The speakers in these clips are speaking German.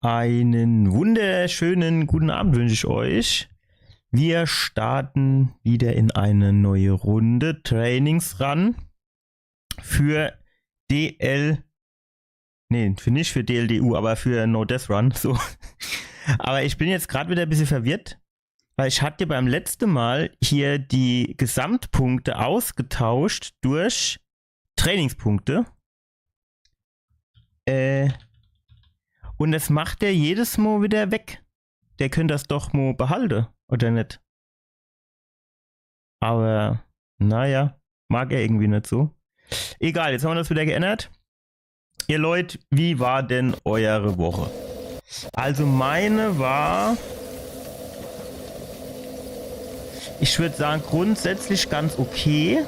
Einen wunderschönen guten Abend wünsche ich euch. Wir starten wieder in eine neue Runde Trainingsrun für DL. Nee, nicht für DLDU, aber für No Death Run. So. Aber ich bin jetzt gerade wieder ein bisschen verwirrt, weil ich hatte beim letzten Mal hier die Gesamtpunkte ausgetauscht durch Trainingspunkte. Und das macht er jedes Mal wieder weg. Der könnte das doch mal behalten, oder nicht? Aber, naja, mag er irgendwie nicht so. Egal, jetzt haben wir das wieder geändert. Ihr Leute, wie war denn eure Woche? Also meine war, ich würde sagen, grundsätzlich ganz okay.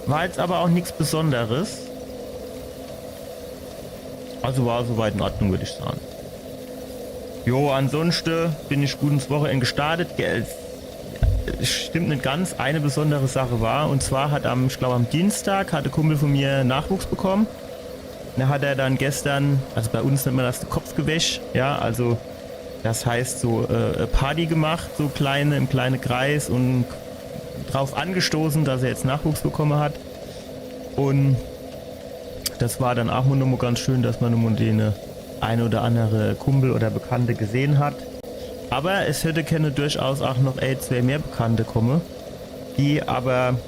War jetzt aber auch nichts Besonderes. Also war soweit in Ordnung, würde ich sagen. Jo, ansonsten bin ich gut ins Wochenende gestartet. Stimmt nicht ganz. Eine besondere Sache war, und zwar hat ich glaube am Dienstag, hat ein Kumpel von mir Nachwuchs bekommen. Da hat er dann gestern, also bei uns nennt man das Kopfgewäsch, ja, also das heißt so Party gemacht, so im kleinen Kreis und drauf angestoßen, dass er jetzt Nachwuchs bekommen hat. Und das war dann auch nochmal ganz schön, dass man nochmal den eine oder andere Kumpel oder Bekannte gesehen hat. Aber es hätte durchaus auch noch zwei mehr Bekannte kommen, die aber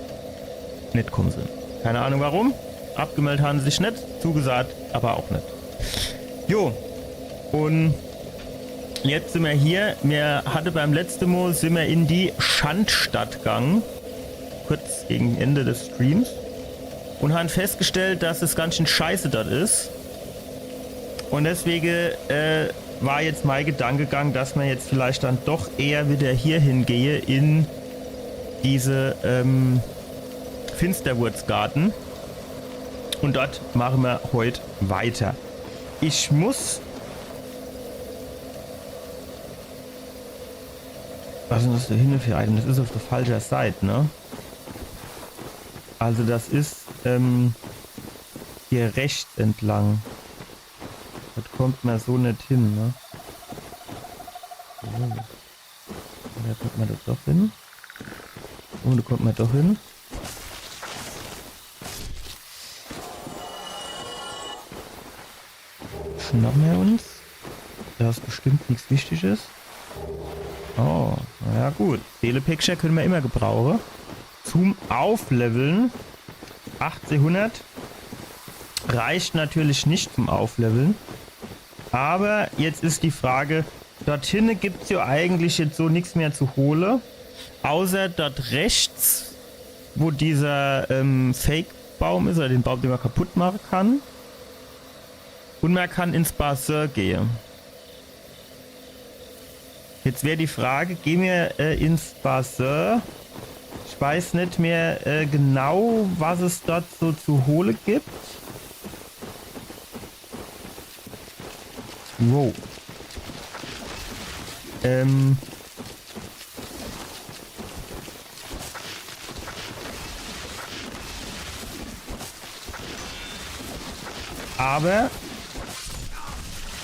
nicht kommen sind. Keine Ahnung warum. Abgemeldet haben sie sich nicht, zugesagt, aber auch nicht. Jo, und jetzt sind wir hier. Wir hatte beim letzten Mal sind wir in die Schandstadt gegangen, kurz gegen Ende des Streams, und haben festgestellt, dass es ganz schön scheiße dort ist. Und deswegen war jetzt mein Gedanke gegangen, dass man jetzt vielleicht dann doch eher wieder hier hingehe in diese Finsterwurzgarten. Und dort machen wir heute weiter. Ich muss... Was ist das da hinten für ein? Das ist auf der falschen Seite, ne? Also das ist hier rechts entlang. Das kommt man so nicht hin, ne? So. Da kommt man doch hin. Und da kommt man doch hin. Schnappen wir uns. Da ist bestimmt nichts Wichtiges. Oh, naja gut. Seele-Picture können wir immer gebrauchen. Zum Aufleveln. 1800 reicht natürlich nicht zum Aufleveln. Aber jetzt ist die Frage, dorthin gibt es ja eigentlich jetzt so nichts mehr zu holen. Außer dort rechts, wo dieser Fake-Baum ist, oder den Baum, den man kaputt machen kann. Und man kann ins Bassin gehen. Jetzt wäre die Frage, gehen wir ins Bassin. Ich weiß nicht mehr genau, was es dort so zu holen gibt. Wow. Aber...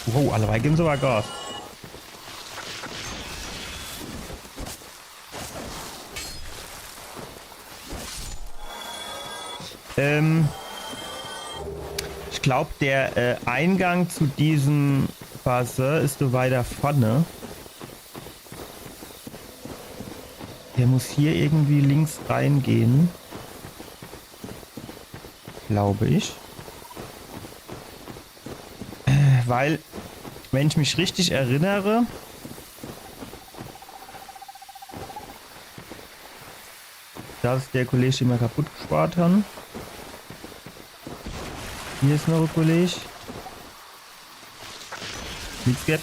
Wow, alle geben sogar Gas. Ich glaube, der Eingang zu diesem Bassin ist so weiter vorne. Der muss hier irgendwie links reingehen. Glaube ich. Weil, wenn ich mich richtig erinnere, das ist der Kollege, den wir kaputt gespart haben. Hier ist noch ein Kollege. Nichts geht.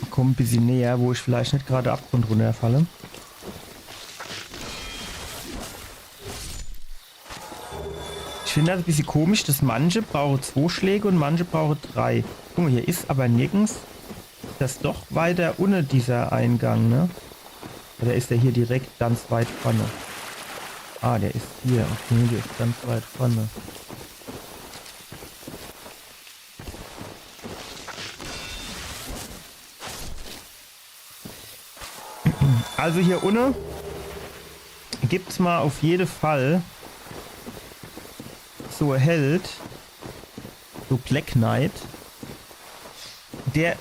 Ich komme ein bisschen näher, wo ich vielleicht nicht gerade Abgrund runterfalle. Ich finde das ein bisschen komisch, dass manche brauchen 2 Schläge und manche brauchen 3. Guck mal, hier ist aber nirgends das doch weiter ohne dieser Eingang, ne? Oder ist der hier direkt ganz weit vorne? Ah, der ist hier. Okay, der ist ganz weit vorne. Also hier unten gibt's mal auf jeden Fall so ein Held, so Black Knight, der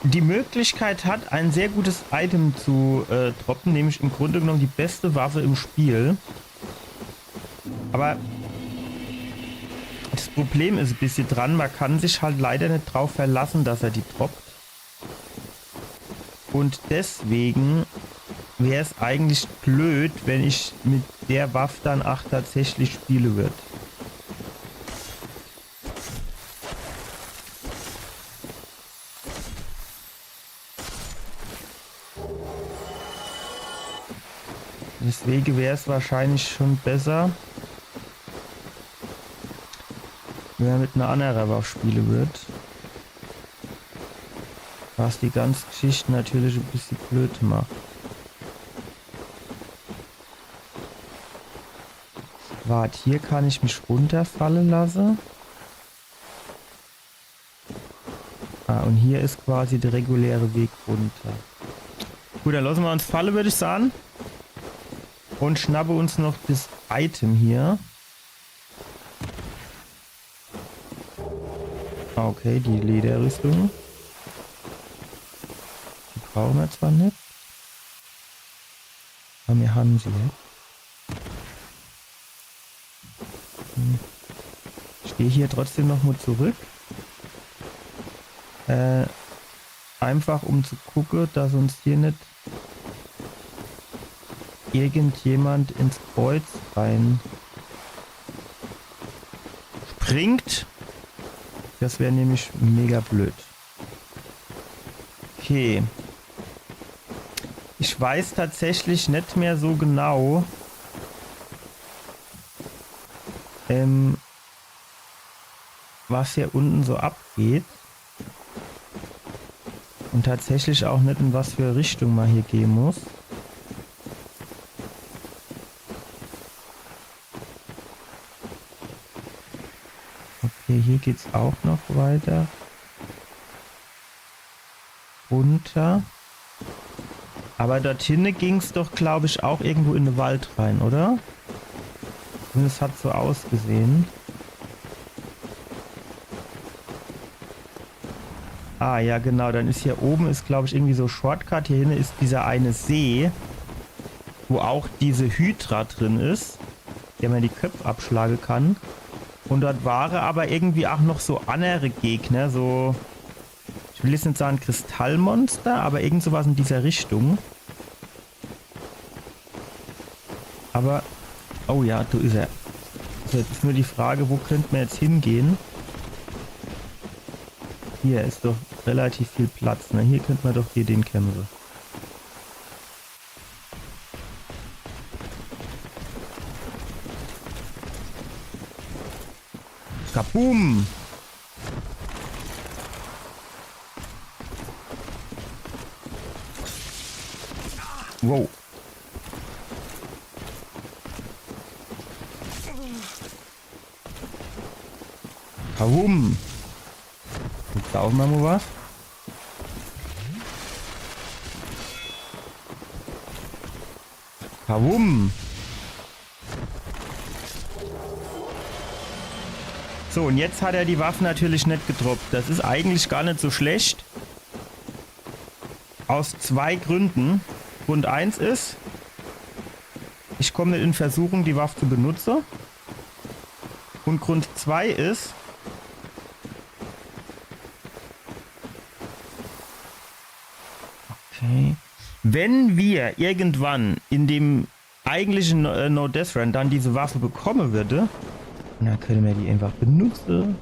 die Möglichkeit hat, ein sehr gutes Item zu droppen, nämlich im Grunde genommen die beste Waffe im Spiel. Aber das Problem ist ein bisschen dran, man kann sich halt leider nicht drauf verlassen, dass er die droppt. Und deswegen wäre es eigentlich blöd, wenn ich mit der Waffe dann auch tatsächlich spielen würde. Deswegen wäre es wahrscheinlich schon besser, wenn man mit einer anderen Waffe spielen wird. Was die ganze Geschichte natürlich ein bisschen blöd macht. Warte, hier kann ich mich runterfallen lassen. Ah, und hier ist quasi der reguläre Weg runter. Gut, dann lassen wir uns fallen, würde ich sagen. Und schnappe uns noch das Item hier. Okay, die Lederrüstung. Die brauchen wir zwar nicht. Aber wir haben sie jetzt. Ich gehe hier trotzdem noch mal zurück. Einfach um zu gucken, dass uns hier nicht irgendjemand ins Kreuz rein springt. Das wäre nämlich mega blöd. Okay. Ich weiß tatsächlich nicht mehr so genau, was hier unten so abgeht. Und tatsächlich auch nicht, in was für Richtung man hier gehen muss. Okay, hier geht's auch noch weiter. Runter. Aber dorthin ging es doch, glaube ich, auch irgendwo in den Wald rein, oder? Und es hat so ausgesehen. Ah, ja, genau. Dann ist hier oben, ist, glaube ich, irgendwie so Shortcut. Hier hinten ist dieser eine See, wo auch diese Hydra drin ist, der man die Köpfe abschlagen kann. Und dort waren aber irgendwie auch noch so andere Gegner, so, ich will jetzt nicht sagen Kristallmonster, aber irgend sowas in dieser Richtung. Aber, oh ja, da ist er. So, jetzt ist nur die Frage, wo könnte man jetzt hingehen? Hier ist doch relativ viel Platz, ne? Hier könnte man doch hier den kämpfen. Kaboom! Wow. Kaboom! Jetzt saugen wir mal was. Kaboom! So, und jetzt hat er die Waffe natürlich nicht gedroppt. Das ist eigentlich gar nicht so schlecht. Aus zwei Gründen. Grund 1 ist, ich komme nicht in Versuchung, die Waffe zu benutzen. Und Grund 2 ist, okay, wenn wir irgendwann in dem eigentlichen No Death Run dann diese Waffe bekommen würde, dann können wir die einfach benutzen.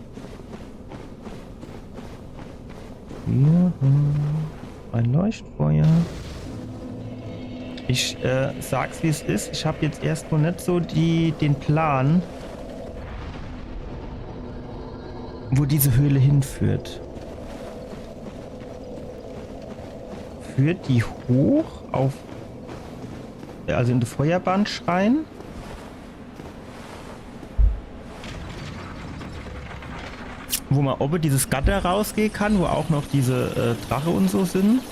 Hier, ein Leuchtfeuer. Ich sag's wie es ist. Ich habe jetzt erstmal nicht so den Plan, wo diese Höhle hinführt. Führt die hoch auf also in den Feuerbandschrein. Wo man oben dieses Gatter rausgehen kann, wo auch noch diese Drache und so sind.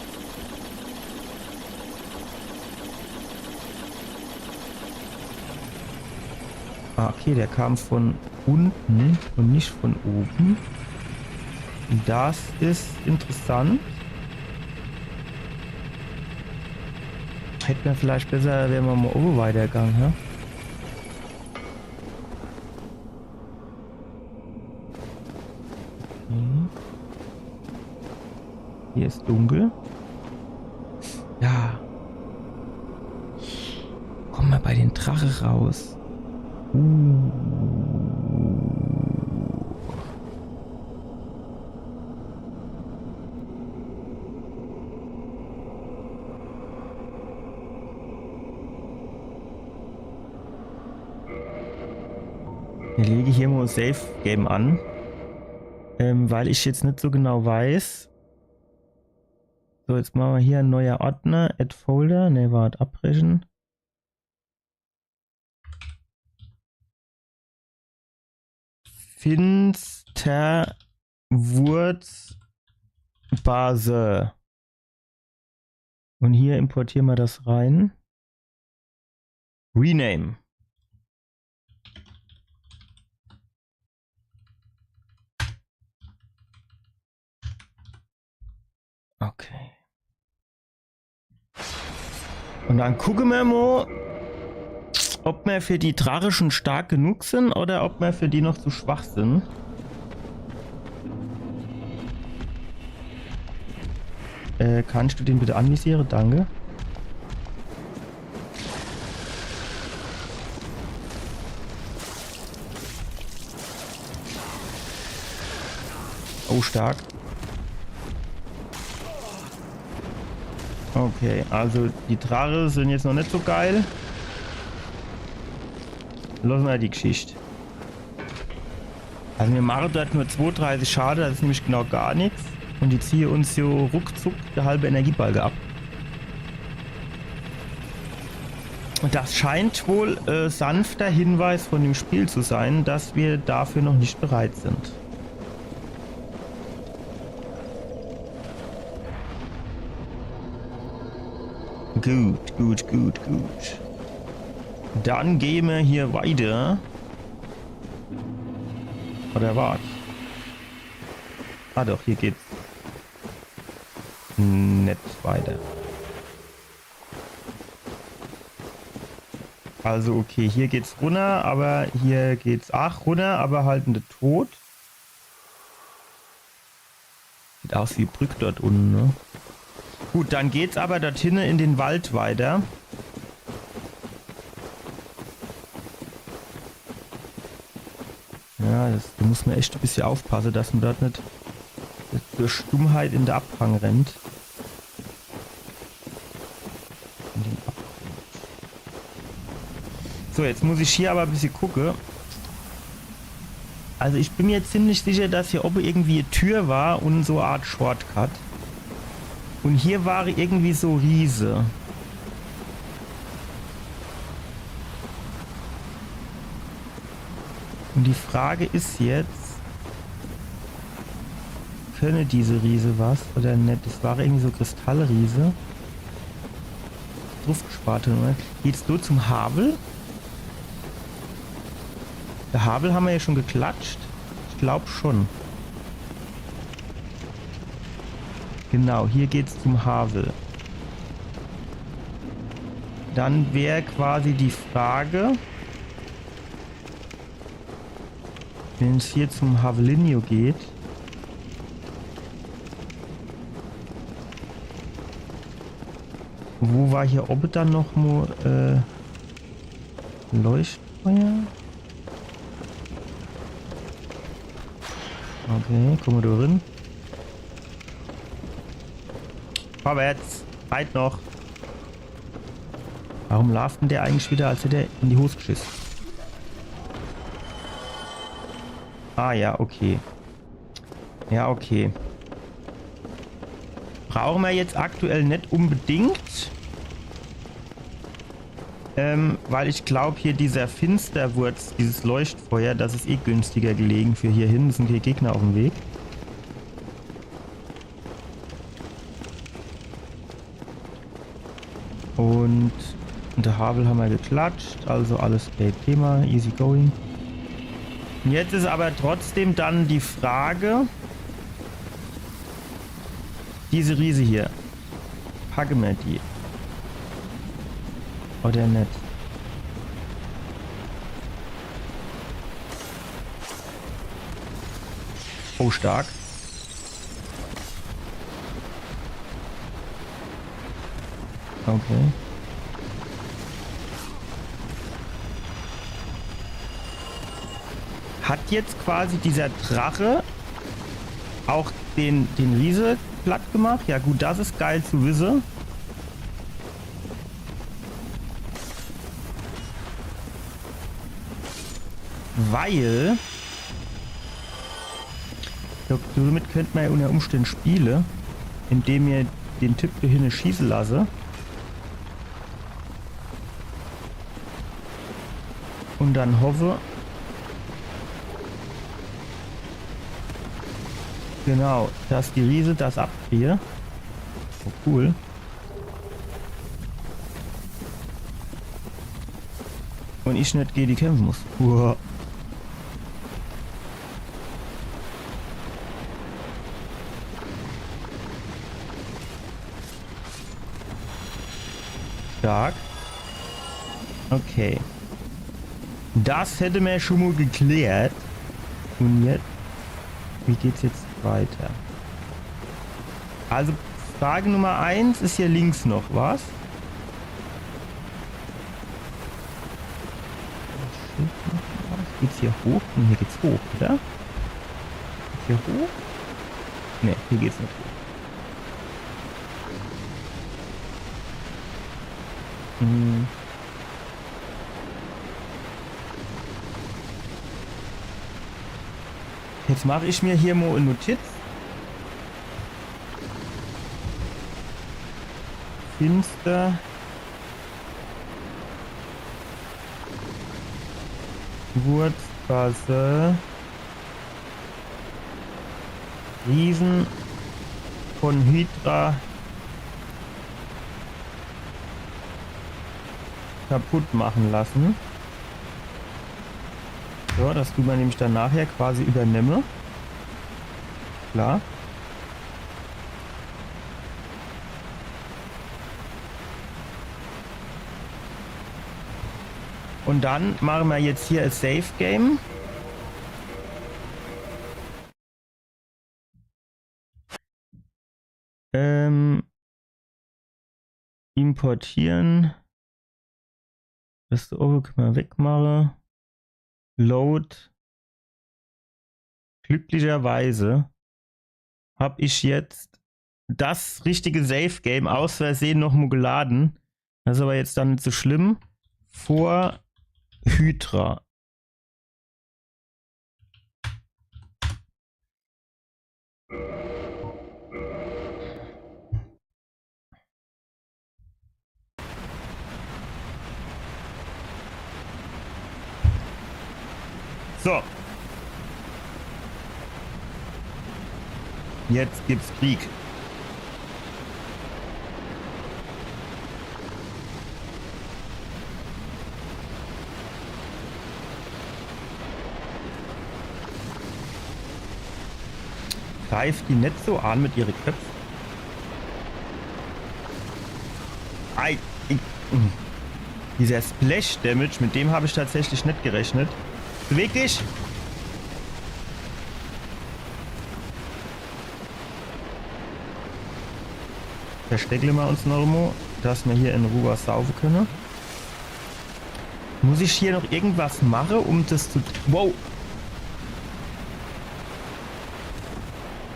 Ah, okay, der kam von unten und nicht von oben. Das ist interessant. Hätten wir vielleicht besser, wären wir mal oben weitergegangen, ja? Okay. Hier ist dunkel. Ja. Komm mal bei den Drache raus. Ich lege hier mal Safe Game an, weil ich jetzt nicht so genau weiß. So, jetzt machen wir hier ein neuer Ordner, Add Folder, ne, warte, abbrechen. Finsterwurzbase. Und hier importieren wir das rein. Rename. Okay. Und dann gucken wir mal, ob wir für die Drache schon stark genug sind oder ob wir für die noch zu schwach sind. Kannst du den bitte anvisieren? Danke. Oh, stark. Okay, also die Drache sind jetzt noch nicht so geil. Lassen wir die Geschichte. Also wir machen dort nur 32 Schaden, das ist nämlich genau gar nichts. Und die ziehen uns so ruckzuck der halbe Energiebalge ab. Und das scheint wohl sanfter Hinweis von dem Spiel zu sein, dass wir dafür noch nicht bereit sind. Gut, gut, gut, gut. Dann gehen wir hier weiter. Oder wart? Ah doch, hier geht's nicht weiter. Also okay, hier geht's runter, aber hier geht's auch runter, aber halt in den Tod. Sieht aus wie Brück dort unten, ne? Gut, dann geht's aber dorthin in den Wald weiter. Ja, da muss man echt ein bisschen aufpassen, dass man dort nicht durch Stummheit in den Abhang rennt. So, jetzt muss ich hier aber ein bisschen gucken. Also ich bin mir ziemlich sicher, dass hier oben irgendwie eine Tür war und so eine Art Shortcut. Und hier war irgendwie so Riese. Und die Frage ist jetzt, könne diese Riese was oder nicht? Das war irgendwie so Kristallriese. Luftsparte, oder? Geht's nur zum Havel? Der Havel haben wir ja schon geklatscht. Ich glaube schon. Genau, hier geht's zum Havel. Dann wäre quasi die Frage, wenn es hier zum Havelinho geht. Wo war hier oben dann noch mal Leuchtfeuer? Okay, kommen wir da drin. Vorwärts, weit noch. Warum lauft denn der eigentlich wieder, als hätte er in die Hose geschissen? Ah ja, okay. Ja, okay. Brauchen wir jetzt aktuell nicht unbedingt. Weil ich glaube, hier dieser Finsterwurz, dieses Leuchtfeuer, das ist eh günstiger gelegen für hier hin. Es sind hier Gegner auf dem Weg. Und der Havel haben wir geklatscht, also alles kein Thema, easy going. Jetzt ist aber trotzdem dann die Frage, diese Riese hier, packen wir die? Oder nicht? Oh, stark. Okay. Hat jetzt quasi dieser Drache auch den Riese platt gemacht? Ja gut, das ist geil zu wissen. Weil... Somit könnte man ja unter Umständen spielen, indem ihr den Typ dahin schießen lasse. Und dann hoffe... Genau, dass die Riese das abkriege. Oh, cool. Und ich nicht gegen die kämpfen muss. Uah. Stark. Okay. Das hätte man schon mal geklärt. Und jetzt? Wie geht's jetzt weiter? Also Frage Nummer 1 ist hier links noch was. Geht's hier hoch? Ne, hier geht's hoch, oder? Geht's hier hoch? Ne, hier geht's nicht hoch. Jetzt mache ich mir hier mal eine Notiz. Finster. Wurzbase. Riesen von Hydra kaputt machen lassen. So, dass du man nämlich dann nachher quasi übernehme. Klar. Und dann machen wir jetzt hier ein Safe Game. Importieren. Das oben können wir wegmachen. Load. Glücklicherweise habe ich jetzt das richtige Safe Game aus Versehen noch mal geladen. Das ist aber jetzt dann nicht so schlimm. Vor Hydra. So. Jetzt gibt's Krieg. Greift die nicht so an mit ihren Köpfen. Dieser Splash Damage, mit dem habe ich tatsächlich nicht gerechnet. Beweg dich! Verstecken wir uns noch mal, dass wir hier in Ruhe saufen können. Muss ich hier noch irgendwas machen, um das zu... Wow!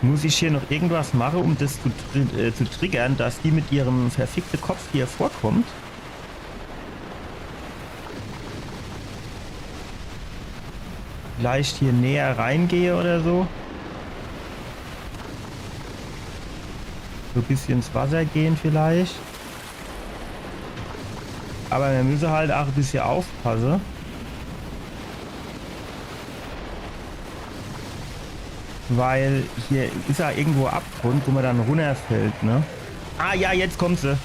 Muss ich hier noch irgendwas machen, um das zu triggern, dass die mit ihrem verfickten Kopf hier vorkommt? Vielleicht hier näher reingehe oder so. So ein bisschen ins Wasser gehen vielleicht. Aber wir müssen halt auch ein bisschen aufpassen. Weil hier ist ja irgendwo Abgrund, wo man dann runterfällt, ne? Ah ja, jetzt kommt sie.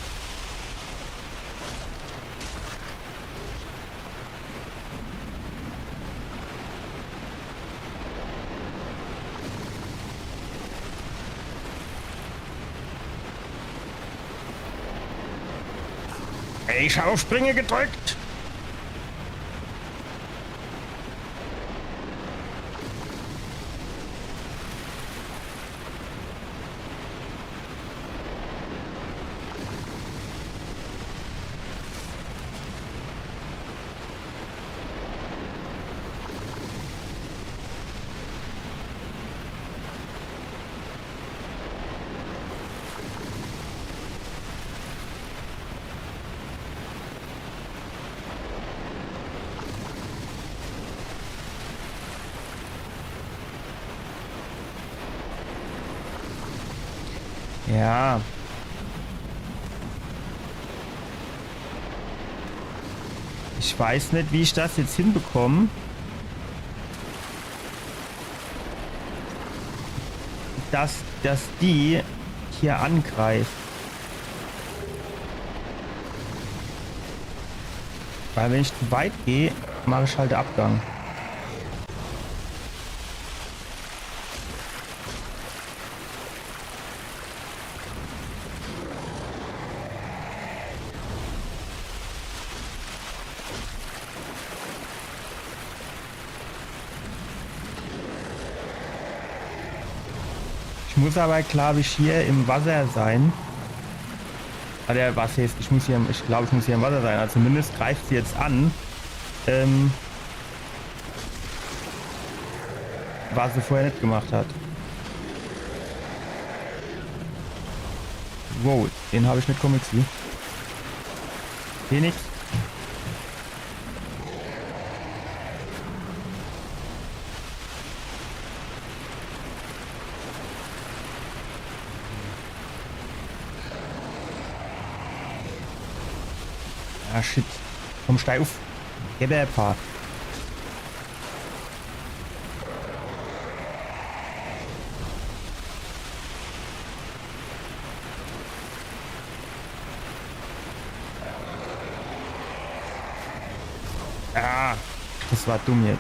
Ich habe auf Springe gedrückt. Ja. Ich weiß nicht, wie ich das jetzt hinbekomme. Dass die hier angreift. Weil wenn ich zu weit gehe, mache ich halt Abgang. Ich muss aber, glaube ich, hier im Wasser sein. Oder was heißt, ich glaube, ich muss hier im Wasser sein. Also zumindest greift sie jetzt an. Was sie vorher nicht gemacht hat. Wow, den habe ich nicht kommen gesehen. Wenig. Ah, shit. Komm, steig auf. Gib mir ein paar. Ah, das war dumm jetzt.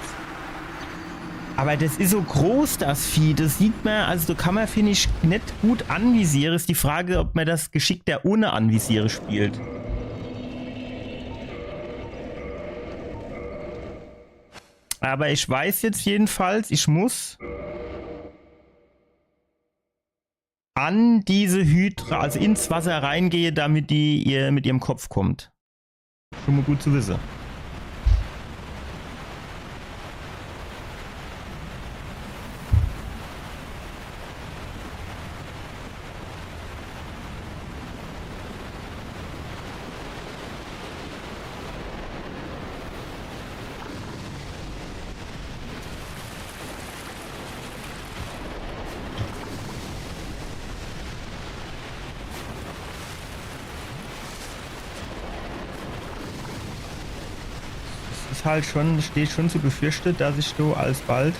Aber das ist so groß, das Vieh. Das sieht man, also da kann man, finde ich, nicht gut anvisieren. Ist die Frage, ob man das geschickter ohne Anvisiere spielt. Aber ich weiß jetzt jedenfalls, ich muss an diese Hydra, also ins Wasser reingehe, damit die ihr mit ihrem Kopf kommt. Schon mal gut zu wissen. Halt schon, steht schon zu befürchten, dass ich da alsbald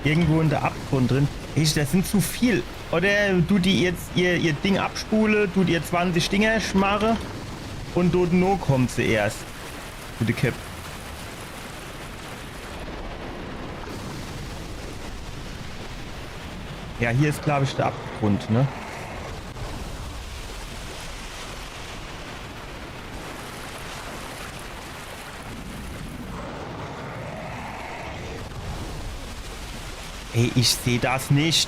irgendwo in der Abgrund drin. Das sind zu viel. Oder du die jetzt ihr Ding abspule, du dir 20 Dinger schmarre und dort no kommt sie erst. Für die Cap. Ja, hier ist glaube ich der Abgrund, ne? Ey, ich sehe das nicht.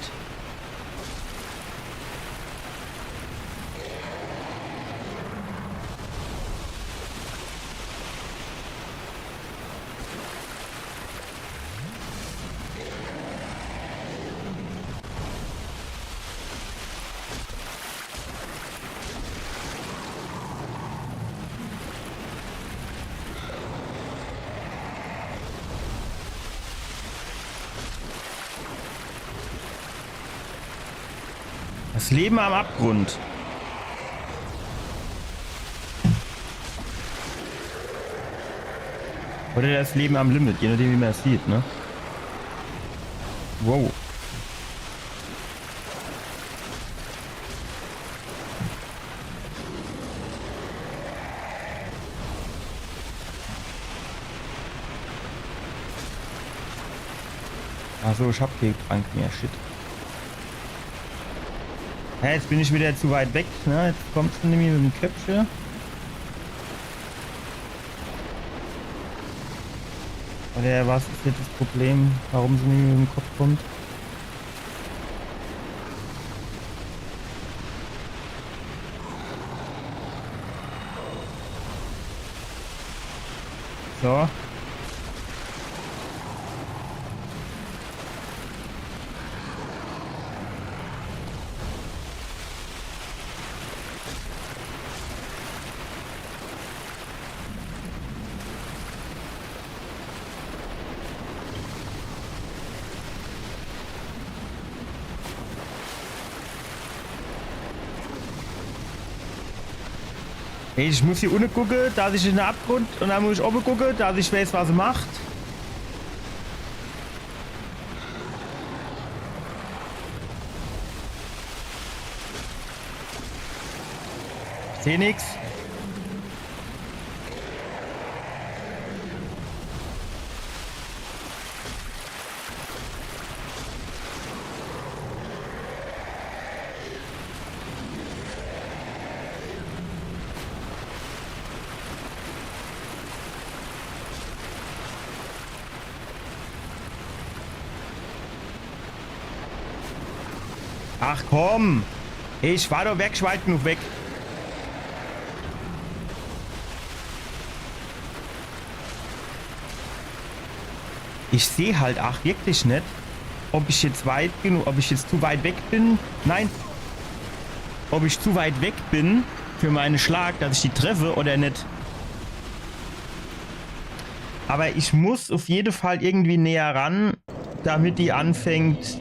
Das Leben am Abgrund. Oder das Leben am Limit, je nachdem wie man es sieht, ne? Wow. Achso, ich hab keinen Trank mehr, shit. Ja, jetzt bin ich wieder zu weit weg, ne? Jetzt kommst du nämlich mit dem Köpfchen. Oder was ist jetzt das Problem, warum sie nicht mit dem Kopf kommt? So. Hey, ich muss hier unten gucken, dass ich in den Abgrund und dann muss ich oben gucken, dass ich weiß, was er macht. Ich sehe nichts. Ach komm! Ich war doch weg, ich war weit genug weg. Ich sehe halt wirklich nicht, ob ich jetzt weit genug, ob ich jetzt zu weit weg bin. Nein. Ob ich zu weit weg bin für meinen Schlag, dass ich die treffe oder nicht. Aber ich muss auf jeden Fall irgendwie näher ran, damit die anfängt,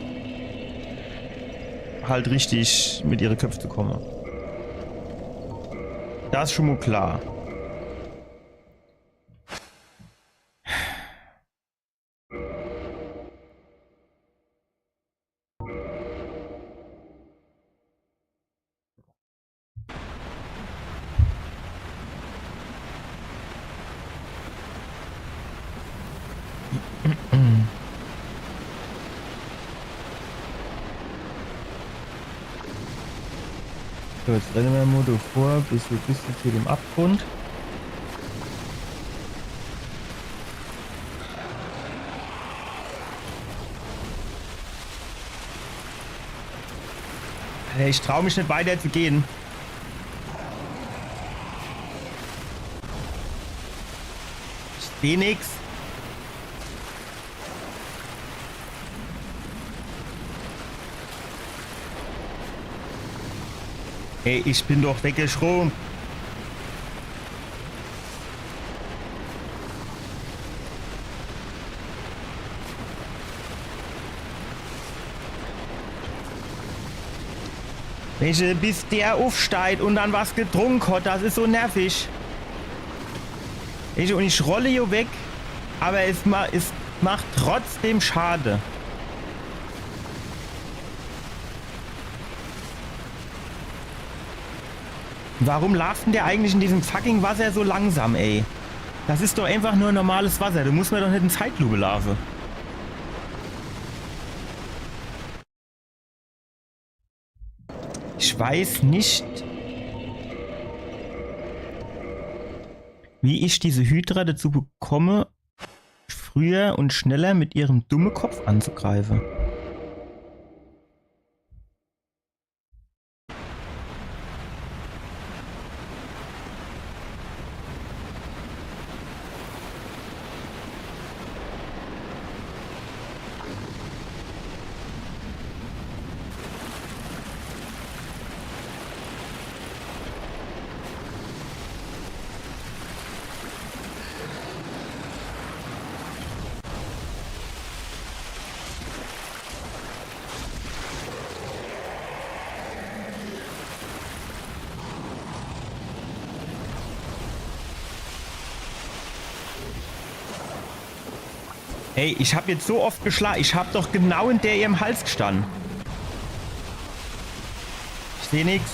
halt richtig mit ihren Köpfen zu kommen. Das ist schon mal klar. So, jetzt rennen wir mal vor, bis wir zu dem Abgrund. Hey, ich traue mich nicht weiter zu gehen. Ich sehe nichts. Hey, ich bin doch weggeschraubt. Welche, bis der aufsteigt und dann was getrunken hat, das ist so nervig. Und ich rolle hier weg, aber es macht trotzdem Schade. Warum läuft denn der eigentlich in diesem fucking Wasser so langsam, ey? Das ist doch einfach nur normales Wasser. Du musst mir doch nicht in Zeitlupe laufen. Ich weiß nicht, wie ich diese Hydra dazu bekomme, früher und schneller mit ihrem dummen Kopf anzugreifen. Ey, ich habe jetzt so oft geschlagen. Ich habe doch genau in der ihrem Hals gestanden. Ich sehe nichts.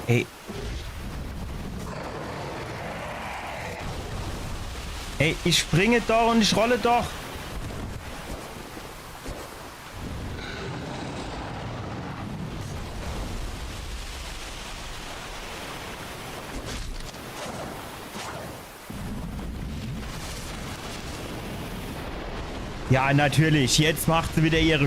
Ey. Ey, ich springe doch und ich rolle doch. Ja, natürlich. Jetzt macht sie wieder ihre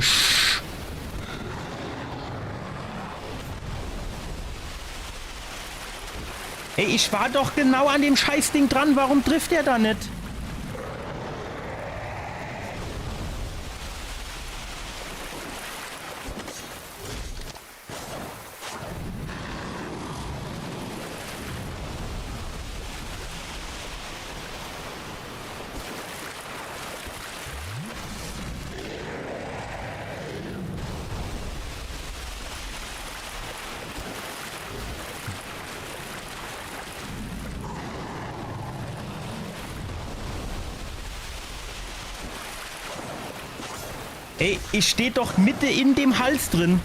Ey, ich war doch genau an dem Scheißding dran. Warum trifft er da nicht? Ey, ich stehe doch Mitte in dem Hals drin.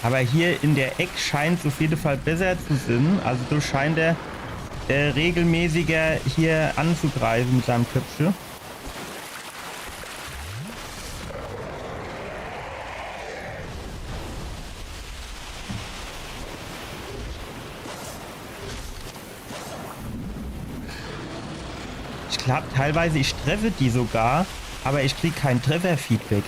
Aber hier in der Eck scheint es auf jeden Fall besser zu sein. Also du scheint er regelmäßiger hier anzugreifen mit seinem Köpfchen. Ich glaube teilweise, ich treffe die sogar, aber ich kriege kein Treffer-Feedback.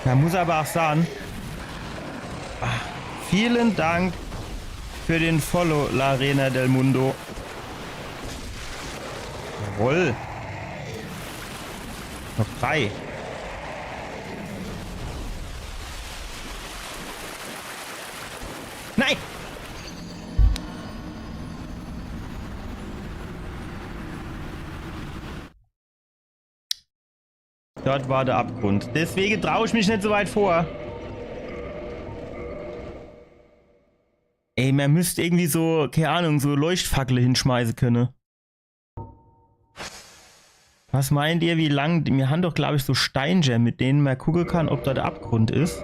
Man muss aber auch sagen, vielen Dank für den Follow, La Arena del Mundo. Jawohl. Noch 3. Nein! Dort war der Abgrund. Deswegen traue ich mich nicht so weit vor. Ey, man müsste irgendwie so, keine Ahnung, so Leuchtfackel hinschmeißen können. Was meint ihr, wie lang? Wir haben doch, glaube ich, so Steinger, mit denen man gucken kann, ob da der Abgrund ist.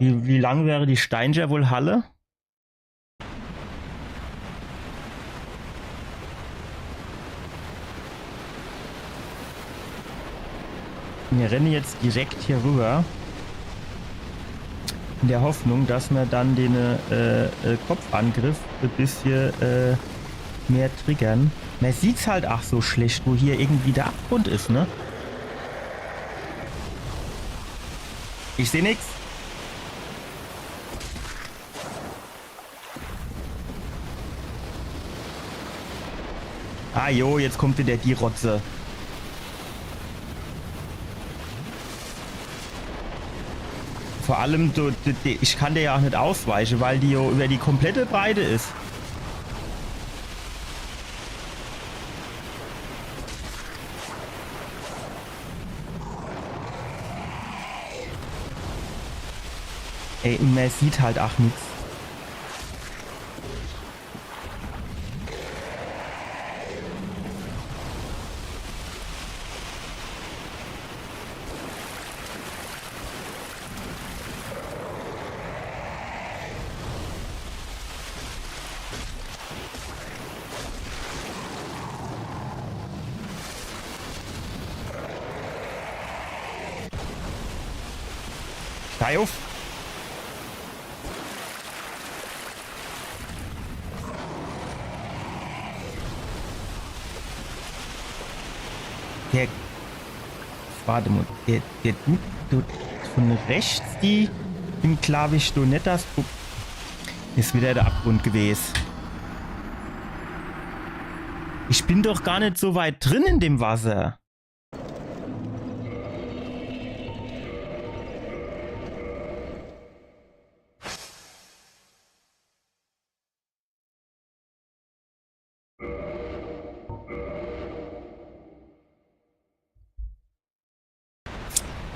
Wie lang wäre die Steinger wohl Halle? Wir rennen jetzt direkt hier rüber. In der Hoffnung, dass wir dann den Kopfangriff ein bisschen mehr triggern. Man sieht es halt auch so schlecht, wo hier irgendwie der Abgrund ist, ne? Ich sehe nichts. Ah jo, jetzt kommt wieder die Rotze. Vor allem, ich kann der ja auch nicht ausweichen, weil die über die komplette Breite ist. Ey, und man sieht halt auch nichts. Steh auf. Der, warte mal, der tut von rechts die im Klavisch do nicht das ist wieder der Abgrund gewesen. Ich bin doch gar nicht so weit drin in dem Wasser.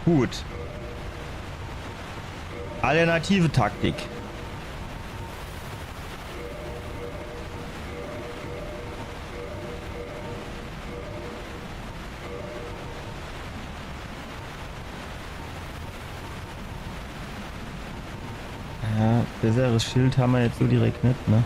Gut. Alternative Taktik. Ja, besseres Schild haben wir jetzt so direkt nicht, ne?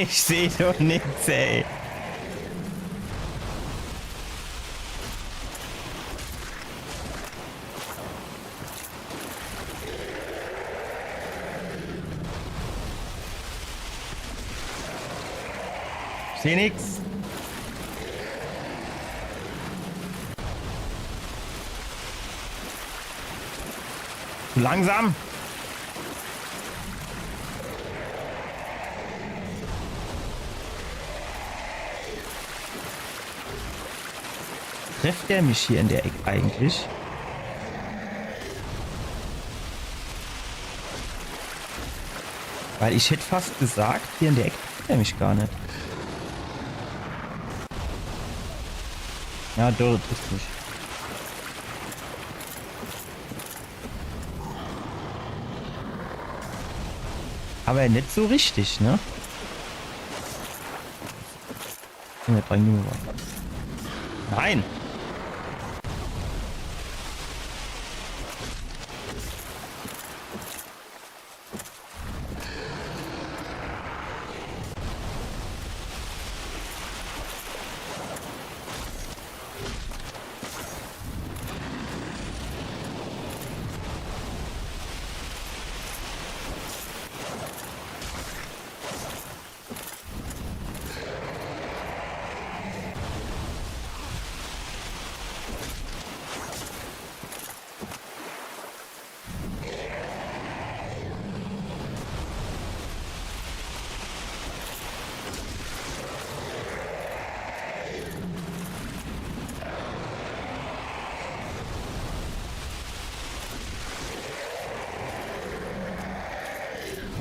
Ich sehe doch nichts, ey. Ich sehe nichts. Zu langsam. Trefft der mich hier in der Ecke eigentlich? Weil ich hätte fast gesagt, hier in der Ecke trefft er mich gar nicht. Ja, dort ist mich. Aber nicht so richtig, ne? Nein!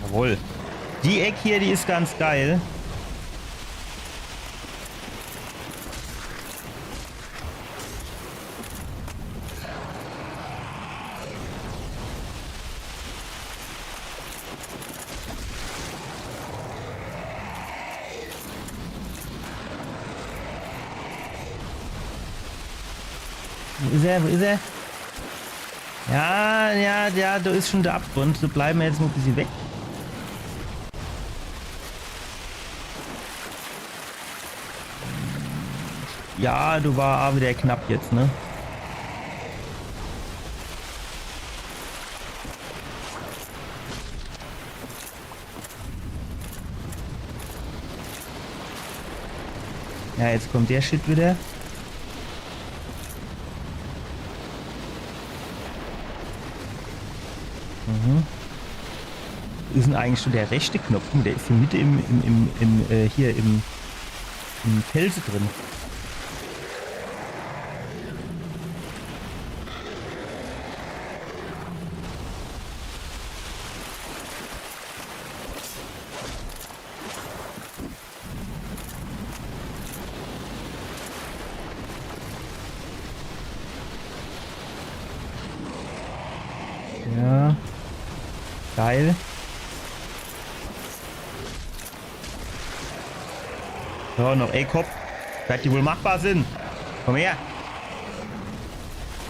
Jawohl. Die Ecke hier, die ist ganz geil. Wo ist er? Wo ist er? Ja, da ist schon der Abgrund. So bleiben wir jetzt noch ein bisschen weg. Ja, du war wieder knapp jetzt, ne? Ja, jetzt kommt der Shit wieder. Ist denn eigentlich schon der rechte Knopf? Der ist in der Mitte hier im Felsen drin. Ja. Geil. So, noch A-Kopf. Wird die wohl machbar sind. Komm her.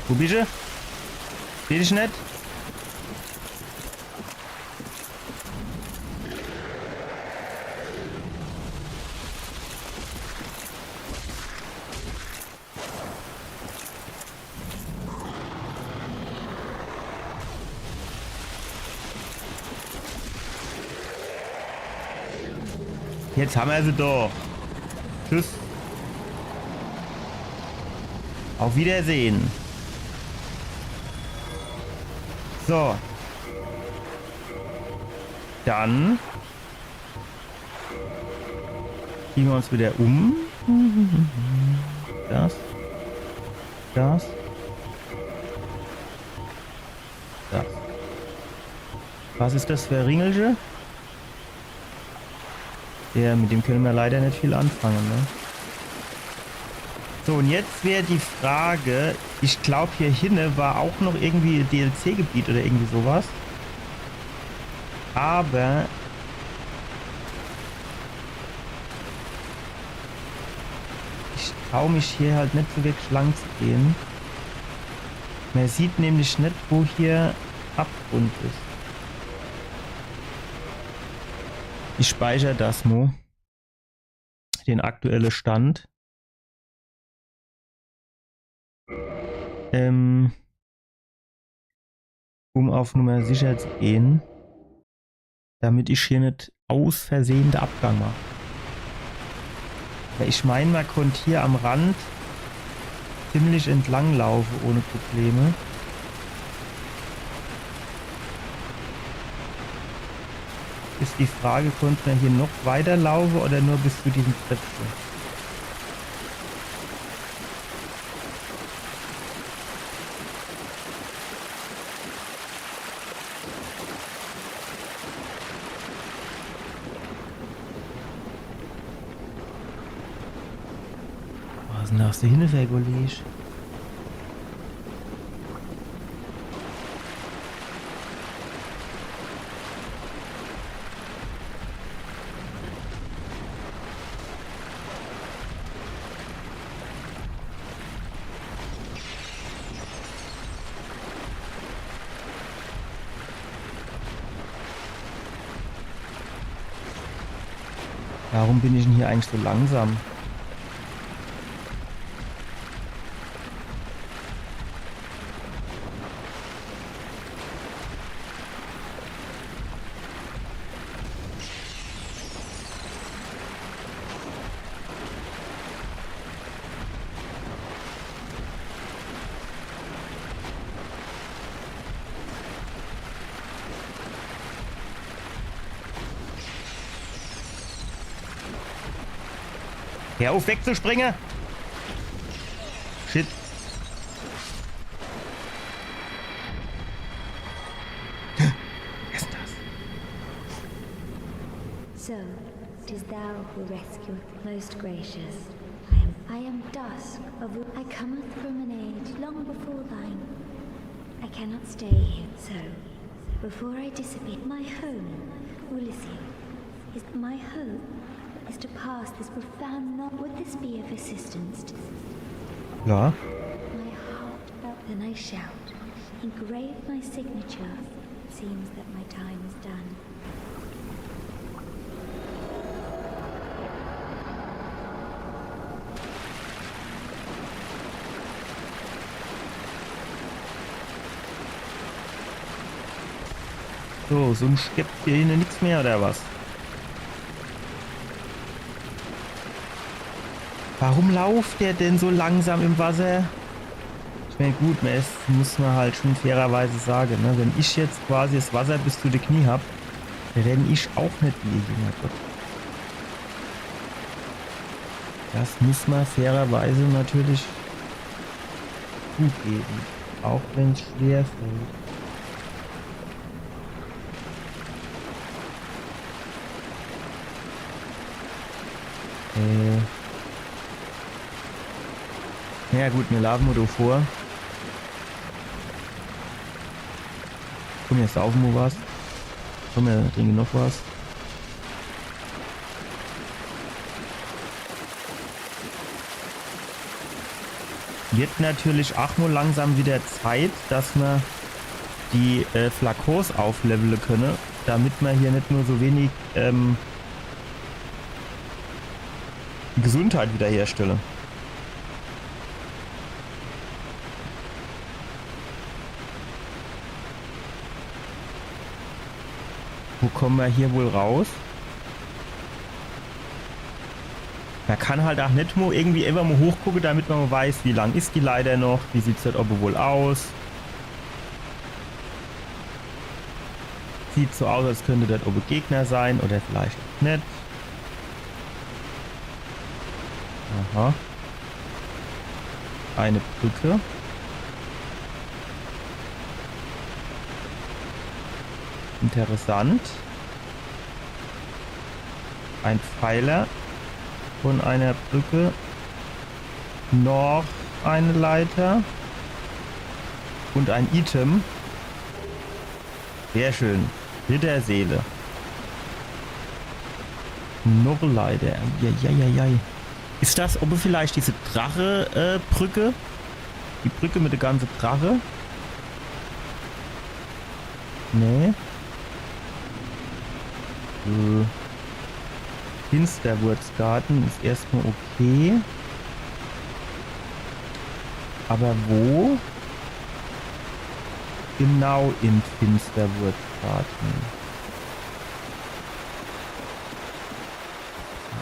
Wo bist du? Seh dich nicht? Jetzt haben wir sie doch. Tschüss. Auf Wiedersehen. So. Dann ziehen wir uns wieder um. Das. Das. Das. Was ist das für ein Ringelche? Ja, mit dem können wir leider nicht viel anfangen, ne? So, und jetzt wäre die Frage, ich glaube hier hinten war auch noch irgendwie ein DLC-Gebiet oder irgendwie sowas. Aber ich traue mich hier halt nicht so wirklich lang zu gehen. Man sieht nämlich nicht, wo hier Abgrund ist. Ich speichere das mal. Den aktuellen Stand. Um auf Nummer sicher zu gehen, damit ich hier nicht aus Versehen den Abgang mache. Ja, ich meine, man konnte hier am Rand ziemlich entlang laufen ohne Probleme. Ist die Frage, konnte man hier noch weiter laufen oder nur bis zu diesem Treppchen? Was ist denn das da hinten für ein College? Warum bin ich denn hier eigentlich so langsam? Hör auf wegzuspringen! Shit. Was ist das? So, 'tis thou who rescueth, most gracious. I am dusk, I cometh from an age long before thine. I cannot stay here, so, before I dissipate my home, Ulysses, is my hope is to pass this profound knot. Would this be of assistance to Ja. my heart? Then I shout, engrave my signature. It seems that my time is done. So, sonst gibt hier hinten nichts mehr oder was? Warum lauft der denn so langsam im Wasser? Ich meine, gut, muss man halt schon fairerweise sagen, ne? Wenn ich jetzt quasi das Wasser bis zu den Knie habe, renne ich auch nicht wie junger Gott. Das muss man fairerweise natürlich zugeben, auch wenn es schwer fällt. Ja gut, wir laufen wir vor. Komm, jetzt saufen wir was. Komm, wir trinken noch was. Wird natürlich auch nur langsam wieder Zeit, dass wir die Flakons aufleveln können, damit wir hier nicht nur so wenig Gesundheit wiederherstellen. Wo kommen wir hier wohl raus? Man kann halt auch nicht mal irgendwie immer mal hochgucken, damit man mal weiß, wie lang ist die Leiter noch, wie sieht es dort oben wohl aus. Sieht so aus, als könnte dort oben Gegner sein oder vielleicht auch nicht. Aha. Eine Brücke. Interessant. Ein Pfeiler von einer Brücke. Noch eine Leiter. Und ein Item. Sehr schön. Ritterseele. Noch eine Leiter. Ja. Ist das oben vielleicht diese Drache-Brücke? Die Brücke mit der ganzen Drache? Nee. Finsterwurzgarten ist erstmal okay. Aber wo? Genau im Finsterwurzgarten.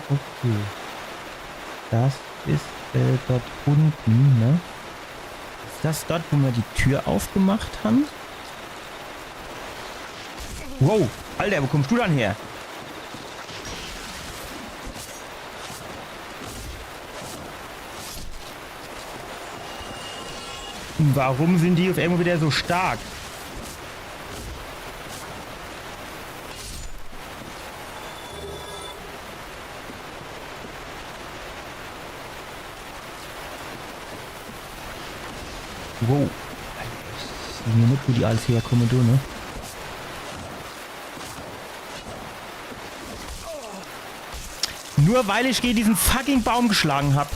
Okay. Das ist dort unten, ne? Ist das dort, wo wir die Tür aufgemacht haben? Wow, Alter, wo kommst du dann her? Warum sind die auf einmal wieder so stark? Wow. Ich sehe nicht, wo die alles herkommen, du, ne? Nur weil ich gegen diesen fucking Baum geschlagen habe.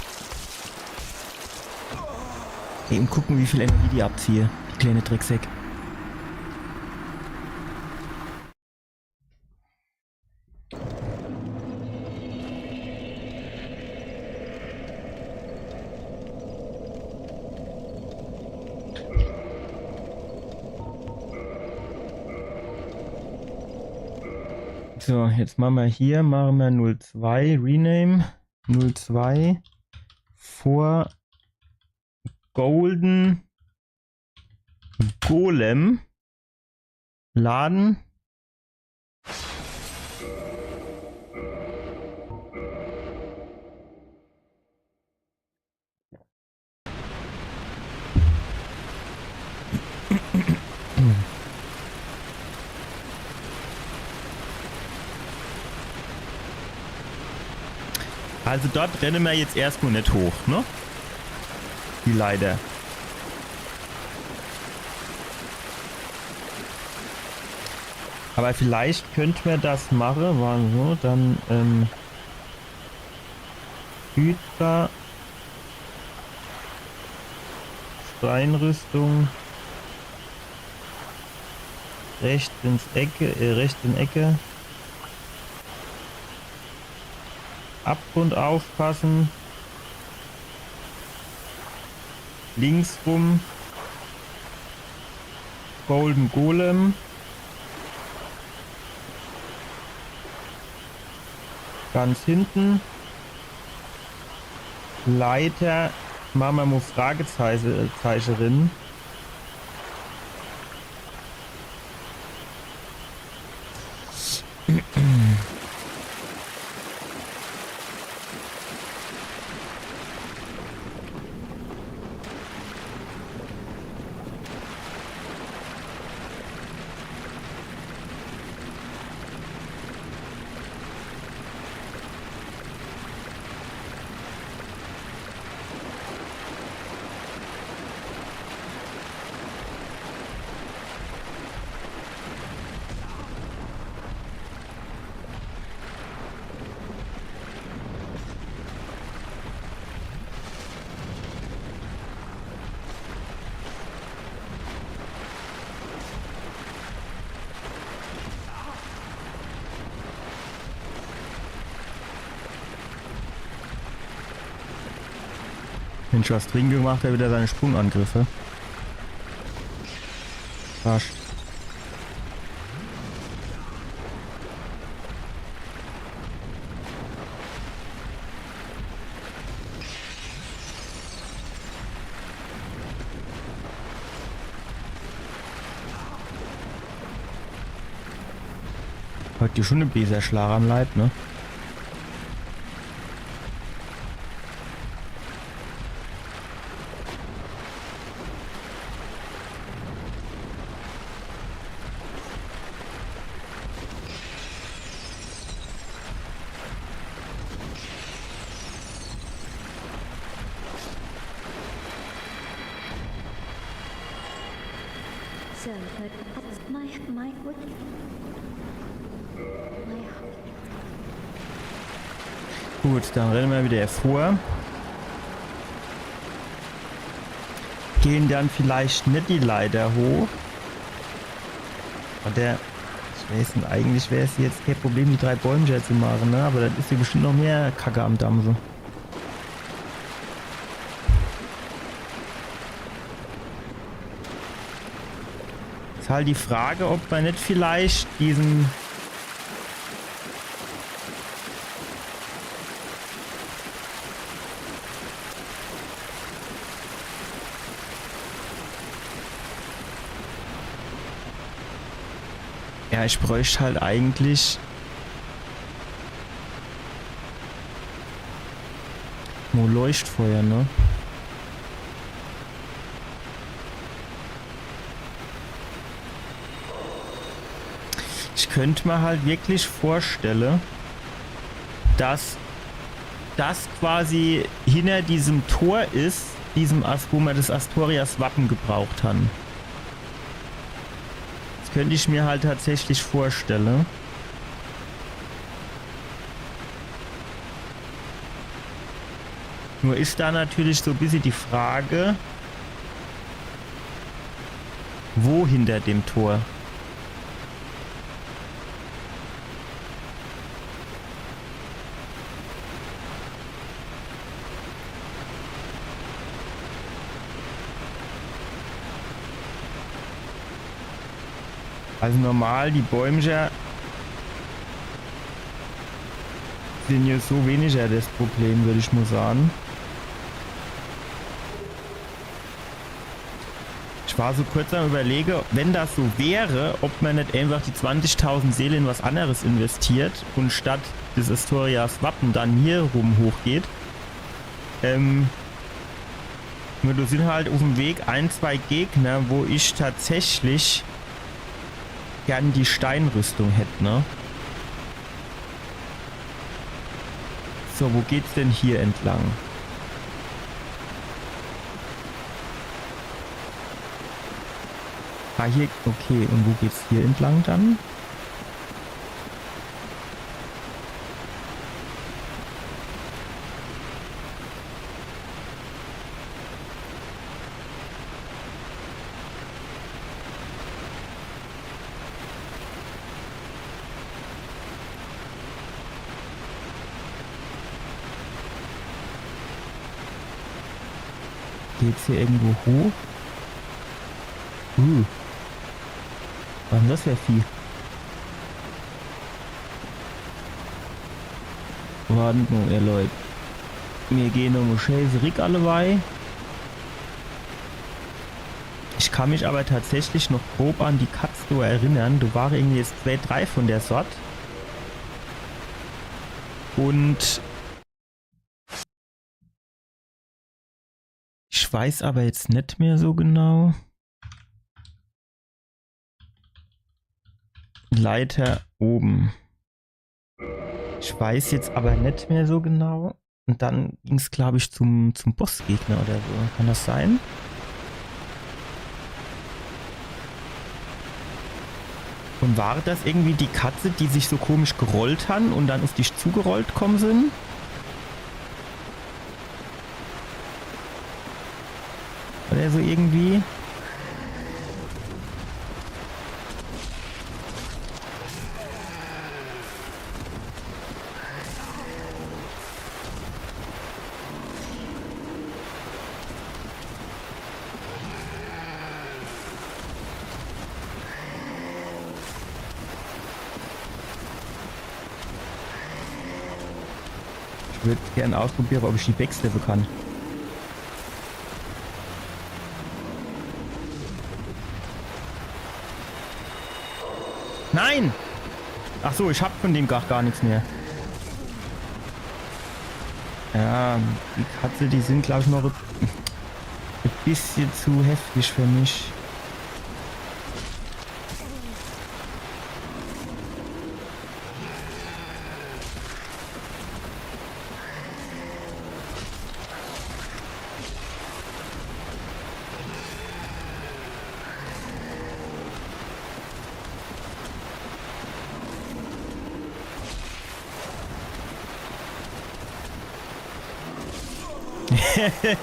Eben gucken, wie viel Energie die abziehe. Die kleine Drecksäck. So, jetzt machen wir hier, 02, Rename 02 vor Golden Golem laden. Also dort rennen wir jetzt erstmal nicht hoch, ne? Die Leiter. Aber vielleicht könnten wir das machen, war so, dann Hydra Steinrüstung rechts in Ecke. Abgrund aufpassen. Links rum. Golden Golem. Ganz hinten. Leiter. Mama muss Fragezeichen. Mensch, was drin gemacht, er wieder seine Sprungangriffe. Rasch. Hat dir schon eine Beserschlag am Leib, ne? So, but what? Gut, dann rennen wir wieder vor. Gehen dann vielleicht nicht die Leiter hoch. Oder, ich weiß nicht, eigentlich wäre es jetzt kein Problem, die 3 Bäume zu machen, ne? Aber dann ist hier bestimmt noch mehr Kacke am Dampfen. Ist halt die Frage, ob man nicht vielleicht diesen... Ja, ich bräuchte halt eigentlich nur Leuchtfeuer, ne? Ich könnte mir halt wirklich vorstellen, dass das quasi hinter diesem Tor ist, wo wir das Astorias Wappen gebraucht haben. Das könnte ich mir halt tatsächlich vorstellen. Nur ist da natürlich so ein bisschen die Frage, wo hinter dem Tor? Also normal, die Bäumchen sind ja so weniger das Problem, würde ich mal sagen. Ich war so kurz am Überlegen, wenn das so wäre, ob man nicht einfach die 20.000 Seele in was anderes investiert und statt des Astorias Wappen dann hier rum hochgeht. Nur da sind halt auf dem Weg 1, 2 Gegner, wo ich tatsächlich gern die Steinrüstung hätte, ne? So, wo geht's denn hier entlang? Ah, hier, okay, und wo geht's hier entlang dann? Geht's hier irgendwo hoch? Was ist denn das für ein Vieh? Warten nur, ihr Leute. Wir gehen um Schäse Rick allebei. Ich kann mich aber tatsächlich noch grob an die Katze erinnern. Du war irgendwie jetzt 2, 3 von der Sort. Und ich weiß aber jetzt nicht mehr so genau. Leiter oben. Ich weiß jetzt aber nicht mehr so genau. Und dann ging es, glaube ich, zum Bossgegner oder so. Kann das sein? Und war das irgendwie die Katze, die sich so komisch gerollt hat und dann auf dich zugerollt kommen sind? Oder so irgendwie? Ich würde gerne ausprobieren, ob ich die backsteppen kann. Nein! Ach so, ich hab von dem gar nichts mehr. Ja, die Katze, die sind glaube ich noch ein bisschen zu heftig für mich.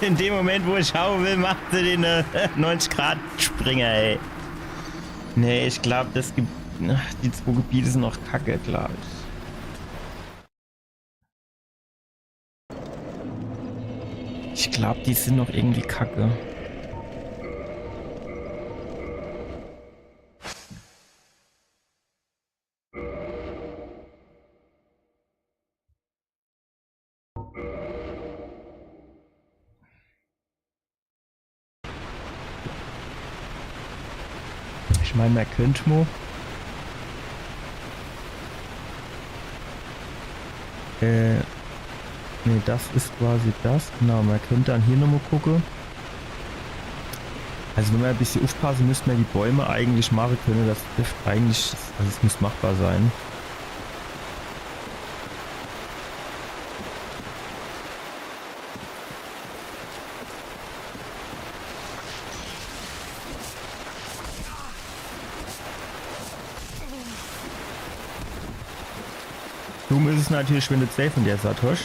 In dem Moment, wo ich hauen will, macht sie den 90-Grad-Springer, ey. Nee, ich glaube, das gibt. Ach, die 2 Gebiete sind noch kacke, glaube ich. Ich glaube, die sind noch irgendwie kacke. Ich meine, man könnte mal. Ne, das ist quasi das. Genau, man könnte dann hier nochmal gucken. Also wenn wir ein bisschen aufpassen, müssten wir die Bäume eigentlich machen können. Das dürfte eigentlich, also es muss machbar sein. Dumm ist es natürlich, wenn du 2 von der Saat hast.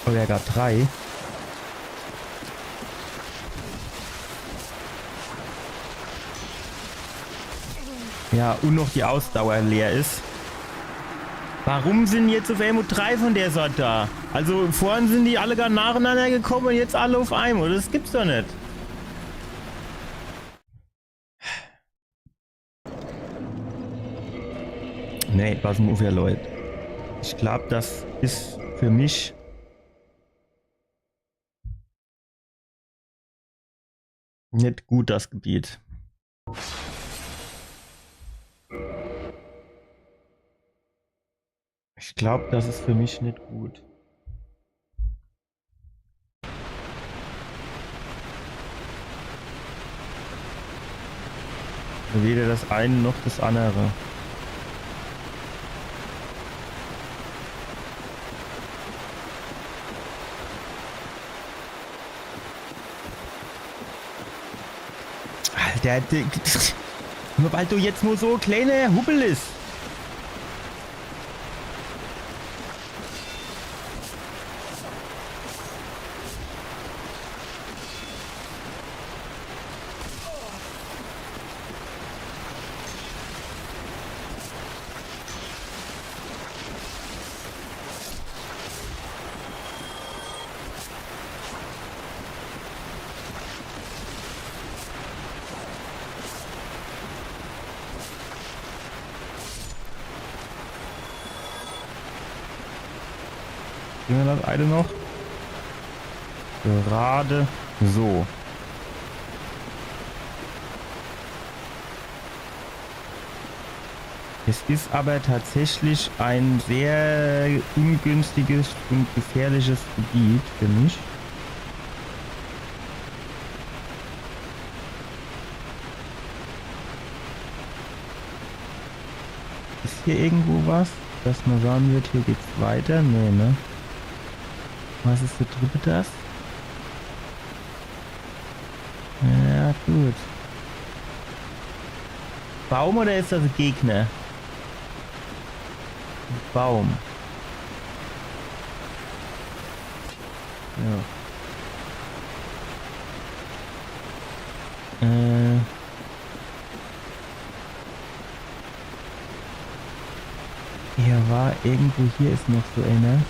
Oder er gab 3. Ja, und noch die Ausdauer leer ist. Warum sind jetzt auf einmal 3 von der Sorte da? Also vorhin sind die alle gar nacheinander gekommen und jetzt alle auf einmal. Das gibt's doch nicht. Nee, pass mal auf, ihr Leute. Ich glaube, das ist für mich nicht gut, das Gebiet. Ich glaube, das ist für mich nicht gut. Weder das eine noch das andere. Alter, nur weil du jetzt nur so kleiner Hubbel ist. Sehen wir das eine noch? Gerade so. Es ist aber tatsächlich ein sehr ungünstiges und gefährliches Gebiet für mich. Ist hier irgendwo was, dass man sagen wird, hier geht's weiter? Nee, ne? Was ist da drüben das? Ja, gut. Baum oder ist das ein Gegner? Baum. Ja. Hier war irgendwo, hier ist noch so einer.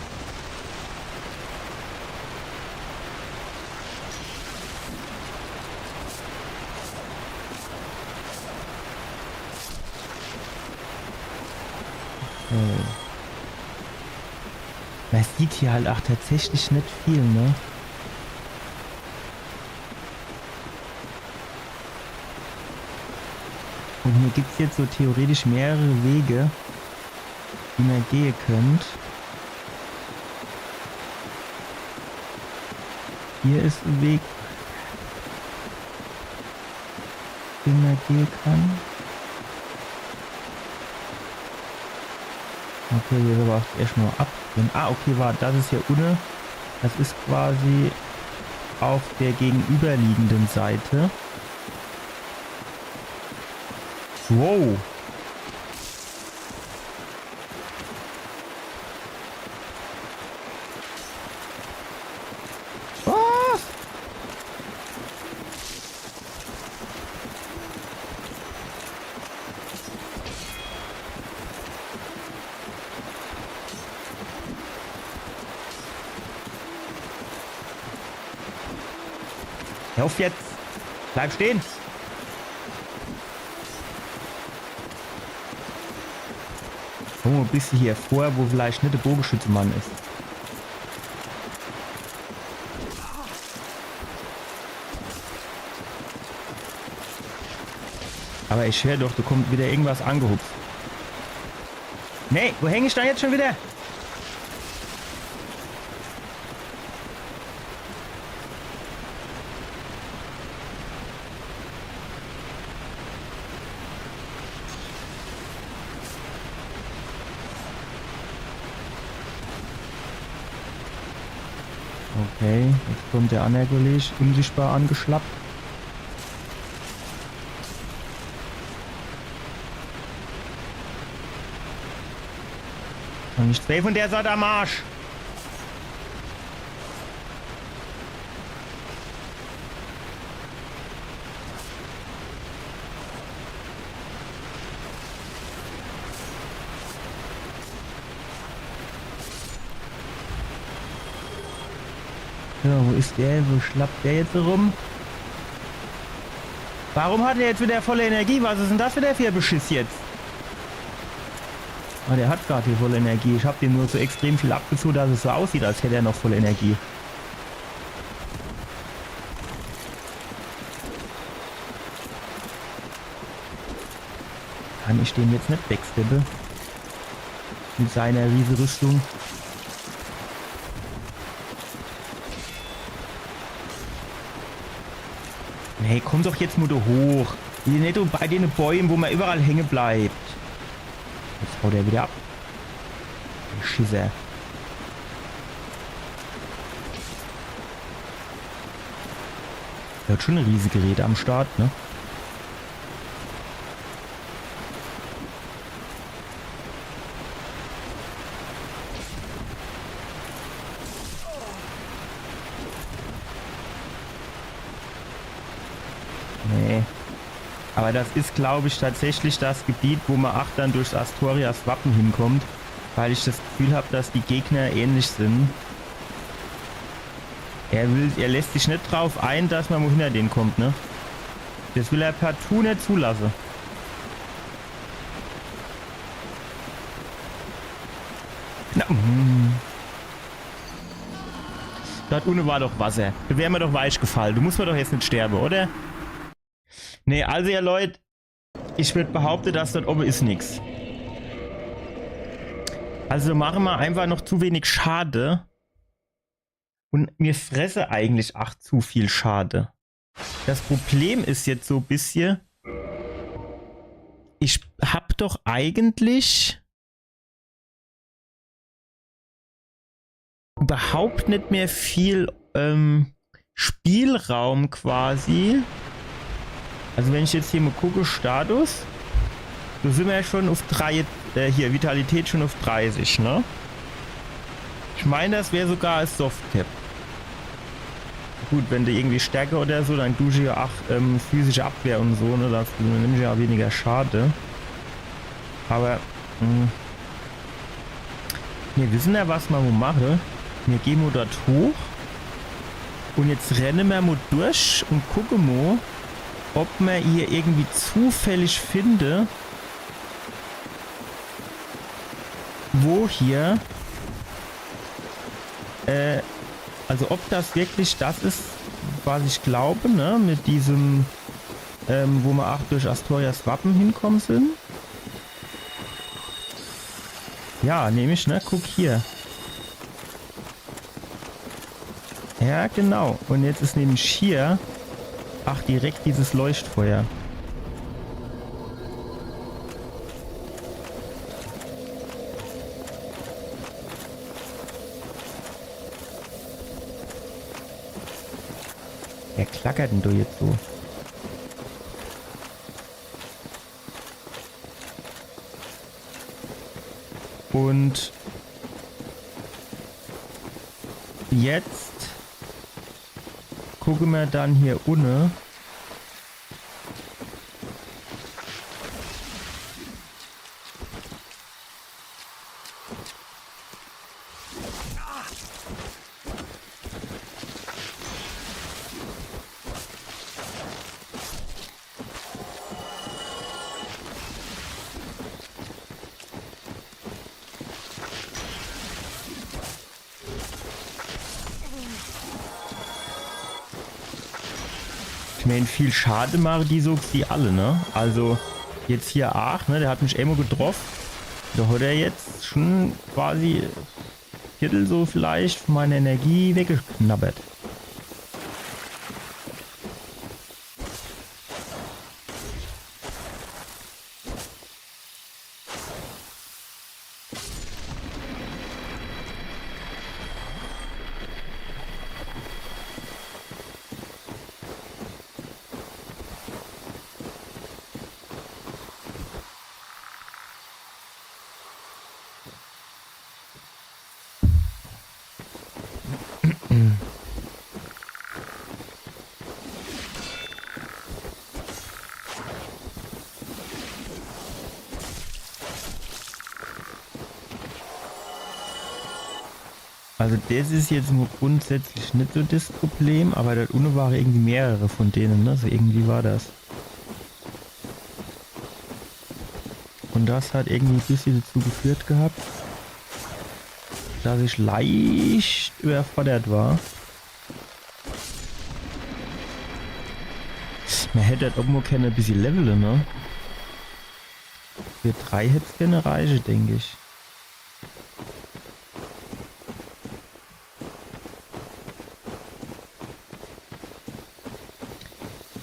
Man sieht hier halt auch tatsächlich nicht viel, ne? gibt es jetzt so theoretisch mehrere Wege, die ihr gehen könnt. Hier ist ein Weg, den man gehen kann. Okay, hier ist aber auch erstmal ab. Ah, okay, warte, das ist hier unten. Das ist quasi auf der gegenüberliegenden Seite. Wow. Was? Hör auf jetzt! Bleib stehen! Komm ein bisschen hier vor, wo vielleicht nicht der Bogenschützenmann ist. Aber ich höre doch, da kommt wieder irgendwas angehupft. Nee, wo hänge ich da jetzt schon wieder? Okay, jetzt kommt der andere Kollege unsichtbar angeschlappt. Und nicht zwei von der Seite am Arsch. Ja, wo ist der? Wo schlappt der jetzt rum? Warum hat er jetzt wieder volle Energie? Was ist denn das wieder für ein Beschiss jetzt? Ah, der hat gerade hier volle Energie. Ich habe dem nur so extrem viel abgezogen, dass es so aussieht, als hätte er noch volle Energie. Kann ich den jetzt nicht wegsteppen? Mit seiner riesen Rüstung. Nee, komm doch jetzt nur da hoch. Hier nicht bei den Bäumen, wo man überall hängen bleibt. Jetzt haut er wieder ab. Schisser. Er hat schon ein riesiges Gerät am Start, ne? Nee. Aber das ist, glaube ich, tatsächlich das Gebiet, wo man auch dann durchs Astorias Wappen hinkommt. Weil ich das Gefühl habe, dass die Gegner ähnlich sind. Er lässt sich nicht drauf ein, dass man wo hinter denen kommt, ne? Das will er partout nicht zulassen. Na, dort unten war doch Wasser. Da wäre mir doch weich gefallen. Du musst mir doch jetzt nicht sterben, oder? Nee, also ja Leute, ich würde behaupten, dass dort oben ist nichts. Also machen wir einfach noch zu wenig Schade. Und mir fresse eigentlich auch zu viel Schade. Das Problem ist jetzt so ein bisschen, ich hab doch eigentlich überhaupt nicht mehr viel Spielraum quasi. Also wenn ich jetzt hier mal gucke, Status, so sind wir ja schon auf 3, hier, Vitalität schon auf 30, ne? Ich meine, das wäre sogar als Softcap. Gut, wenn du irgendwie Stärke oder so, dann tust du ja auch physische Abwehr und so, ne? Das nimmt ja weniger Schade. Aber, wir wissen ja, was wir machen. Wir gehen mal dort hoch. Und jetzt rennen wir mal durch und gucken mal, ob man hier irgendwie zufällig finde, wo hier, also ob das wirklich das ist, was ich glaube, ne, mit diesem wo wir auch durch Astorias Wappen hinkommen sind. Ja, nämlich, ne? Guck hier. Ja, genau. Und jetzt ist nämlich hier, ach, direkt dieses Leuchtfeuer. Wer klackert denn du jetzt so? Und jetzt gucken wir dann hier unten. Ich meine, viel Schade machen die so die alle, ne? Also jetzt hier Ach, ne? Der hat mich immer getroffen. Da hat er jetzt schon quasi Viertel so vielleicht von meiner Energie weggeknabbert. Also das ist jetzt nur grundsätzlich nicht so das Problem, aber dort unten waren irgendwie mehrere von denen, ne? So irgendwie war das. Und das hat irgendwie ein bisschen dazu geführt gehabt, dass ich leicht überfordert war. Man hätte halt irgendwo keine ein bisschen leveln, ne? Für 3 hätte es keine reichen, denke ich.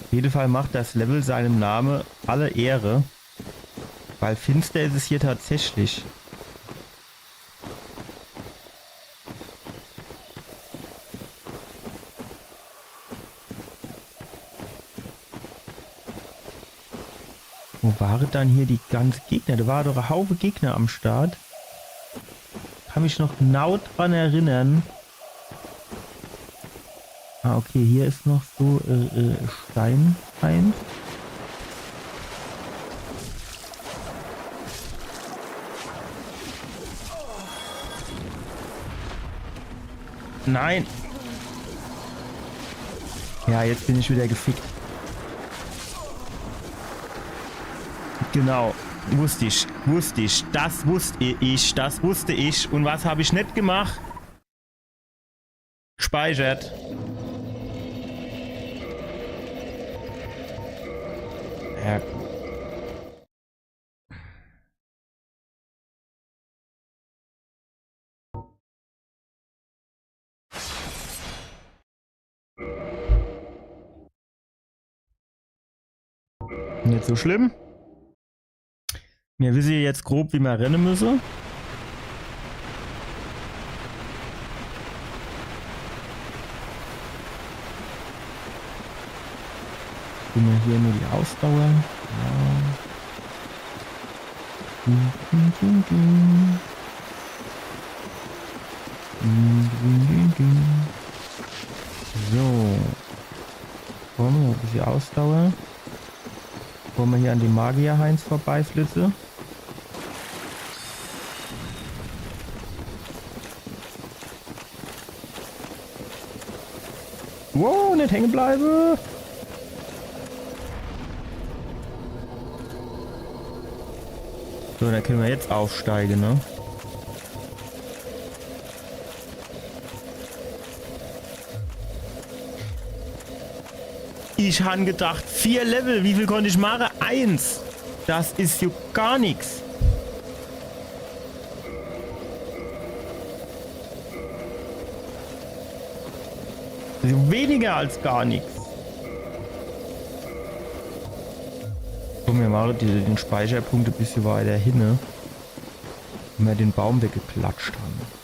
Auf jeden Fall macht das Level seinem Namen alle Ehre, weil finster ist es hier tatsächlich. Wo waren dann hier die ganzen Gegner? Da war doch ein Haufe Gegner am Start. Kann mich noch genau dran erinnern. Ah, okay, hier ist noch so Stein ein. Nein! Ja, jetzt bin ich wieder gefickt. Genau, wusste ich, das wusste ich. Und was habe ich nicht gemacht? Speichert. Ja. Nicht so schlimm. Wir wissen jetzt grob, wie wir rennen müssen. Tun wir hier nur die Ausdauer. So. Wollen wir ein bisschen Ausdauer. Wollen wir hier an dem Magier-Heinz vorbeiflitze. Wow, nicht hängen bleiben! So, dann können wir jetzt aufsteigen, ne? Ich habe gedacht, 4 Level. Wie viel konnte ich machen? 1. Das ist ja gar nichts. Also weniger als gar nichts. So, wir machen den Speicherpunkt ein bisschen weiter hin, ne? Wenn wir den Baum weggeklatscht haben.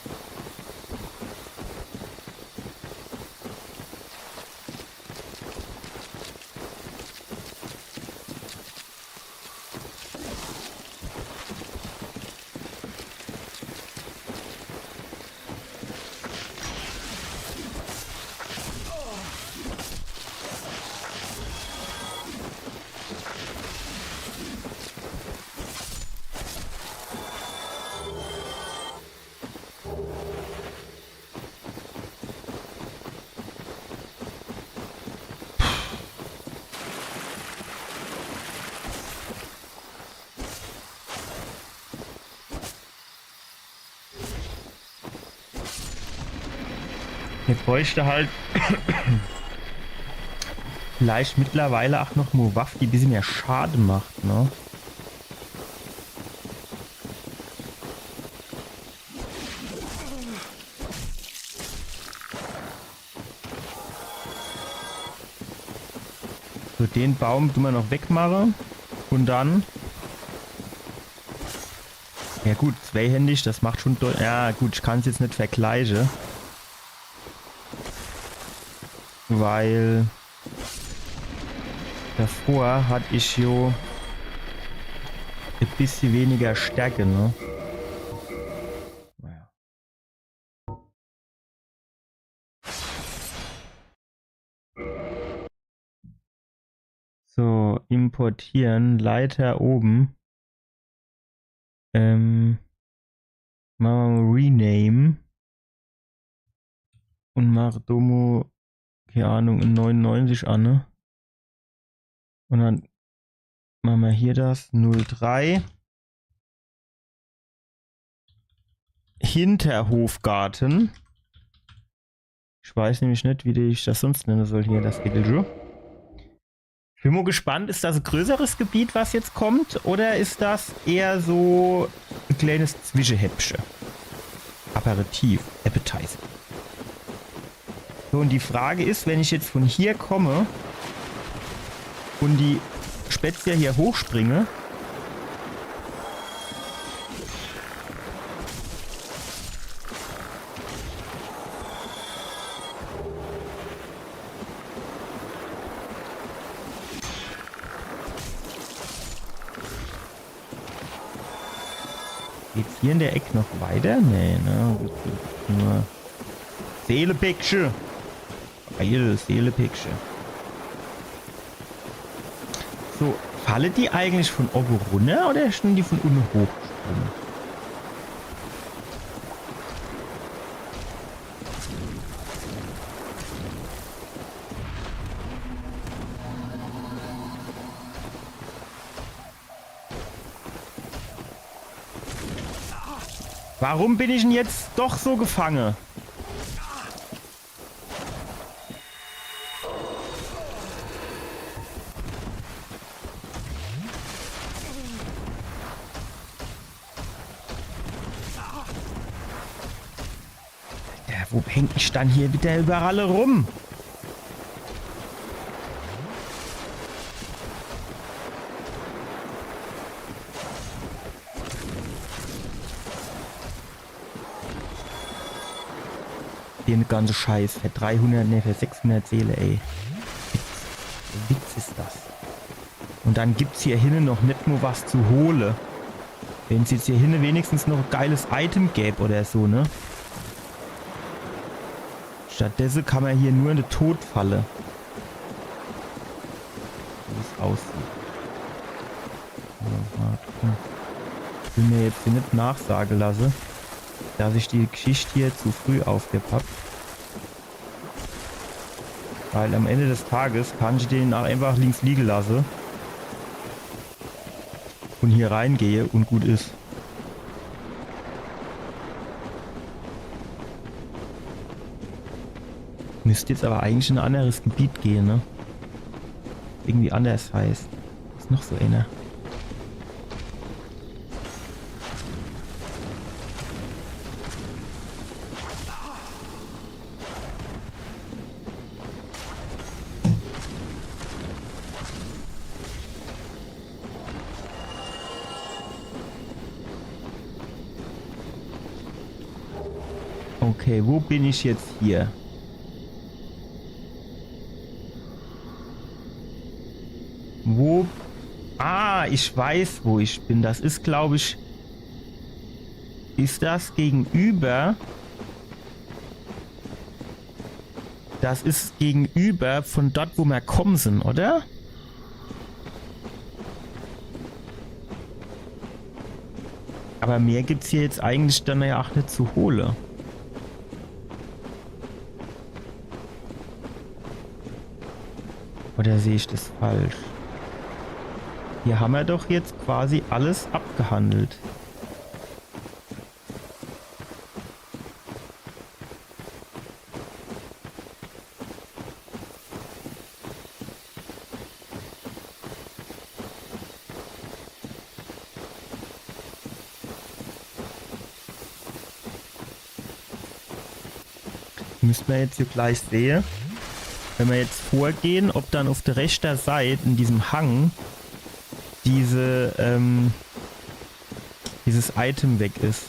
Jetzt bräuchte halt vielleicht mittlerweile auch noch eine Waffe, die ein bisschen mehr Schaden macht, ne? So, den Baum tun wir noch wegmachen und dann... Ja gut, zweihändig, das macht schon... Ja gut, ich kann es jetzt nicht vergleichen. Weil davor hatte ich jo ein bisschen weniger Stärke, ne? Naja. So, importieren, Leiter oben. Machen wir mal Rename. Und mach Domo, keine Ahnung, in 99 an, ne? Und dann machen wir hier das 03. Hinterhofgarten. Ich weiß nämlich nicht, wie ich das sonst nennen soll hier, das Edeljo. Ich bin mal gespannt, ist das ein größeres Gebiet, was jetzt kommt? Oder ist das eher so ein kleines Zwischenhäppchen? Aperitif, Appetizer. So, und die Frage ist, wenn ich jetzt von hier komme und die Spätzle hier hochspringe, geht's hier in der Ecke noch weiter? Nee, ne? Nur Seelepäckchen. Geil, Seelepäckchen. So, fallen die eigentlich von oben runter oder stehen die von unten hochgesprungen? Warum bin ich denn jetzt doch so gefangen? Ja, wo häng ich dann hier wieder überall rum? Den ganze Scheiß für 300, ne, für 600 Seele, ey. Witz ist das. Und dann gibt's hier hinten noch nicht nur was zu holen. Wenn es jetzt hier hinten wenigstens noch ein geiles Item gäbe oder so, ne? Stattdessen kann man hier nur eine Todfalle. Wie es aussieht. Ich will mir jetzt hier nicht nachsagen lassen, dass ich die Geschichte hier zu früh aufgepackt. Weil am Ende des Tages kann ich den auch einfach links liegen lassen. Und hier reingehe und gut ist. Müsste jetzt aber eigentlich in ein anderes Gebiet gehen, ne? irgendwie anders heißt. Ist noch so einer. Okay, wo bin ich jetzt hier? Wo? Ah, ich weiß, wo ich bin. Das ist, glaube ich... Ist das gegenüber? Das ist gegenüber von dort, wo wir kommen sind, oder? Aber mehr gibt es hier jetzt eigentlich dann ja auch nicht zu holen. Oder sehe ich das falsch? Hier haben wir doch jetzt quasi alles abgehandelt. Müssen wir jetzt hier gleich sehen. Wenn wir jetzt vorgehen, ob dann auf der rechten Seite in diesem Hang dieses Item weg ist.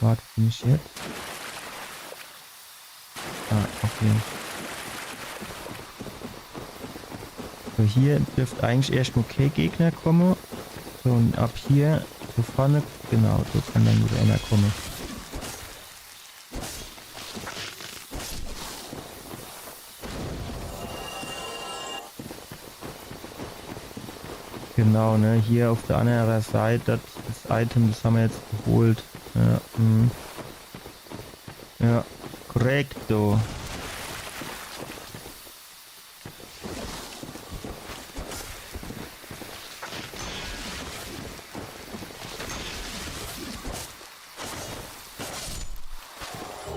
Warte, bin ich jetzt? Ah, okay. So, hier dürfte eigentlich erst ein Okay-Gegner kommen. So, und ab hier, so vorne, genau, so kann dann wieder einer kommen. Genau, ne, hier auf der anderen Seite, das Item, das haben wir jetzt geholt. Ja, ja, korrekto.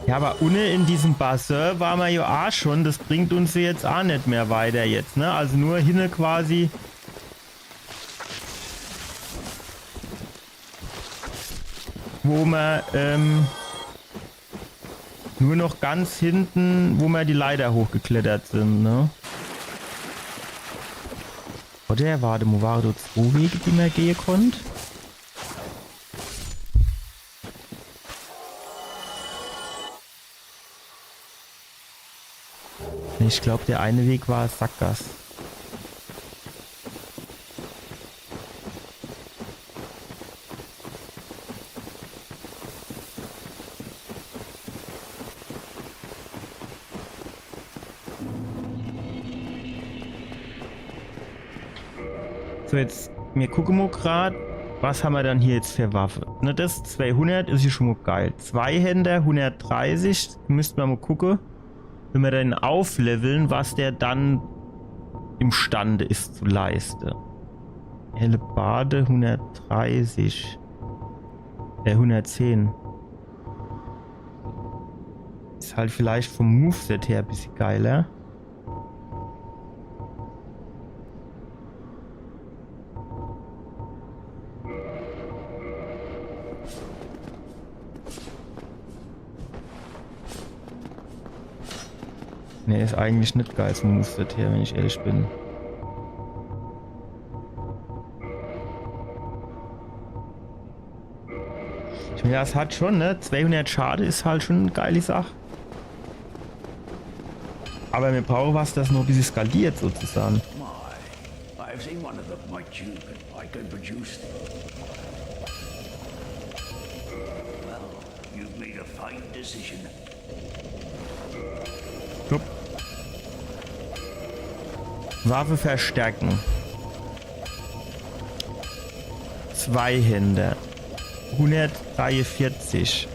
Ja, aber unten in diesem Bassin waren wir ja auch schon, das bringt uns jetzt auch nicht mehr weiter jetzt, ne, also nur hinne quasi. Wo man nur noch ganz hinten, wo wir die Leiter hochgeklettert sind, ne? Oder warte, wo waren da 2 Wege, die man gehen konnte? Ich glaube, der eine Weg war Sackgasse. So, jetzt, wir gucken mal gerade, was haben wir dann hier jetzt für Waffe. Ne, das 200 ist ja schon mal geil. Zweihänder 130, müssten wir mal gucken, wenn wir dann aufleveln, was der dann imstande ist zu leisten. Helle Bade 130. 110. Ist halt vielleicht vom Moveset her ein bisschen geiler. Ne, ist eigentlich nicht geil zum Moveset her, wenn ich ehrlich bin. Ich meine, das hat schon, ne? 200 Schade ist halt schon eine geile Sache. Aber wir brauchen was, das noch ein bisschen skaliert sozusagen. I've seen one of them, my tube, and I can produce them. Well, you've made a fine decision. Jupp. Waffe verstärken. Zweihänder. 143.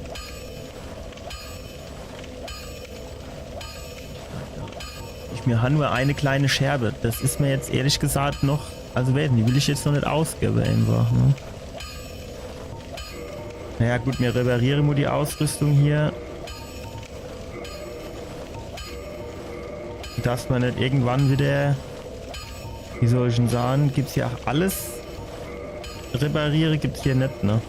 Mir hat nur eine kleine Scherbe. Das ist mir jetzt ehrlich gesagt noch. Also die will ich jetzt noch nicht ausgeben einfach. Ne? Naja gut, wir reparieren nur die Ausrüstung hier. Dass man nicht irgendwann wieder Wie soll ich denn sagen? Gibt's hier auch alles? Repariere gibt's hier nicht, ne?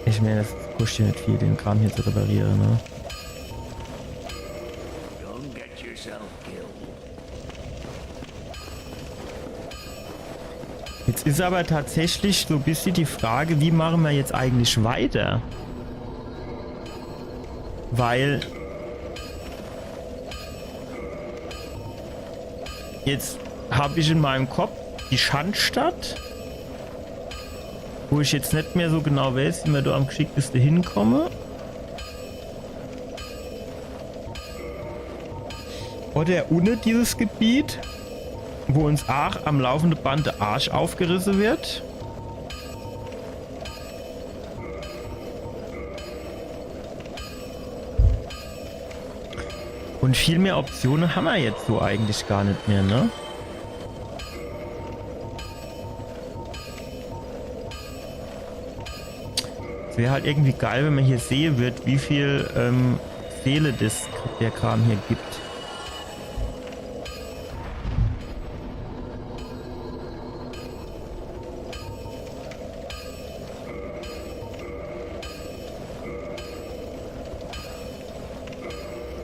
Ich meine, das kostet ja nicht viel, den Kram hier zu reparieren, ne? Don't get yourself killed. Jetzt ist aber tatsächlich so ein bisschen die Frage, wie machen wir jetzt eigentlich weiter? Weil jetzt habe ich in meinem Kopf die Schandstadt, wo ich jetzt nicht mehr so genau weiß, wie man da am geschicktesten hinkomme. Oder ohne dieses Gebiet, wo uns auch am laufenden Band der Arsch aufgerissen wird. Und viel mehr Optionen haben wir jetzt so eigentlich gar nicht mehr, ne? Es wäre halt irgendwie geil, wenn man hier sehen wird, wie viel Seele der Kram hier gibt.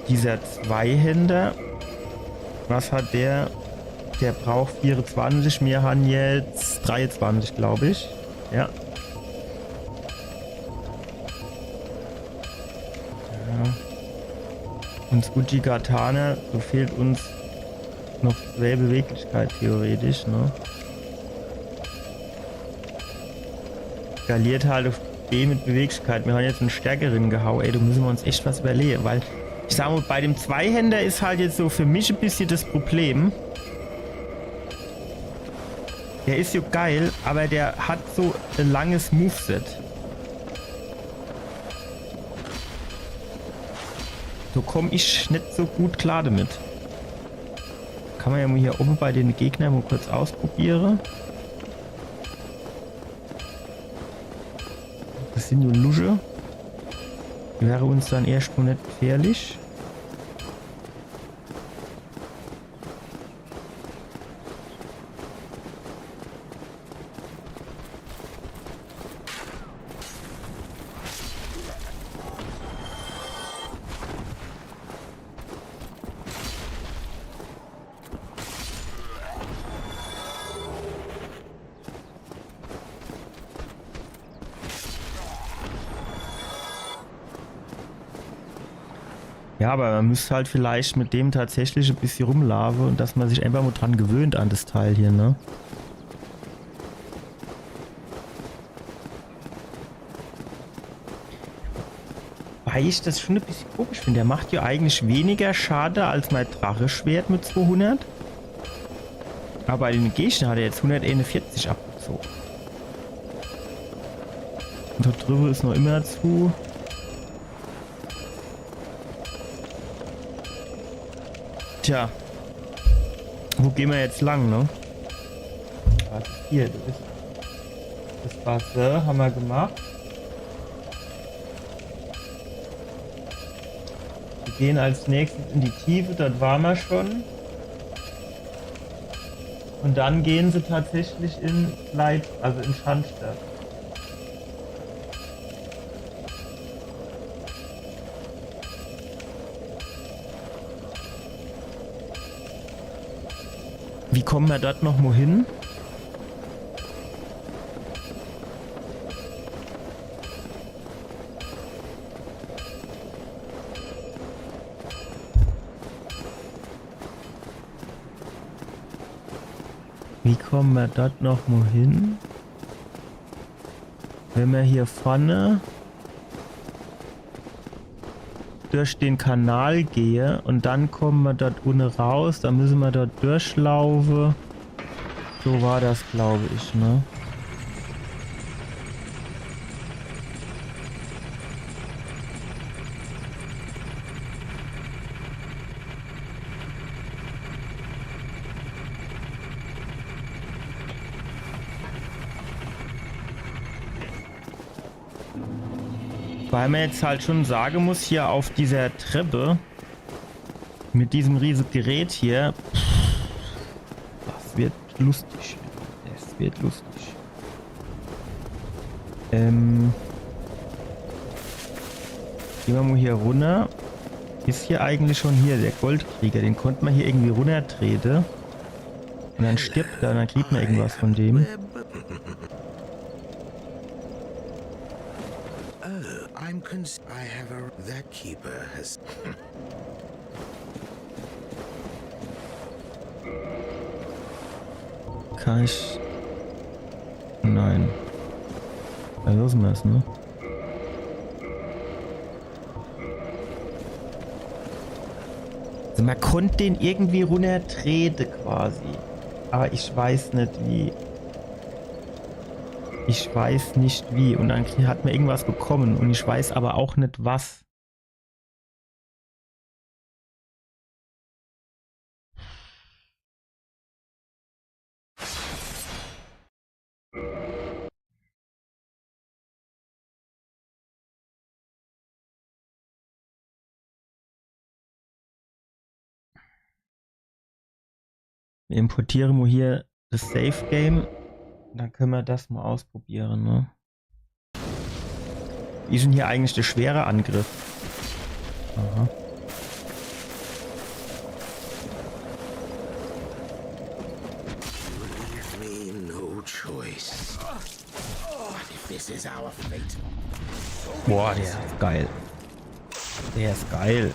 Dieser Zweihänder, was hat der? Der braucht 24, wir haben jetzt 23, glaube ich. Ja. Uns Uchigatana, so fehlt uns noch 2 Beweglichkeit theoretisch, ne? Skaliert halt auf B mit Beweglichkeit. Wir haben jetzt einen stärkeren gehauen. Ey, da müssen wir uns echt was überlegen, weil ich sag mal, bei dem Zweihänder ist halt jetzt so für mich ein bisschen das Problem. Der ist so geil, aber der hat so ein langes Moveset. So komme ich nicht so gut klar damit. Kann man ja mal hier oben bei den Gegnern mal kurz ausprobieren. Das sind nur Lusche. Wäre uns dann erstmal nicht gefährlich. Ja, aber man müsste halt vielleicht mit dem tatsächlich ein bisschen rumlaufen und dass man sich einfach mal dran gewöhnt an das Teil hier, ne? Weil ich das schon ein bisschen komisch finde. Der macht ja eigentlich weniger Schade als mein Dracheschwert mit 200. Aber bei den Gegnern hat er jetzt 141 abgezogen. Und da drüben ist noch immer zu. Tja, wo gehen wir jetzt lang, ne? Warte, hier, das Wasser haben wir gemacht. Wir gehen als nächstes in die Tiefe, dort waren wir schon. Und dann gehen sie tatsächlich in also in Schandstadt. Wie kommen wir dort noch mal hin? Wie kommen wir dort noch mal hin? Wenn wir hier vorne durch den Kanal gehe und dann kommen wir dort unten raus, dann müssen wir dort durchlaufen. So war das, glaube ich, ne? Weil man jetzt halt schon sagen muss, hier auf dieser Treppe mit diesem riesigen Gerät hier, das wird lustig. Es wird lustig. Gehen wir mal hier runter. Ist hier eigentlich schon hier der Goldkrieger? Den konnte man hier irgendwie runtertreten. Und dann stirbt er und dann kriegt man irgendwas von dem. That keeper has. Kann ich... Nein. Ja, los ist das, ne? Also man konnte den irgendwie runtertreten quasi. Aber ich weiß nicht wie. Ich weiß nicht wie. Und dann hat man irgendwas bekommen. Und ich weiß aber auch nicht was. Wir importieren wir hier das Safe Game. Dann können wir das mal ausprobieren, ne? Wie ist denn hier eigentlich der schwere Angriff? Aha. Leave me no choice. If this is our fate. Boah, der ist geil. Der ist geil.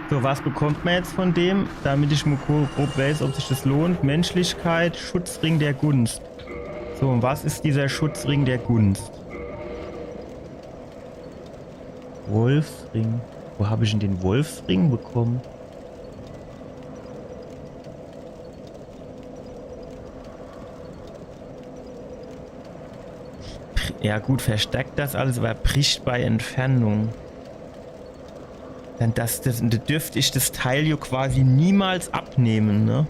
So, was bekommt man jetzt von dem, damit ich mal grob weiß, ob sich das lohnt? Menschlichkeit, Schutzring der Gunst. So, und was ist dieser Schutzring der Gunst? Wolfsring. Wo habe ich denn den Wolfsring bekommen? Ja gut, verstärkt das alles, aber bricht bei Entfernung. Dann dürfte ich das Teil hier quasi niemals abnehmen, ne?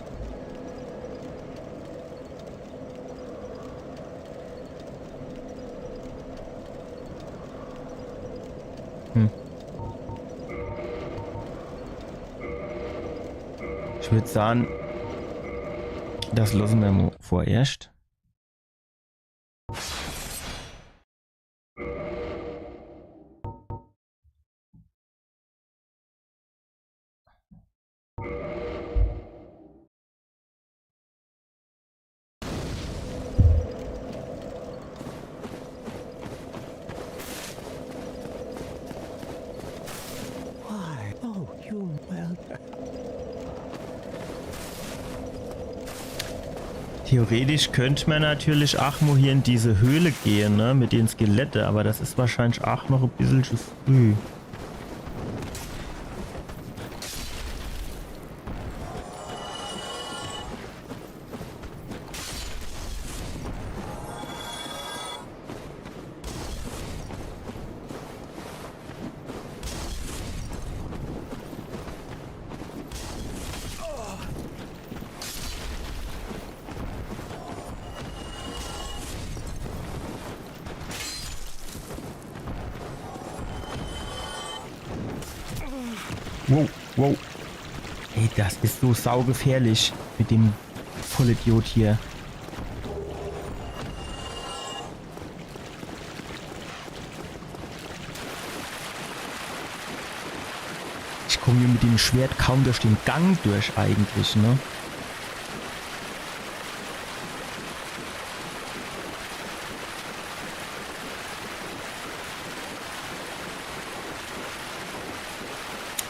Ich würde sagen, das lassen wir mal vorerst. Theoretisch könnte man natürlich auch mal hier in diese Höhle gehen, ne, mit den Skelette, aber das ist wahrscheinlich auch noch ein bisschen zu früh. Wow, wow. Ey, das ist so saugefährlich mit dem Vollidiot hier. Ich komme hier mit dem Schwert kaum durch den Gang durch eigentlich, ne?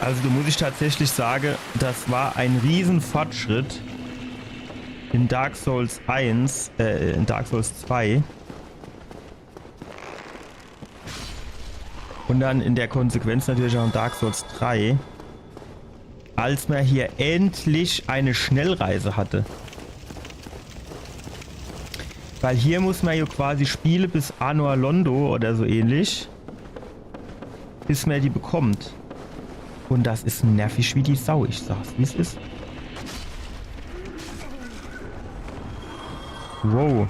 Also da muss ich tatsächlich sagen, das war ein Riesenfortschritt in Dark Souls 1, in Dark Souls 2. Und dann in der Konsequenz natürlich auch in Dark Souls 3. Als man hier endlich eine Schnellreise hatte. Weil hier muss man ja quasi spielen bis Anor Londo oder so ähnlich. Bis man die bekommt. Und das ist nervig wie die Sau, ich sag's wie es ist. Wow.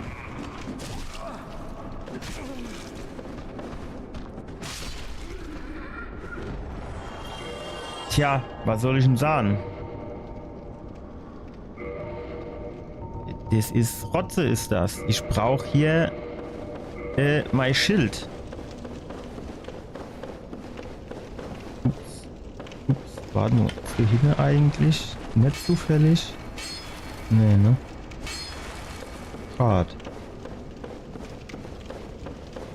Tja, was soll ich denn sagen? Das ist Rotze, ist das. Ich brauche hier mein Schild. War nur für hinten eigentlich nicht zufällig. Nee, ne? Grad.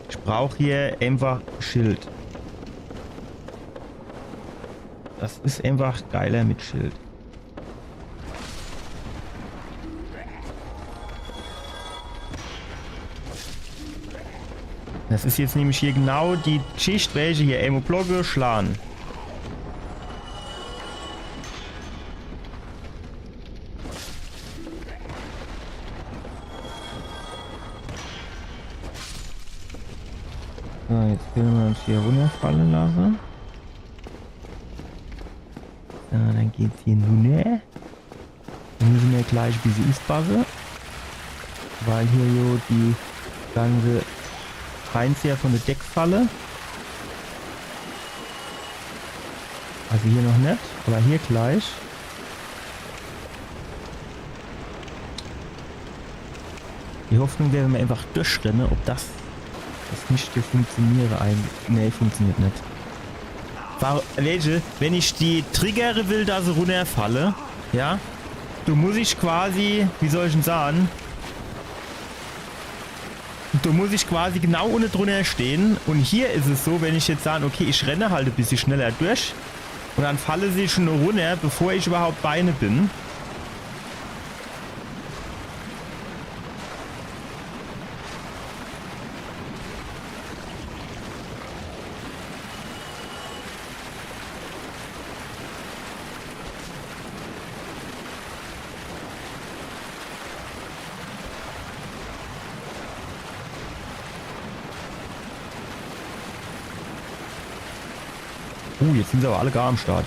Ich brauche hier einfach Schild. Das ist einfach geiler mit Schild. Das ist jetzt nämlich hier genau die Schicht, welche hier Emo-Blocke schlagen. So, jetzt können wir uns hier runterfallen lassen. So, dann geht's hier runter. Dann müssen wir gleich ein bisschen aufpassen. Weil hier jo die ganze Reinzieher von der Deckfalle. Also hier noch nicht, aber hier gleich. Die Hoffnung wäre, wenn wir einfach durchrennen, ob das nicht funktioniert eigentlich. Nee, funktioniert nicht. Welche, wenn ich die triggere will, dass sie runterfalle, ja, du muss ich quasi, wie soll ich denn sagen, du muss ich quasi genau unten drunter stehen und hier ist es so, wenn ich jetzt sage, okay, ich renne halt ein bisschen schneller durch und dann falle sie schon runter, bevor ich überhaupt Beine bin. Jetzt sind sie aber alle gar am Start.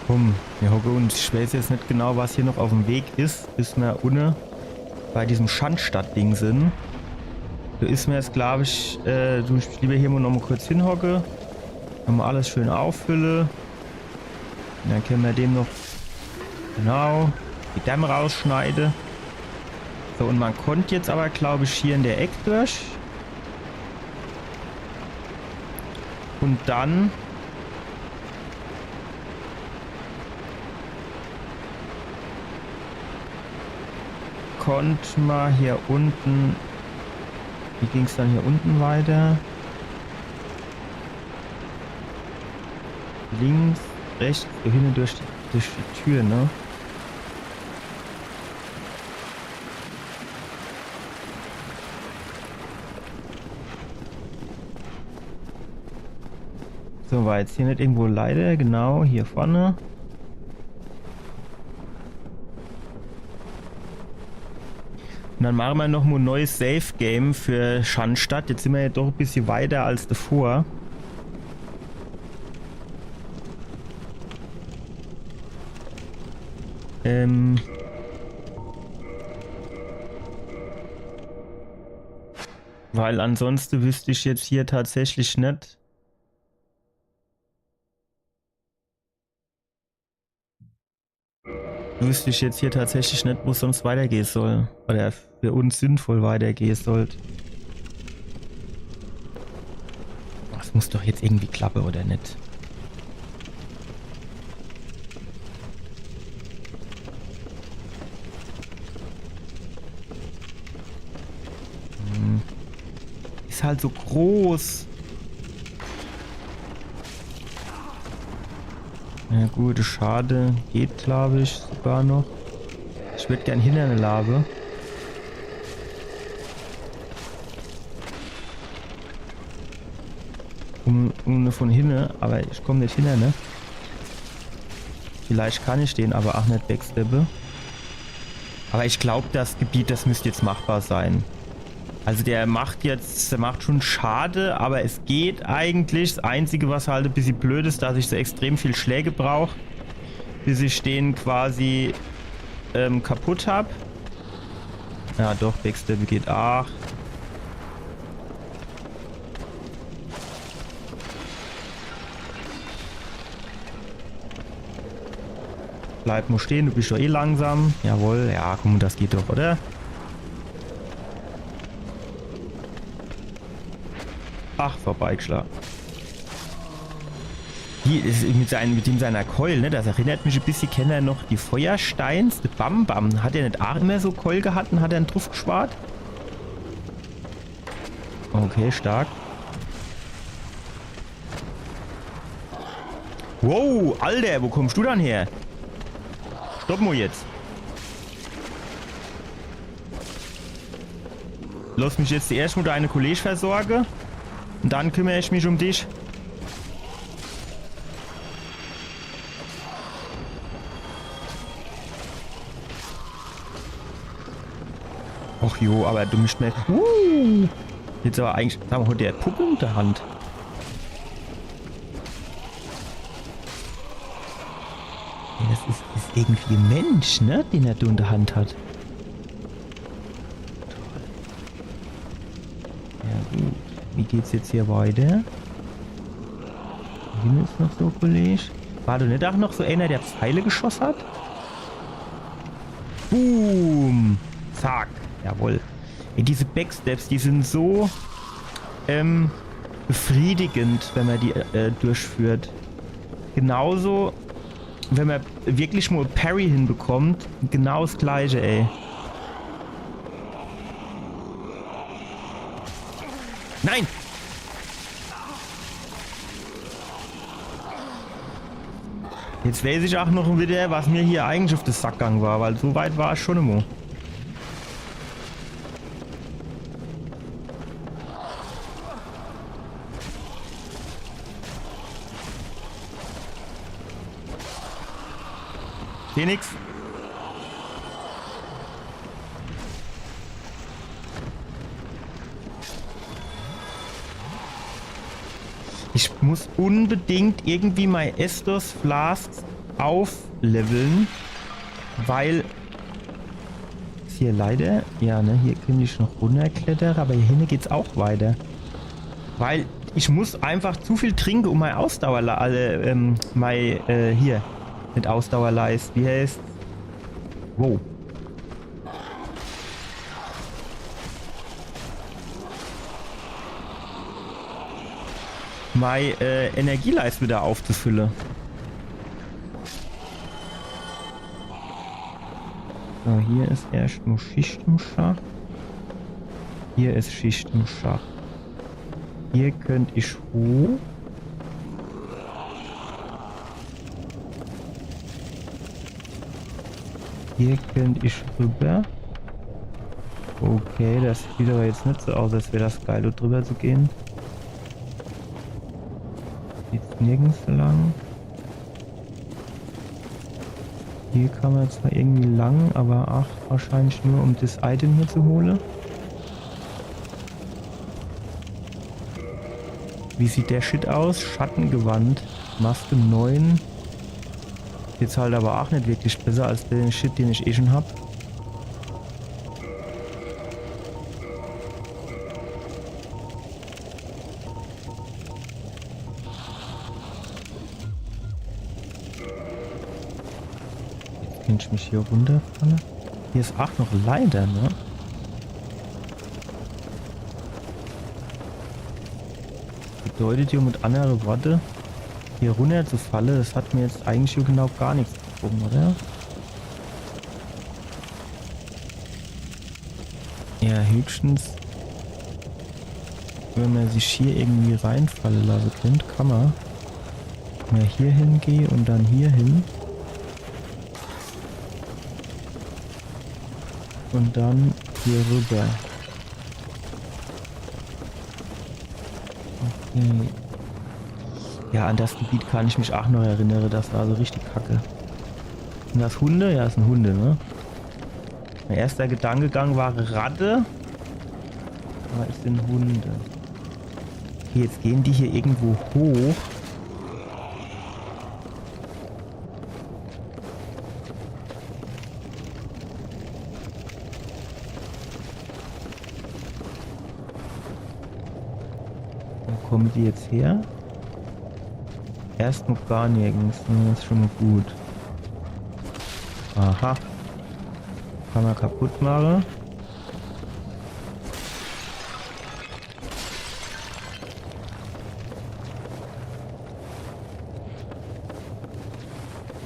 Komm, wir hocken und ich weiß jetzt nicht genau, was hier noch auf dem Weg ist, bis wir unten bei diesem Schandstadt-Ding sind. Da ist mir jetzt, glaube ich, ich lieber hier noch mal kurz hinhocke, nochmal alles schön auffüllen. Und dann können wir dem noch genau die Dämme rausschneiden. So, und man konnte jetzt aber, glaube ich, hier in der Ecke durch. Und dann konnte man hier unten, wie ging es dann hier unten weiter? links, rechts, so hin und durch die Tür, ne? So, war jetzt hier nicht irgendwo leider, genau, hier vorne. Und dann machen wir noch mal ein neues Safe-Game für Schandstadt. Jetzt sind wir ja doch ein bisschen weiter als davor. Weil ansonsten wüsste ich jetzt hier tatsächlich nicht. Wüsste ich jetzt hier tatsächlich nicht, wo es sonst weitergehen soll. Oder für uns sinnvoll weitergehen sollte. Das muss doch jetzt irgendwie klappen, oder nicht? Ist halt so groß. Ja gut, schade. Geht, glaube ich, sogar noch. Ich würde gern hinter eine Lave. Um von hinten, aber ich komme nicht hinter, ne? Vielleicht kann ich den aber auch nicht backsteppen. Aber ich glaube, das Gebiet, das müsste jetzt machbar sein. Also der macht schon Schade, aber es geht eigentlich. Das Einzige, was halt ein bisschen blöd ist, dass ich so extrem viel Schläge brauche, bis ich den quasi kaputt habe. Ja doch, Backstab geht auch. Bleib mal stehen, du bist doch eh langsam. Jawohl, ja komm, das geht doch, oder? Ach, vorbeigeschlagen. Hier ist mit seiner Keul, ne? Das erinnert mich ein bisschen, kennt er noch die Feuersteins, die Bam Bam. Hat er nicht auch immer so Keul gehabt und hat er einen drauf gespart? Okay, stark. Wow, Alter, wo kommst du dann her? Stopp mal jetzt. Lass mich jetzt zuerst mal deine Kollege versorgen. Und dann kümmere ich mich um dich. Och jo, aber du mischst mir... Jetzt aber eigentlich... Sag mal, der hat Puppe in der Hand. Ja, das ist irgendwie ein Mensch, ne? Den er da in der Hand hat. Ja gut. Wie geht's jetzt hier weiter? Hier ist noch so, Kollege. War da nicht auch noch so einer, der Pfeile geschossen hat? Boom! Zack! Jawohl. Ey, diese Backsteps, die sind so befriedigend, wenn man die durchführt. Genauso, wenn man wirklich mal Parry hinbekommt. Genau das gleiche, ey. Nein! Jetzt weiß ich auch noch wieder, was mir hier eigentlich auf das Sackgang war, weil so weit war es schon immer. Hier nix. Ich muss unbedingt irgendwie mein Estus Flask aufleveln, weil ist hier leider, ja ne, hier kann ich noch runterklettern, aber hier hinten geht's auch weiter. Weil ich muss einfach zu viel trinken, um mein Ausdauer, hier, mit Ausdauerleist, wie heißt? Wow. Meine Energieleist wieder aufzufüllen. So, hier ist erst nur Schicht im Schacht. Hier ist Schicht im Schacht. Hier könnte ich hoch. Hier könnte ich rüber. Okay, das sieht aber jetzt nicht so aus, als wäre das geil, dort drüber zu gehen. Geht's nirgends lang. Hier kann man zwar irgendwie lang, aber ach, wahrscheinlich nur um das Item hier zu holen. Wie sieht der Shit aus? Schattengewand. Maske 9. Jetzt halt aber auch nicht wirklich besser als den Shit, den ich eh schon hab. Jetzt kann ich mich hier runterfallen. Hier ist auch noch Leiter, ne? Bedeutet hier mit anderen Worten, hier runter zu fallen, das hat mir jetzt eigentlich hier genau gar nichts gefunden, oder? Ja, höchstens, wenn man sich hier irgendwie reinfallen lassen könnte, kann man. Wenn man hier hingehe und dann hier hin. Und dann hier rüber. Okay. Ja, an das Gebiet kann ich mich auch noch erinnern, das war so richtig kacke. Sind das Hunde? Ja, das sind Hunde, ne? Mein erster Gedankengang war Ratte. Aber es sind Hunde. Okay, jetzt gehen die hier irgendwo hoch. Wo kommen die jetzt her? Erst noch gar nirgends. Das ist schon mal gut. Aha. Kann man kaputt machen.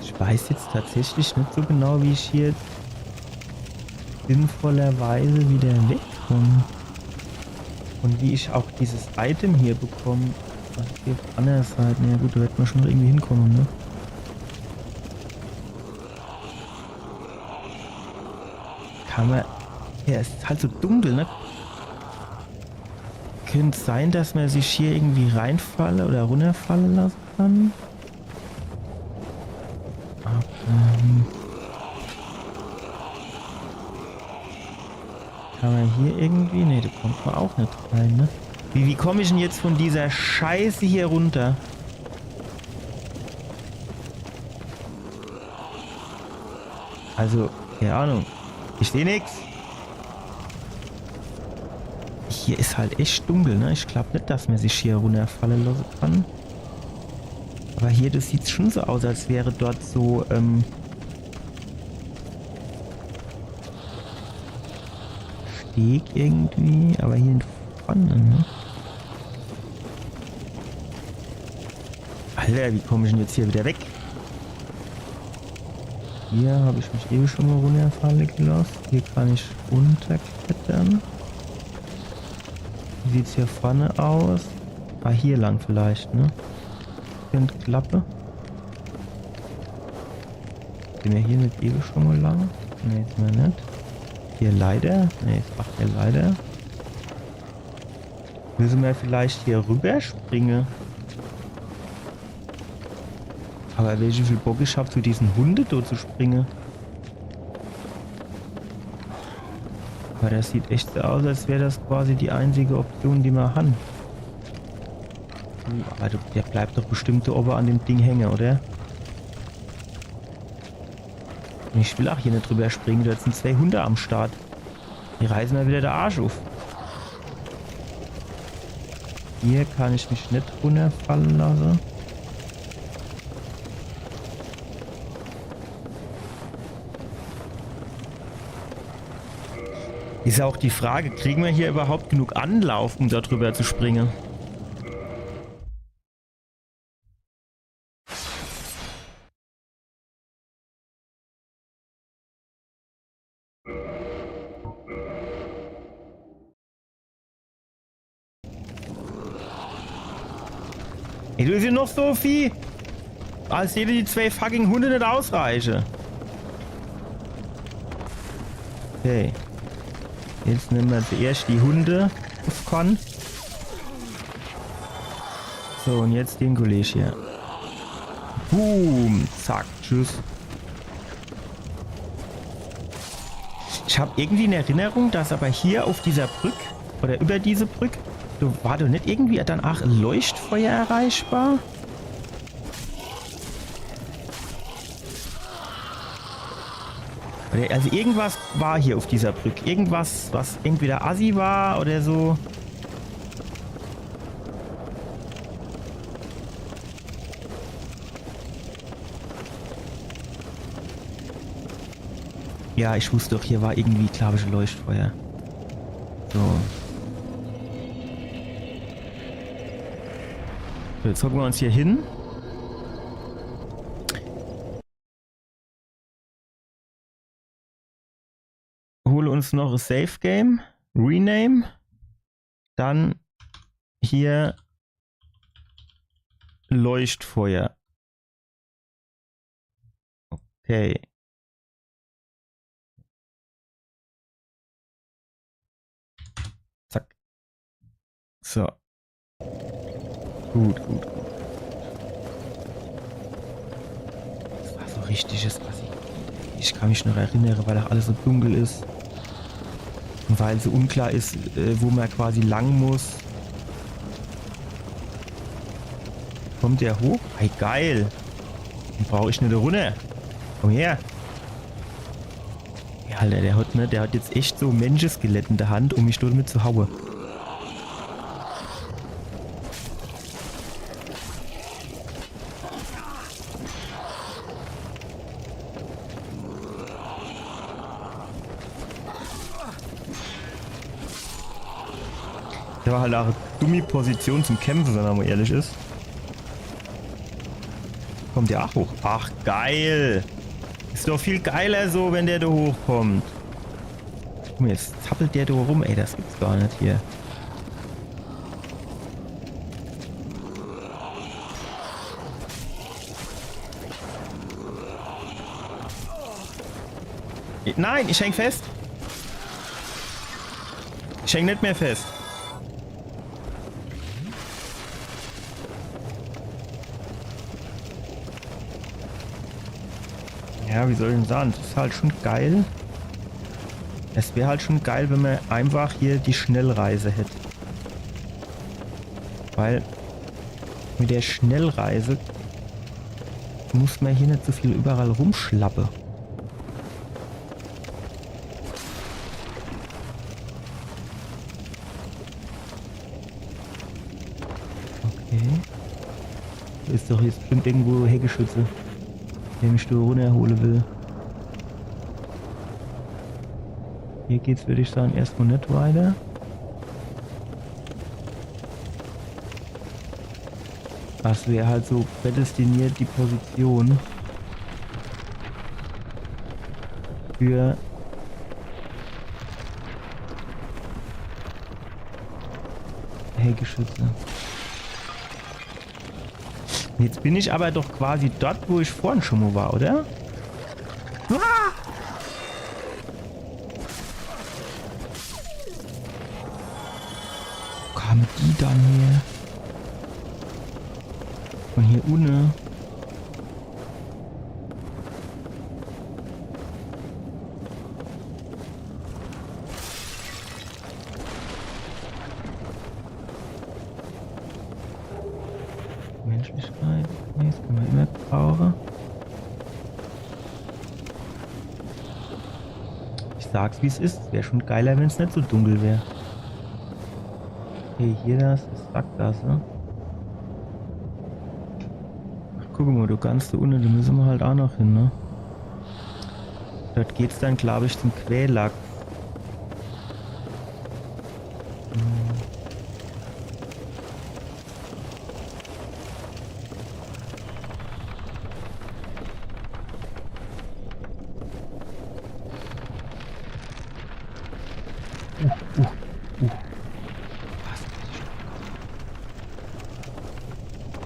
Ich weiß jetzt tatsächlich nicht so genau, wie ich hier sinnvollerweise wieder wegkomme. Und wie ich auch dieses Item hier bekomme. Was hier auf der anderen Seite? Ja gut, da wird man schon irgendwie hinkommen, ne? Kann man... Ja, es ist halt so dunkel, ne? Könnte sein, dass man sich hier irgendwie reinfallen oder runterfallen lassen kann. Aber, kann man hier irgendwie... Ne, da kommt man auch nicht rein, ne? Wie komme ich denn jetzt von dieser Scheiße hier runter? Also, keine Ahnung. Ich sehe nichts. Hier ist halt echt dunkel, ne? Ich glaube nicht, dass man sich hier runterfallen lassen kann. Aber hier, das sieht schon so aus, als wäre dort so, Steg irgendwie, aber hier in vorne, ne? Alter, wie komme ich denn jetzt hier wieder weg? Hier habe ich mich eben schon mal runterfallen gelassen. Hier kann ich runterklettern. Wie sieht es hier vorne aus? Ah, hier lang vielleicht, ne? Könnte klappen. Sind wir hier nicht eben schon mal lang? Ne, ist mir nicht. Hier leider? Ne, ist auch hier leider. Müssen wir vielleicht hier rüber springen? Aber welche viel Bock ich habe, zu diesen Hunden dort zu springen. Aber das sieht echt so aus, als wäre das quasi die einzige Option, die wir haben. Aber der bleibt doch bestimmt so oben an dem Ding hängen, oder? Ich will auch hier nicht drüber springen, da sind 2 Hunde am Start. Die reißen mir wieder der Arsch auf. Hier kann ich mich nicht runterfallen lassen. Ist auch die Frage, kriegen wir hier überhaupt genug Anlauf, um da drüber zu springen? Ey, du bist hier noch so viel, als jede die 2 fucking Hunde nicht ausreichen. Okay. Jetzt nehmen wir zuerst die Hunde auf Korn. So, und jetzt den Kollege hier. Boom. Zack. Tschüss. Ich habe irgendwie in Erinnerung, dass aber hier auf dieser Brücke oder über diese Brücke, war doch nicht irgendwie dann auch ein Leuchtfeuer erreichbar? Also irgendwas war hier auf dieser Brücke. Irgendwas, was entweder Assi war oder so. Ja, ich wusste doch, hier war irgendwie, glaube ich, ein Leuchtfeuer. So. So, jetzt hocken wir uns hier hin. Hole uns noch ein Safe Game. Rename. Dann hier Leuchtfeuer. Okay. Zack. So. Gut, gut, gut. Das war so richtiges Assi. Ich kann mich noch erinnern, weil auch alles so dunkel ist. Und weil so unklar ist, wo man quasi lang muss. Kommt der hoch? Hey, geil. Den brauche ich nicht runter. Komm her. Ja, Alter, der hat jetzt echt so Menschenskelett in der Hand, um mich dort mit zu hauen. Der war halt auch eine dumme Position zum Kämpfen, wenn man mal ehrlich ist. Kommt der auch hoch? Ach, geil. Ist doch viel geiler so, wenn der da hochkommt. Guck mal, jetzt zappelt der da rum. Ey, das gibt's gar nicht hier. Nein, ich häng fest. Ich häng nicht mehr fest. Ja, wie soll ich denn sagen? Das ist halt schon geil. Es wäre halt schon geil, wenn man einfach hier die Schnellreise hätte. Weil mit der Schnellreise muss man hier nicht so viel überall rumschlappen. Okay. Da ist doch jetzt bestimmt irgendwo Heckeschütze, der mich da runterholen will. Hier geht's, würde ich sagen, erstmal nicht weiter. Das wäre halt so prädestiniert die Position für Heckeschütze. Jetzt bin ich aber doch quasi dort, wo ich vorhin schon mal war, oder? Ah! Wo kamen die dann her? Von hier unten. Menschlichkeit. Nee, das können wir immer brauchen. Ich sag's wie es ist. Wäre schon geiler, wenn es nicht so dunkel wäre. Okay, hier das ist Sackgasse. Ach, guck mal, du kannst da unten, da müssen wir halt auch noch hin, ne? Dort geht's dann, glaube ich, zum Quälack.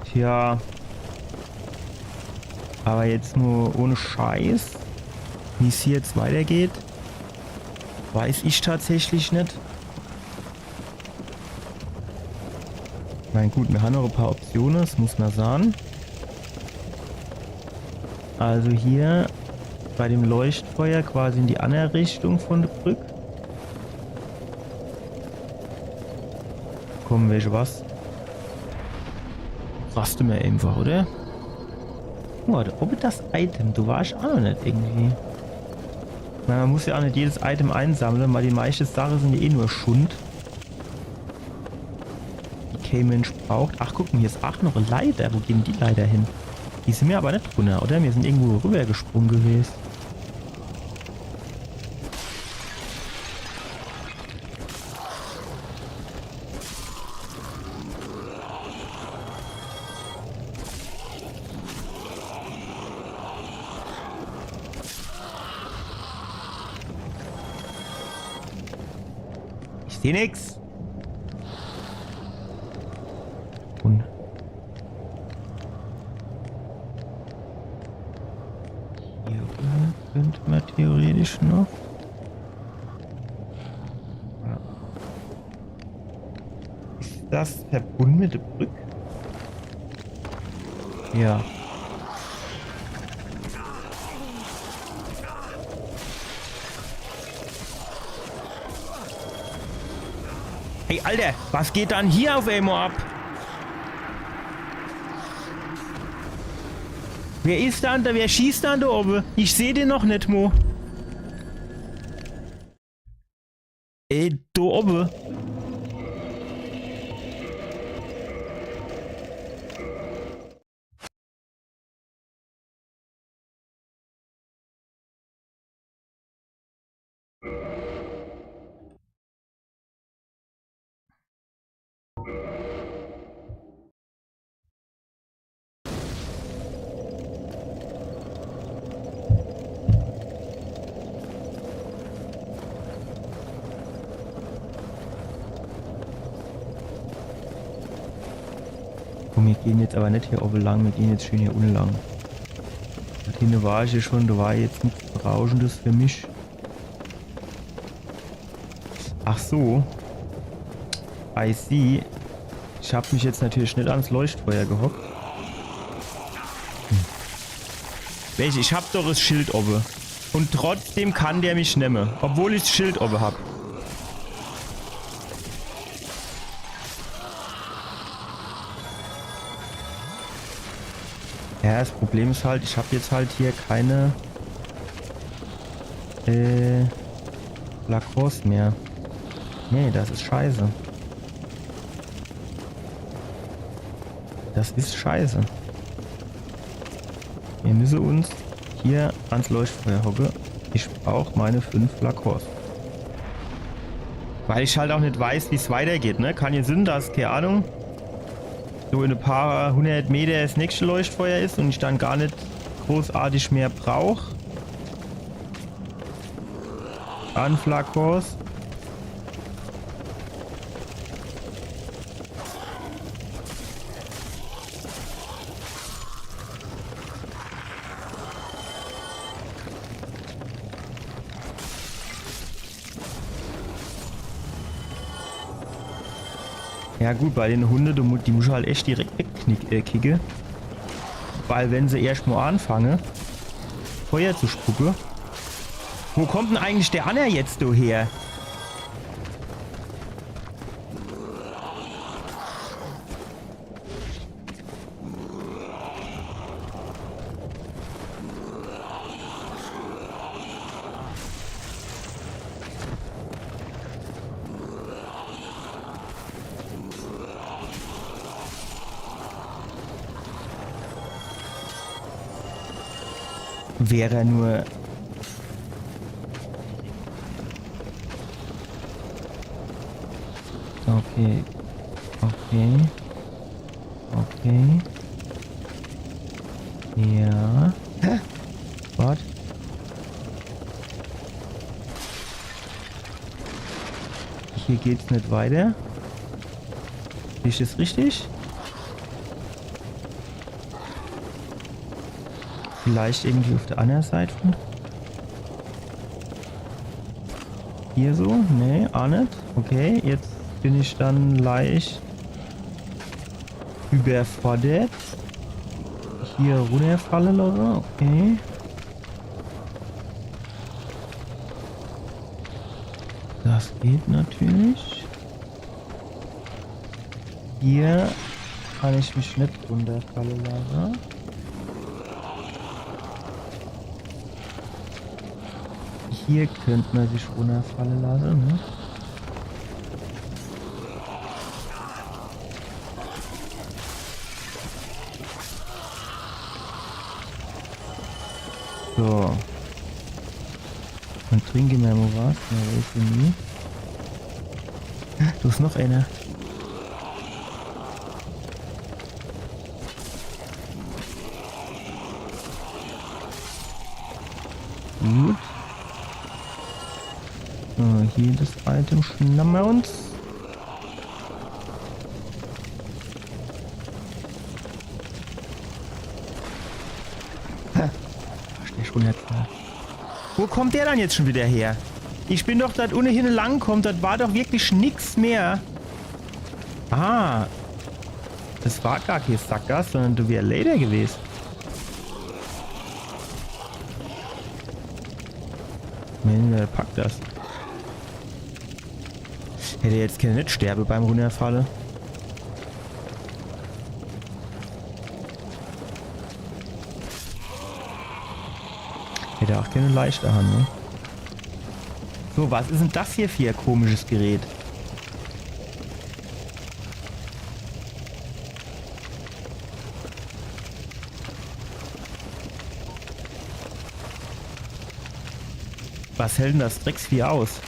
Tja. Aber jetzt nur ohne Scheiß, wie es hier jetzt weitergeht. Weiß ich tatsächlich nicht. Mein gut, wir haben noch ein paar Optionen, das muss man sagen. Also hier bei dem Leuchtfeuer quasi in die andere Richtung von der Brücke. Komm, welche was? Raste mir einfach, oder? Warte, ob das Item, du warst auch noch nicht irgendwie. Man muss ja auch nicht jedes Item einsammeln, weil die meisten Sachen sind ja eh nur Schund. Die kein Mensch braucht. Ach, guck mal, hier ist auch noch eine Leiter. Wo gehen die Leiter hin? Die sind mir aber nicht runter, oder? Wir sind irgendwo rübergesprungen gewesen. Ich sehe nix. Und hier rüber könnte man theoretisch noch. Ja. Ist das verbunden mit der Brücke? Ja. Hey, Alter, was geht dann hier auf einmal ab? Wer ist dann da? Wer schießt dann da oben? Ich sehe den noch nicht, Mo. Ey, da oben. Komm, wir gehen jetzt aber nicht hier oben lang, wir gehen jetzt schön hier unten lang. Da hinten war ich ja schon, da war jetzt nichts Berauschendes für mich. Ach so. I see. Ich habe mich jetzt natürlich nicht ans Leuchtfeuer gehockt. Welche? Ich hab doch das Schild oben. Und trotzdem kann der mich nehmen. Obwohl ich das Schild oben hab. Ja, das Problem ist halt, ich habe jetzt halt hier keine Lacoste mehr. Nee, das ist scheiße. Das ist scheiße. Wir müssen uns hier ans Leuchtfeuer hocken. Ich brauche meine 5 Lacoste. Weil ich halt auch nicht weiß, wie es weitergeht, ne? Kann ja Sinn, dass, keine Ahnung, so in ein paar 100 Meter das nächste Leuchtfeuer ist und ich dann gar nicht großartig mehr brauche. An Flakos. Ja gut, bei den Hunden, die muss ich halt echt direkt wegkicken. Weil wenn sie erstmal anfangen, Feuer zu spucken. Wo kommt denn eigentlich der Anna jetzt her? Wäre nur... Okay. Okay. Okay. Ja. Hä? Was? Hier geht's nicht weiter. Ist das richtig? Vielleicht irgendwie auf der anderen Seite von. Hier so? Nee, auch nicht. Okay, jetzt bin ich dann leicht überfordert. Hier runterfallen lassen. Okay. Das geht natürlich. Hier kann ich mich nicht runterfallen lassen. Hier könnte man sich runterfallen lassen, ne? So. Und trinke mir mal was. Ja, wo ist denn die? Du ist noch einer. Gut. So, hier das Item schnappen wir uns. Wo kommt der dann jetzt schon wieder her? Ich bin doch da ohnehin lang kommt, das war doch wirklich nix mehr. Ah. Das war gar kein Sackgasse, sondern du wärst Later gewesen. Mensch, wer packt das? Hätte jetzt keine nicht sterbe beim Runterfalle. Hätte auch keine leichte Hand, ne? So, was ist denn das hier für ein komisches Gerät? Was hält denn das Drecksvieh aus?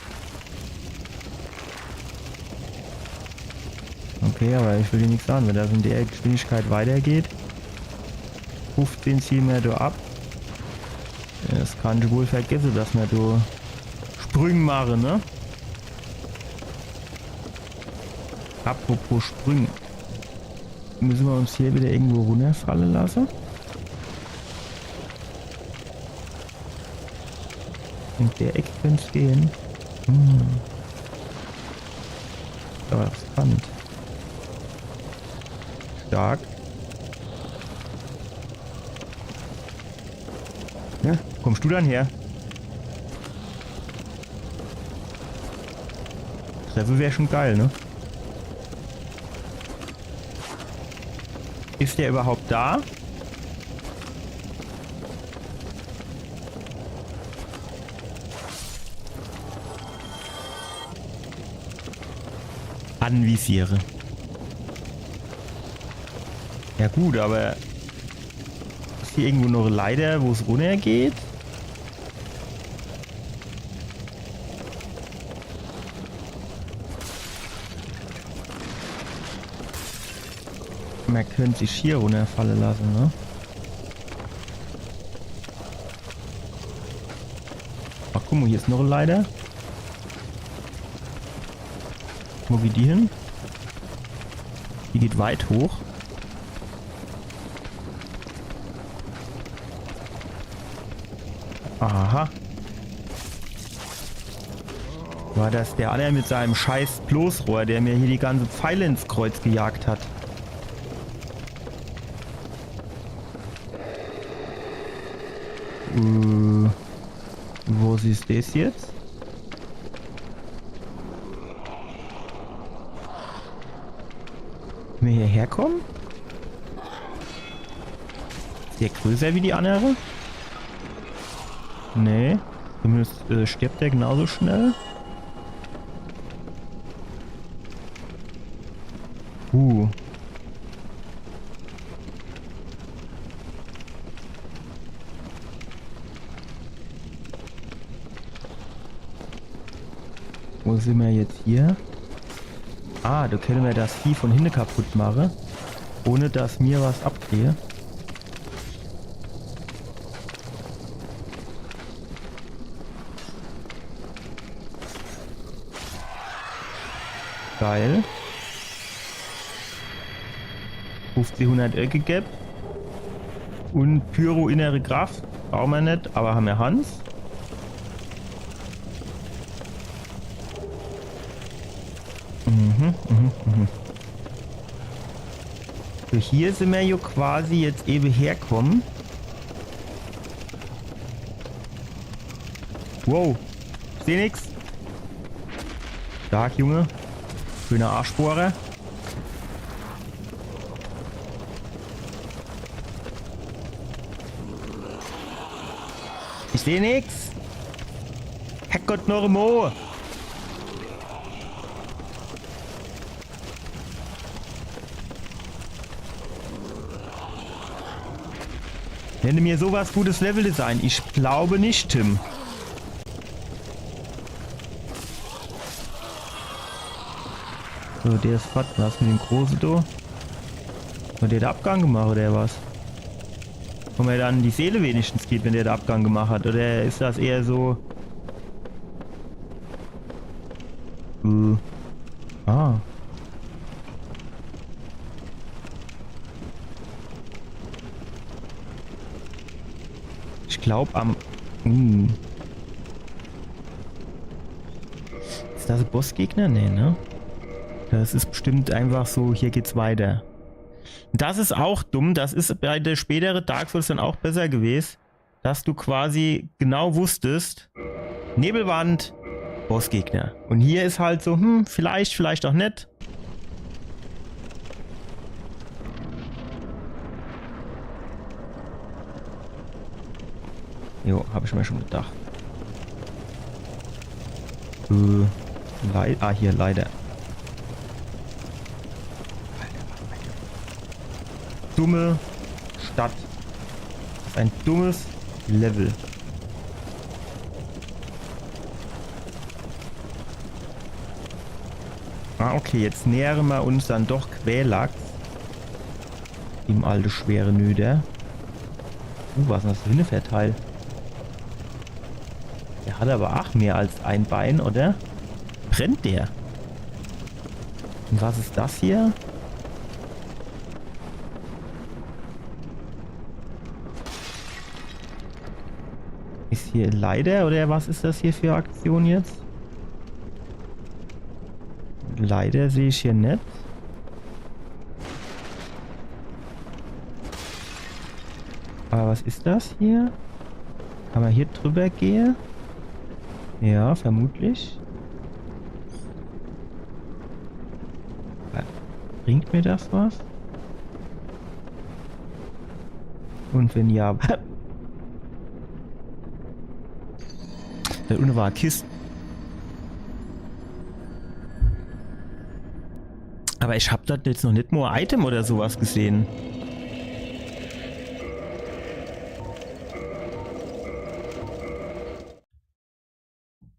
Okay, aber ich will dir nichts sagen, wenn das in der Geschwindigkeit weitergeht. 15 ziehen wir da ab. Das kann ich wohl vergessen, dass wir da Sprünge machen, ne? Apropos Sprünge. Müssen wir uns hier wieder irgendwo runterfallen lassen? In der Ecke könnte es gehen. Aber spannend. Stark. Ja, kommst du dann her? Treffer wäre schon geil, ne? Ist der überhaupt da? Anvisiere. Ja gut, aber ist hier irgendwo noch eine Leiter, wo es runter geht? Man könnte sich hier runterfallen lassen, ne? Ach guck mal, hier ist noch eine Leiter. Wo geht die hin? Die geht weit hoch. Aha. War das der andere mit seinem scheiß Bloßrohr, der mir hier die ganze Pfeile ins Kreuz gejagt hat? Wo siehst du das jetzt? Wenn wir hierher kommen? Ist der größer wie die andere? Nee. Zumindest stirbt der genauso schnell. Wo sind wir jetzt hier? Ah, da können wir das Vieh von hinten kaputt machen, ohne dass mir was abgehe. Geil. 1500 Öcke gegeben. Und Pyro innere Kraft. Brauchen wir nicht, aber haben wir Hans. So, hier sind wir ja quasi jetzt eben herkommen. Wow. Ich seh nix. Stark, Junge. Schöner Arschbohrer. Ich seh nix. Herrgott Normo. Nenne mir sowas gutes Leveldesign. Ich glaube nicht, Tim. So, der ist fett. Was mit dem Großen da? Hat der Abgang gemacht oder was? Wo mir dann die Seele wenigstens geht, wenn der den Abgang gemacht hat. Oder ist das eher so... Ah. Ich glaube am... Ist das ein Bossgegner? Nee, ne? Das ist bestimmt einfach so, hier geht's weiter. Das ist auch dumm. Das ist bei der späteren Dark Souls dann auch besser gewesen, dass du quasi genau wusstest, Nebelwand, Bossgegner. Und hier ist halt so, vielleicht, vielleicht auch nicht. Jo, habe ich mir schon gedacht. Hier, leider. Dumme Stadt. Das ist ein dummes Level. Ah, okay, jetzt nähern wir uns dann doch Quälax. Ihm alte schwere Nüder. Was ist das für ein Verteil? Der hat aber auch mehr als ein Bein, oder? Brennt der? Und was ist das hier? Ist hier leider, oder was ist das hier für Aktion jetzt? Leider sehe ich hier nicht. Aber was ist das hier? Kann man hier drüber gehen? Ja, vermutlich. Bringt mir das was? Und wenn ja... Da unten war eine Kiste. Aber ich habe da jetzt noch nicht mal ein Item oder sowas gesehen.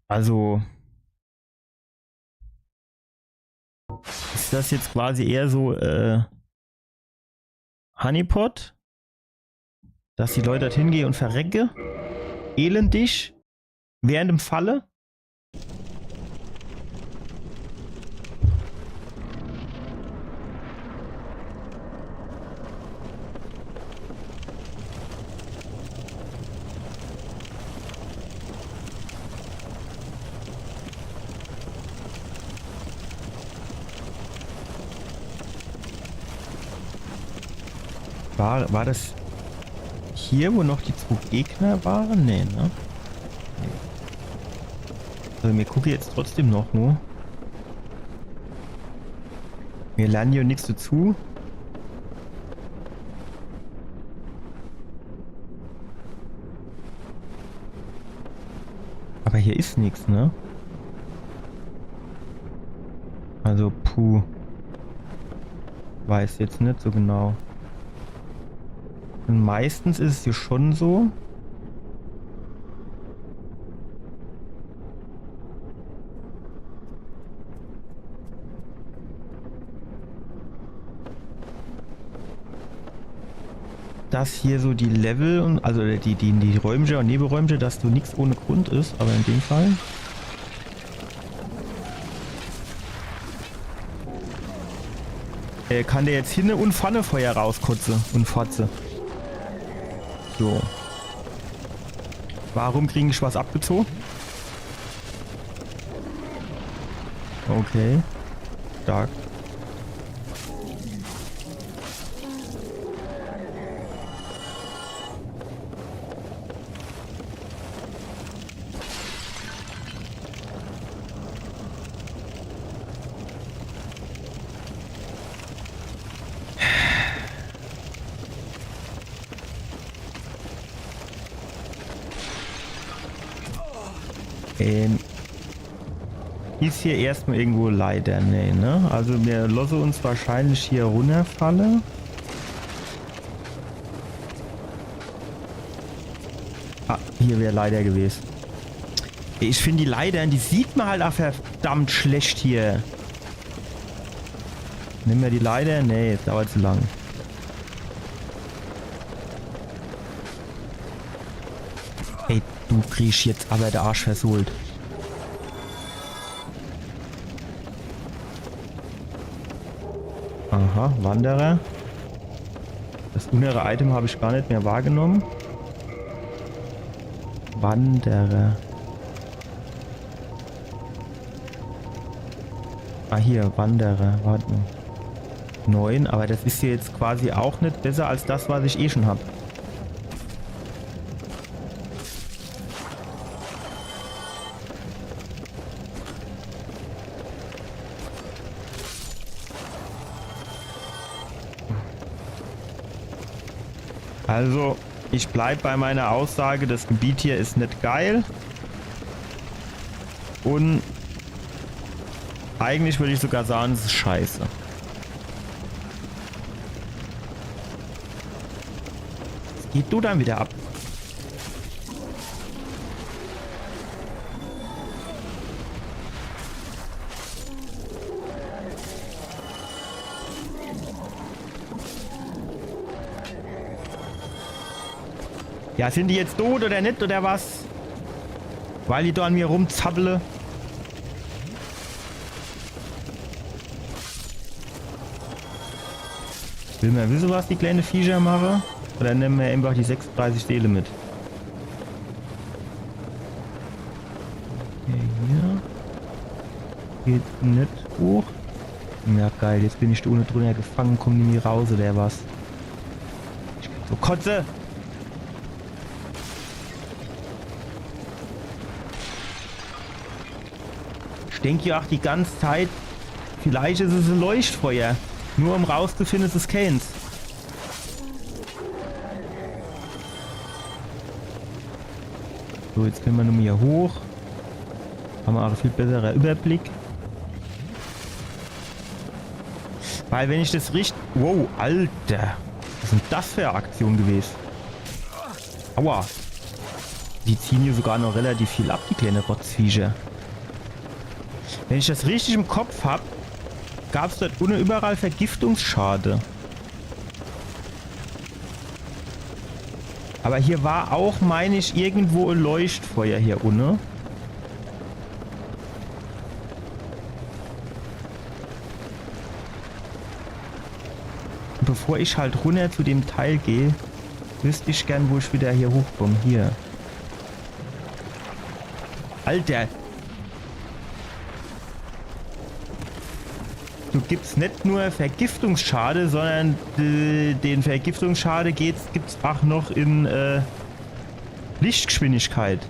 Also... Ist das jetzt quasi eher so, Honeypot? Dass die Leute dorthin gehen und verrecke? Elendig? Während dem Falle? War das hier, wo noch die zwei Gegner waren? Nee, ne? Also mir gucke jetzt trotzdem noch nur. Wir lernen hier nichts dazu. Aber hier ist nichts, ne? Also, puh. Weiß jetzt nicht so genau. Und meistens ist es hier schon so. Dass hier so die Level und also die Räumchen und Nebelräumchen, dass du nichts ohne Grund ist, aber in dem Fall. Kann der jetzt hinne und Pfannefeuer rauskotze und fotze. So. Warum kriege ich was abgezogen? Okay. stark. Ist hier erstmal irgendwo leider, nee, ne? Also wir lassen uns wahrscheinlich hier runterfallen. Ah, hier wäre leider gewesen. Ich finde die Leitern, die sieht man halt auch verdammt schlecht hier. Nehmen wir die Leiter? Nee, jetzt dauert zu lang. Ey, du kriegst jetzt aber der Arsch versohlt. Aha, Wanderer. Das innere Item habe ich gar nicht mehr wahrgenommen. Wanderer. Ah, hier, Wanderer. Warte mal. 9, aber das ist hier jetzt quasi auch nicht besser als das, was ich eh schon habe. Also, ich bleibe bei meiner Aussage, das Gebiet hier ist nicht geil. Und eigentlich würde ich sogar sagen, es ist scheiße. Was geht du dann wieder ab? Ja, sind die jetzt tot oder nicht oder was? Weil die da an mir rumzappeln. Will man wissen, was die kleinen Viecher machen? Oder nehmen wir einfach die 36 Seele mit? Okay, hier. Geht nicht hoch. Ja, geil. Jetzt bin ich da ohne drunter gefangen. Kommen die nie raus oder was? Ich krieg so Kotze! Ich denke ja auch die ganze Zeit, vielleicht ist es ein Leuchtfeuer. Nur um rauszufinden, dass es kennt. So, jetzt können wir nur hier hoch. Haben wir auch einen viel besseren Überblick. Weil wenn ich das richtig... Wow, Alter. Was ist denn das für eine Aktion gewesen? Aua. Die ziehen hier sogar noch relativ viel ab, die kleinen Rotzviecher. Wenn ich das richtig im Kopf habe, gab es dort unten überall Vergiftungsschade. Aber hier war auch, meine ich, irgendwo ein Leuchtfeuer hier unten. Bevor ich halt runter zu dem Teil gehe, wüsste ich gern, wo ich wieder hier hochkomme. Hier. Alter! Du gibst nicht nur Vergiftungsschade, sondern den Vergiftungsschade gibt's auch noch in Lichtgeschwindigkeit.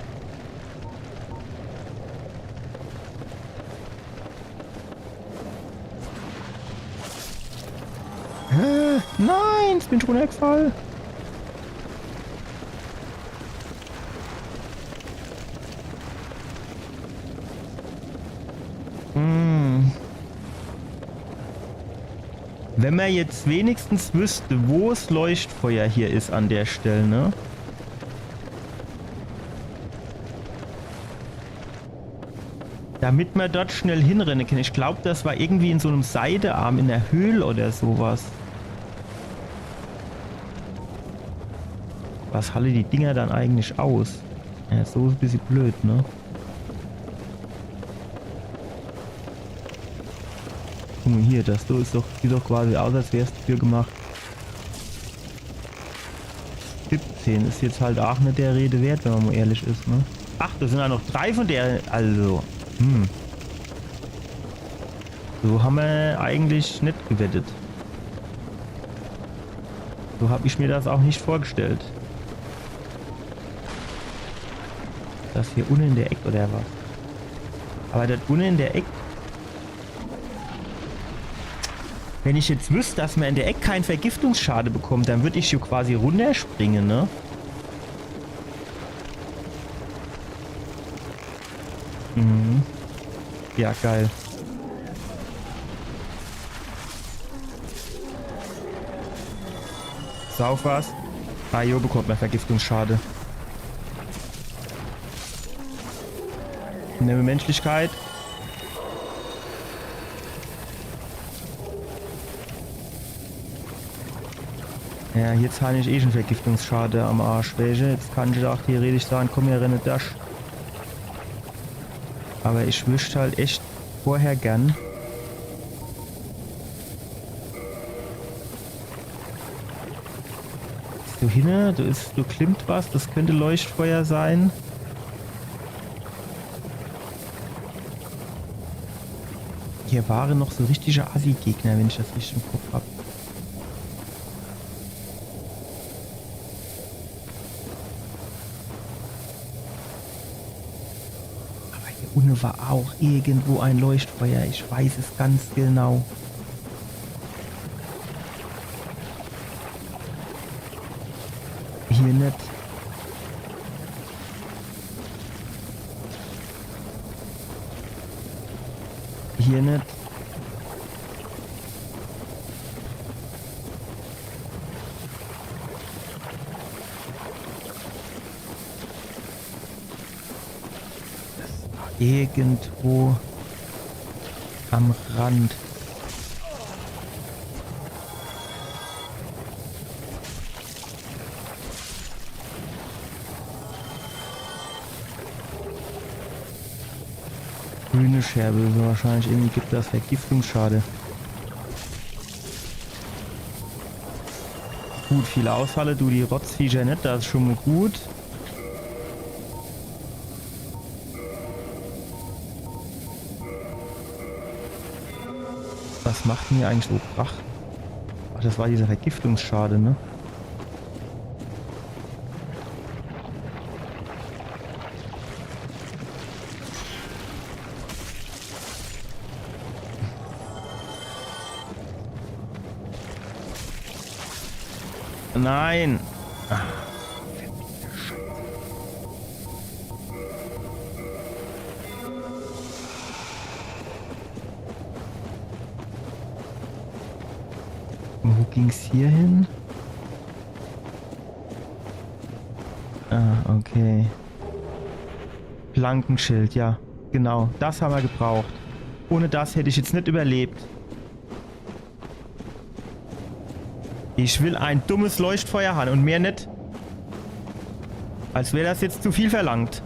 Nein, jetzt bin ich runtergefallen. Wenn man jetzt wenigstens wüsste, wo das Leuchtfeuer hier ist an der Stelle, ne? Damit man dort schnell hinrennen kann. Ich glaube, das war irgendwie in so einem Seidearm in der Höhle oder sowas. Was halten die Dinger dann eigentlich aus? Ja, so ist ein bisschen blöd, ne? Guck mal hier, das so ist doch, sieht doch quasi aus, als wäre es dafür gemacht. 17 ist jetzt halt auch nicht der Rede wert, wenn man mal ehrlich ist, ne? Ach, da sind ja noch 3 von der, also. So haben wir eigentlich nicht gewettet. So habe ich mir das auch nicht vorgestellt. Das hier unten in der Ecke oder was? Aber das unten in der Ecke... Wenn ich jetzt wüsste, dass man in der Ecke keinen Vergiftungsschade bekommt, dann würde ich hier quasi runterspringen, ne? Mhm. Ja, geil. Sauf was? Ah, jo, bekommt man Vergiftungsschade. Nehme Menschlichkeit. Ja, jetzt habe ich eh schon Vergiftungsschade am Arsch. Welche? Jetzt kann ich auch theoretisch sagen, komm hier, renne das. Aber ich wüsste halt echt vorher gern. Du hinne, du klimmt was, das könnte Leuchtfeuer sein. Hier waren noch so richtige Assi-Gegner, wenn ich das richtig im Kopf habe. Aber hier unten war auch irgendwo ein Leuchtfeuer, ich weiß es ganz genau. Hier nicht. Hier nicht. Das war irgendwo am Rand. Grüne Scherbe, so wahrscheinlich irgendwie gibt das Vergiftungsschade. Gut, viel Ausfalle, du die Rotzviecher nicht, das ist schon mal gut. Was macht denn hier eigentlich so Krach? Ach, das war dieser Vergiftungsschade, ne? Nein! Ah, verdammte Scheiße. Wo ging's hier hin? Ah, okay. Plankenschild, ja. Genau, das haben wir gebraucht. Ohne das hätte ich jetzt nicht überlebt. Ich will ein dummes Leuchtfeuer haben und mehr nicht. Als wäre das jetzt zu viel verlangt.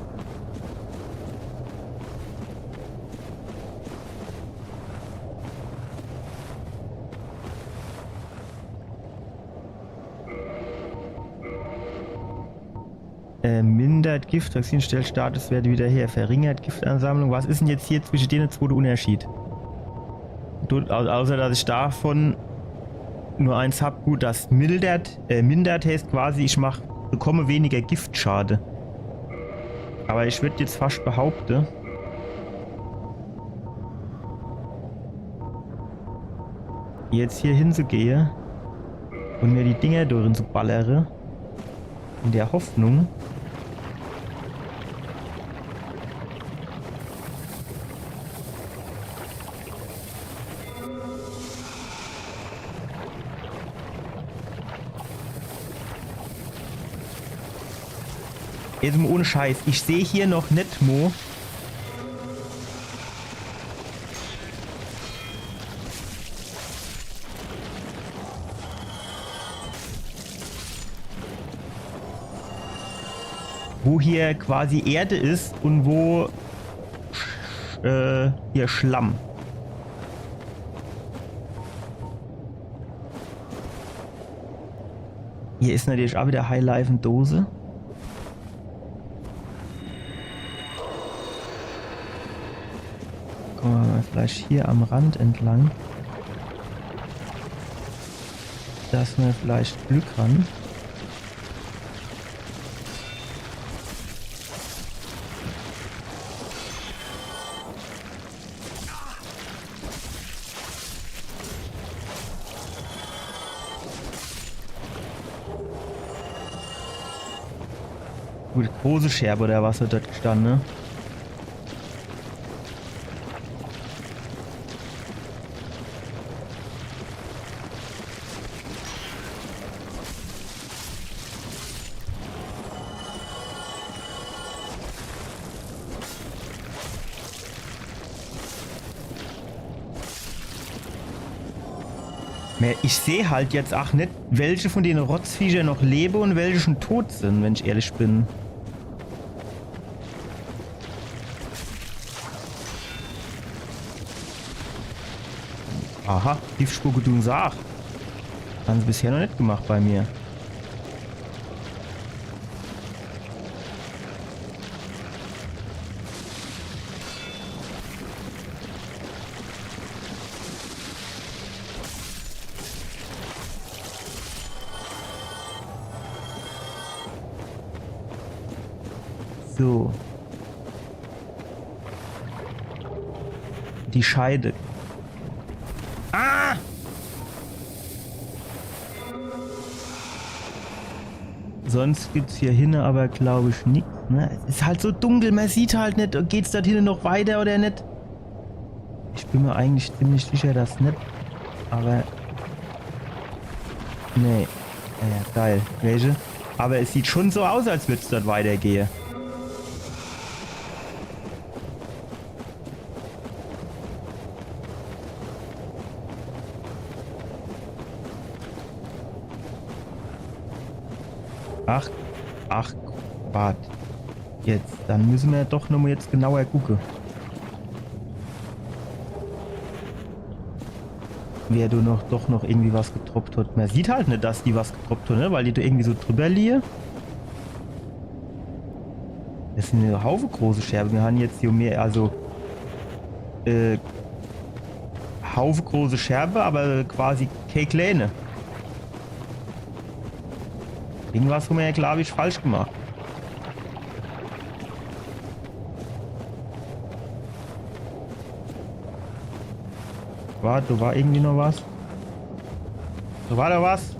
Mindert Gifttoxin, stellt Statuswerte wieder her. Verringert Giftansammlung. Was ist denn jetzt hier zwischen denen zwei der Unterschied? Außer dass ich davon nur eins habe, gut, das mindert heißt quasi, ich bekomme weniger Giftschade. Aber ich würde jetzt fast behaupten, jetzt hier hinzugehe und mir die Dinger durch zu ballere, in der Hoffnung, jetzt mal ohne Scheiß, ich sehe hier noch nicht, Mo. Wo hier quasi Erde ist und wo hier Schlamm. Hier ist natürlich auch wieder Highlife-Dose. Vielleicht hier am Rand entlang. Dass wir vielleicht Glück haben. Gut, große Scherbe oder was hat dort gestanden, ne? Ich sehe halt jetzt auch nicht, welche von den Rotzviechern noch leben und welche schon tot sind, wenn ich ehrlich bin. Aha, Tiefspur du sag. Haben sie bisher noch nicht gemacht bei mir. So. Die Scheide. Ah! Sonst gibt's hier hinten aber, glaube ich, nichts. Ne? Es ist halt so dunkel, man sieht halt nicht, geht's da hinten noch weiter oder nicht. Ich bin mir eigentlich ziemlich sicher, dass nicht. Aber... Nee. Ja, geil. Welche? Aber es sieht schon so aus, als würde es dort weitergehen. Ach, warte. Jetzt, dann müssen wir doch nochmal jetzt genauer gucken. Wer du doch noch irgendwie was getroppt hat. Man sieht halt nicht, dass die was getroppt hat, ne? Weil die da irgendwie so drüber liegen. Das sind eine Haufe große Scherben. Wir haben jetzt hier mehr, also Haufe große Scherbe, aber quasi keine kleine. Irgendwas haben wir ja, glaube ich, falsch gemacht. Warte, da war irgendwie noch was. Da war da was.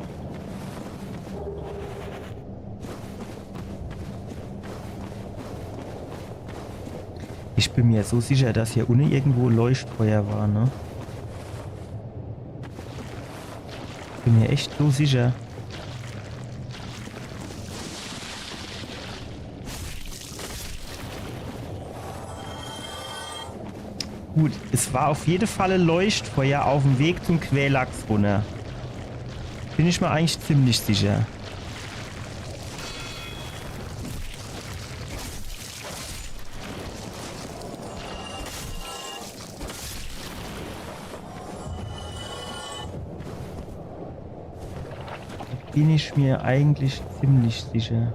Ich bin mir so sicher, dass hier unten irgendwo Leuchtfeuer war, ne? Bin mir echt so sicher. Gut, es war auf jeden Fall ein Leuchtfeuer auf dem Weg zum Quälachs runter. Bin ich mir eigentlich ziemlich sicher. Da bin ich mir eigentlich ziemlich sicher.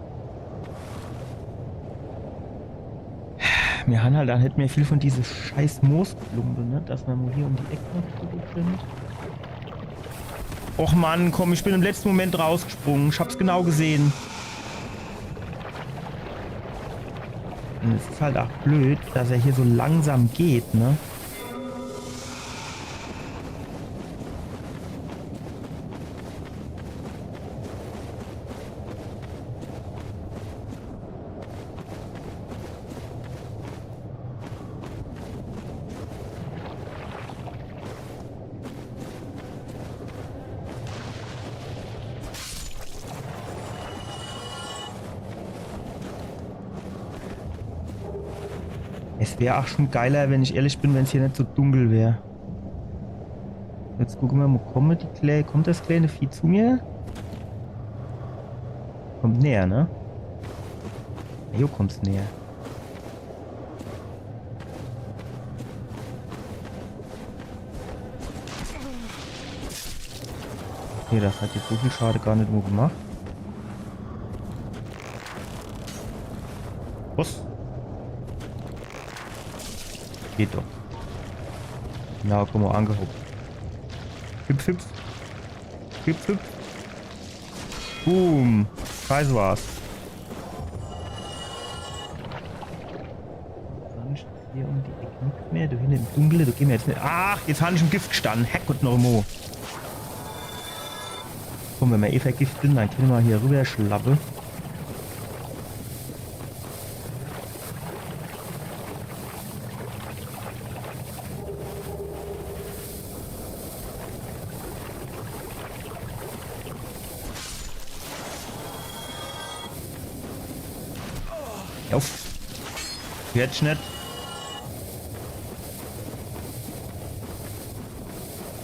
Wir haben halt auch nicht mehr viel von dieser scheiß Moosklumpe, ne? Dass wir mal hier um die Ecke noch zurück sind. Och Mann, komm, ich bin im letzten Moment rausgesprungen. Ich hab's genau gesehen. Und es ist halt auch blöd, dass er hier so langsam geht, ne? Es wäre auch schon geiler, wenn ich ehrlich bin, wenn es hier nicht so dunkel wäre. Jetzt gucken wir mal, kommt das kleine Vieh zu mir? Kommt näher, ne? Ja, hier kommt's näher. Okay, das hat jetzt so viel Schade gar nicht nur gemacht. Was? Geht doch. Genau, komm mal angehockt. Hüpf, hüpf. Hüpf, hüpf. Boom. Scheiße war's. Sonst hier um die Ecke nichts mehr. Du hinten im Dunkeln, du geh mir jetzt nicht. Ach, jetzt habe ich im Gift gestanden. Herrgott noch Mo. Komm, wenn wir eh vergiftet sind, dann können wir hier rüber schlappen. Auf. Jetzt nicht.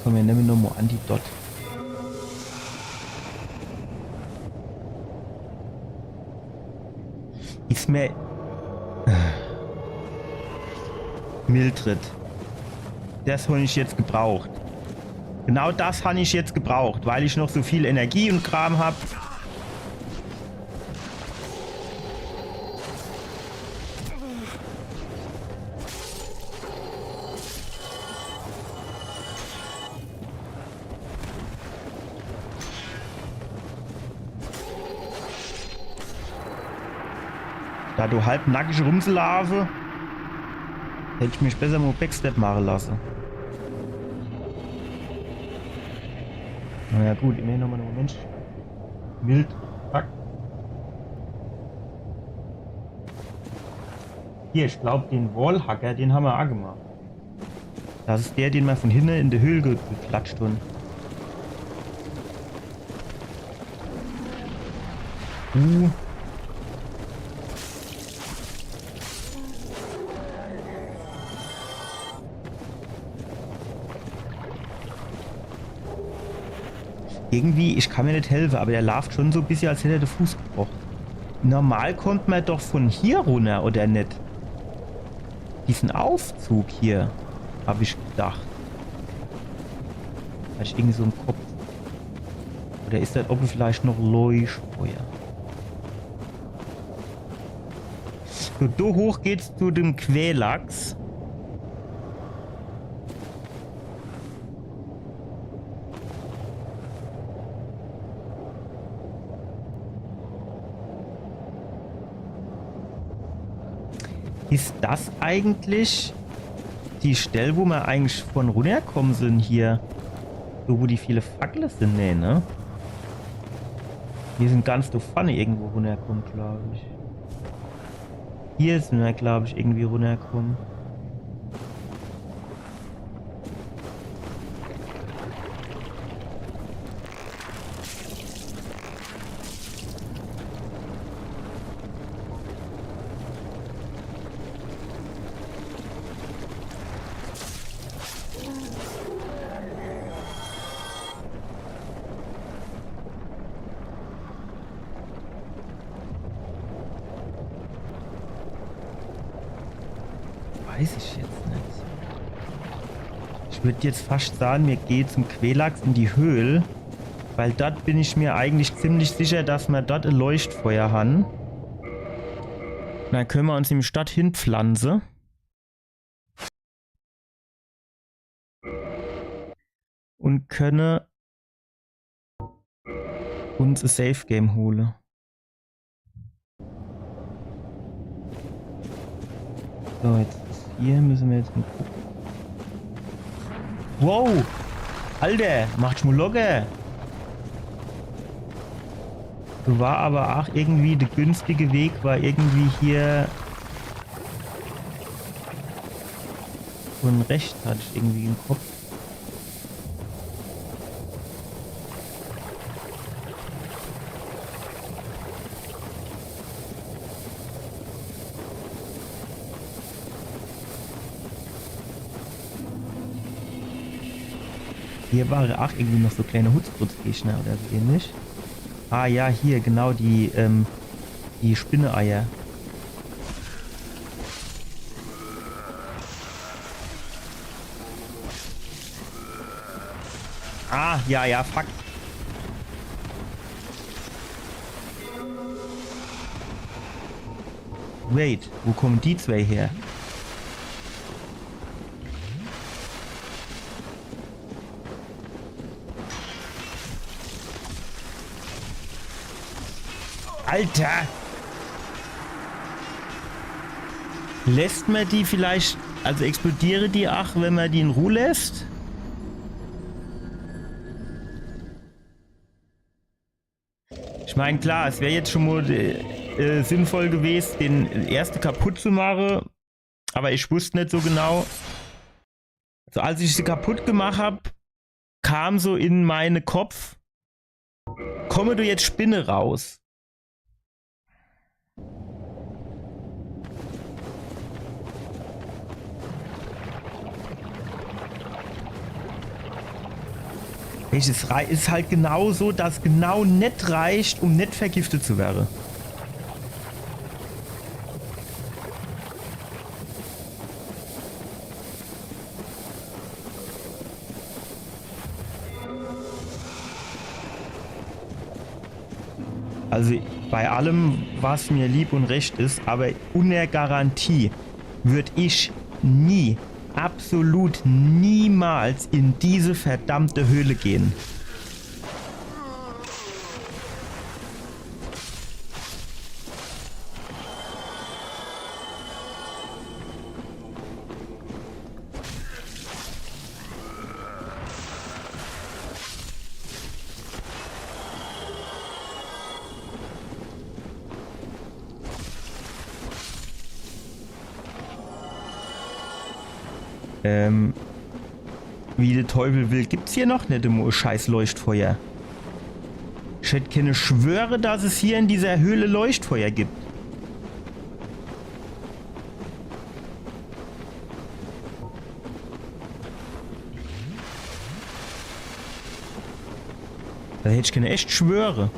Komm, wir nehmen nochmal Antidot. Ist mir... Mildred. Das habe ich jetzt gebraucht. Genau das habe ich jetzt gebraucht, weil ich noch so viel Energie und Kram habe. Da du halb nackig rumzulaufen, hätte ich mich besser mal Backstep machen lassen. Naja gut, immerhin nochmal einen Moment. Mild. Fuck. Hier, ich glaube den Wallhacker, den haben wir auch gemacht. Das ist der, den wir von hinten in der Höhle geklatscht haben. Irgendwie, ich kann mir nicht helfen, aber der läuft schon so ein bisschen, als hätte er den Fuß gebrochen. Normal kommt man doch von hier runter, oder nicht? Diesen Aufzug hier, habe ich gedacht. Habe ich irgendwie so im Kopf. Oder ist das oben vielleicht noch Leuchtfeuer? So, da hoch geht's zu dem Quelax. Ist das eigentlich die Stelle, wo wir eigentlich von runterkommen sind hier? So, wo die viele Fackeln sind? Nee, ne? Wir sind ganz da vorne irgendwo runterkommen, glaube ich. Hier sind wir, glaube ich, irgendwie runterkommen. Weiß ich jetzt nicht. Ich würde jetzt fast sagen, wir gehen zum Quelax in die Höhle, weil dort bin ich mir eigentlich ziemlich sicher, dass wir dort ein Leuchtfeuer haben. Und dann können wir uns im Stadt hinpflanzen. Und können uns ein Safe Game holen. So, jetzt hier müssen wir jetzt mal gucken. Wow! Alter, macht schon locker! So war aber auch irgendwie der günstige Weg, war irgendwie hier von rechts, hatte ich irgendwie im Kopf. Hier waren auch irgendwie noch so kleine Hutzbrutzgegner oder so ähnlich. Ah ja, hier, genau, die Spinne-Eier. Ah, ja, fuck. Wait, wo kommen die zwei her? Alter! Lässt man die vielleicht... Also explodiere die auch, wenn man die in Ruhe lässt? Ich meine, klar, es wäre jetzt schon mal sinnvoll gewesen, den ersten kaputt zu machen. Aber ich wusste nicht so genau. Also als ich sie kaputt gemacht habe, kam so in meinen Kopf, komme du jetzt Spinne raus. Es ist halt genau so, dass genau nicht reicht, um nicht vergiftet zu werden. Also bei allem, was mir lieb und recht ist, aber unter Garantie würde ich nie, absolut niemals in diese verdammte Höhle gehen. Wie der Teufel will, gibt's hier noch nicht im scheiß Leuchtfeuer. Ich hätte keine Schwöre, dass es hier in dieser Höhle Leuchtfeuer gibt. Da hätte ich keine echt Schwöre.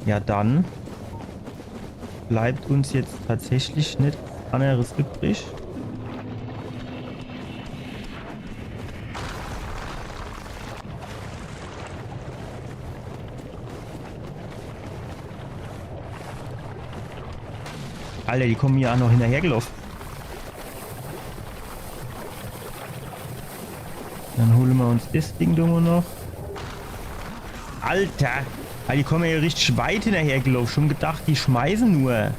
Ja, dann bleibt uns jetzt tatsächlich nichts anderes übrig. Alter, die kommen hier auch noch hinterhergelaufen. Dann holen wir uns das Ding noch. Alter! Ah, die kommen ja richtig weit hinterhergelaufen. Schon gedacht, die schmeißen nur.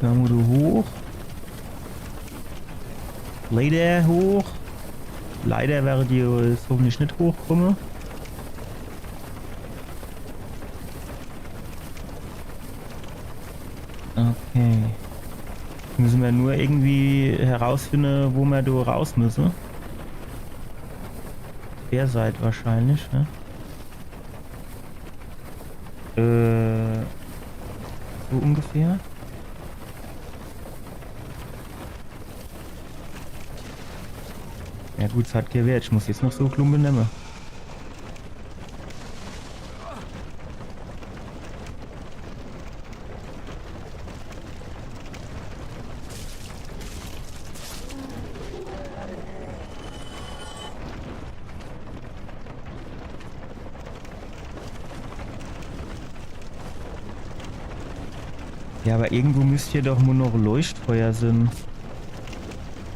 Da musst du hoch. Leider hoch. Leider wäre die jetzt hoffentlich nicht hochkommen. Okay. Müssen wir nur irgendwie herausfinden, wo wir da raus müssen. Der Seite wahrscheinlich, ne? So ungefähr. Ja gut, es hat keinen Wert. Ich muss jetzt noch so Klumpen nehmen. Ja, aber irgendwo müsste hier doch nur noch Leuchtfeuer sein.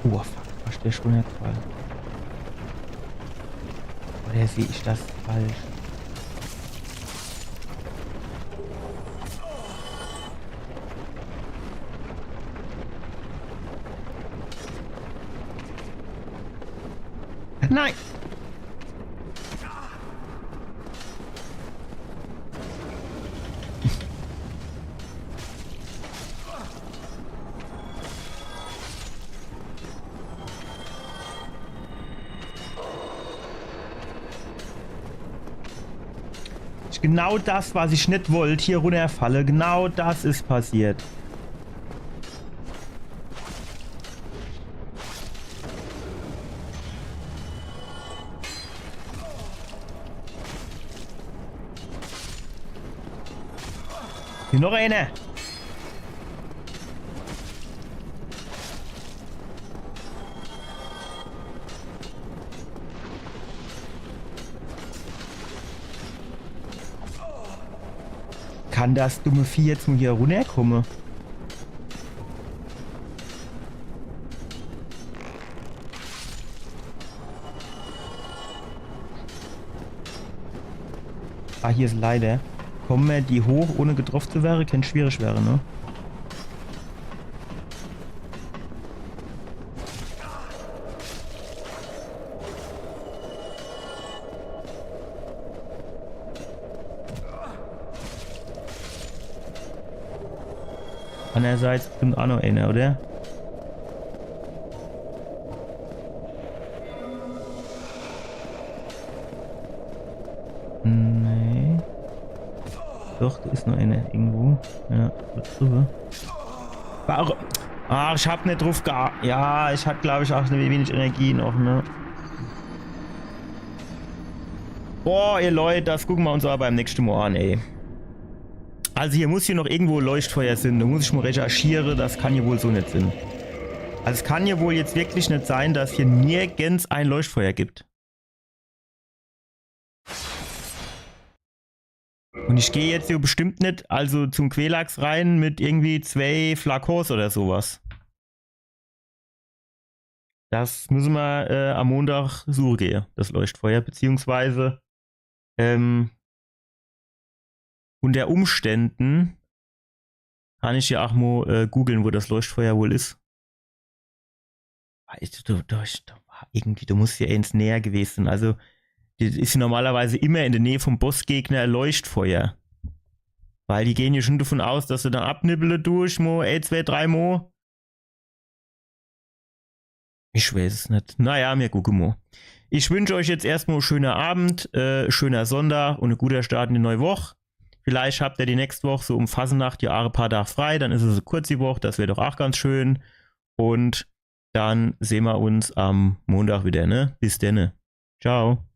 Oh, fuck, was der schon herfallen. Oder sehe ich das falsch? Nein! Genau das, was ich nicht wollte, hier runterfalle. Genau das ist passiert. Hier noch eine. kann das dumme Vieh jetzt nur hier runterkommen? Ah, hier ist leider. Kommen wir die hoch, ohne getroffen zu werden? Kann schwierig werden, ne? Andererseits bestimmt auch noch einer, oder? Nee. Doch, da ist noch einer irgendwo. Ja, da drüber. Warum? Ach, ich hab nicht drauf geachtet. Ja, ich hatte, glaube ich, auch wenig Energie noch, ne? Boah, ihr Leute, das gucken wir uns aber beim nächsten Mal an, ey. Also hier muss hier noch irgendwo Leuchtfeuer sein. Da muss ich mal recherchieren. Das kann hier wohl so nicht sein. Also es kann hier wohl jetzt wirklich nicht sein, dass hier nirgends ein Leuchtfeuer gibt. Und ich gehe jetzt hier bestimmt nicht also zum Quelax rein mit irgendwie 2 Flakons oder sowas. Das müssen wir am Montag suchen gehen, das Leuchtfeuer. Beziehungsweise unter Umständen kann ich ja auch mal googeln, wo das Leuchtfeuer wohl ist. Irgendwie, du musst ja ins Näher gewesen sein. Also, das ist normalerweise immer in der Nähe vom Bossgegner Leuchtfeuer. Weil die gehen ja schon davon aus, dass du dann abnibbeln durch, mo, 2, 3 Mo. Ich weiß es nicht. Naja, wir gucken mal. Ich wünsche euch jetzt erstmal einen schönen Abend, schöner Sonntag und einen guten Start in die neue Woche. Vielleicht habt ihr die nächste Woche so um Fasnacht ja ein paar Tage frei, dann ist es eine kurze Woche, das wäre doch auch ganz schön. Und dann sehen wir uns am Montag wieder, ne? Bis dann. Ciao.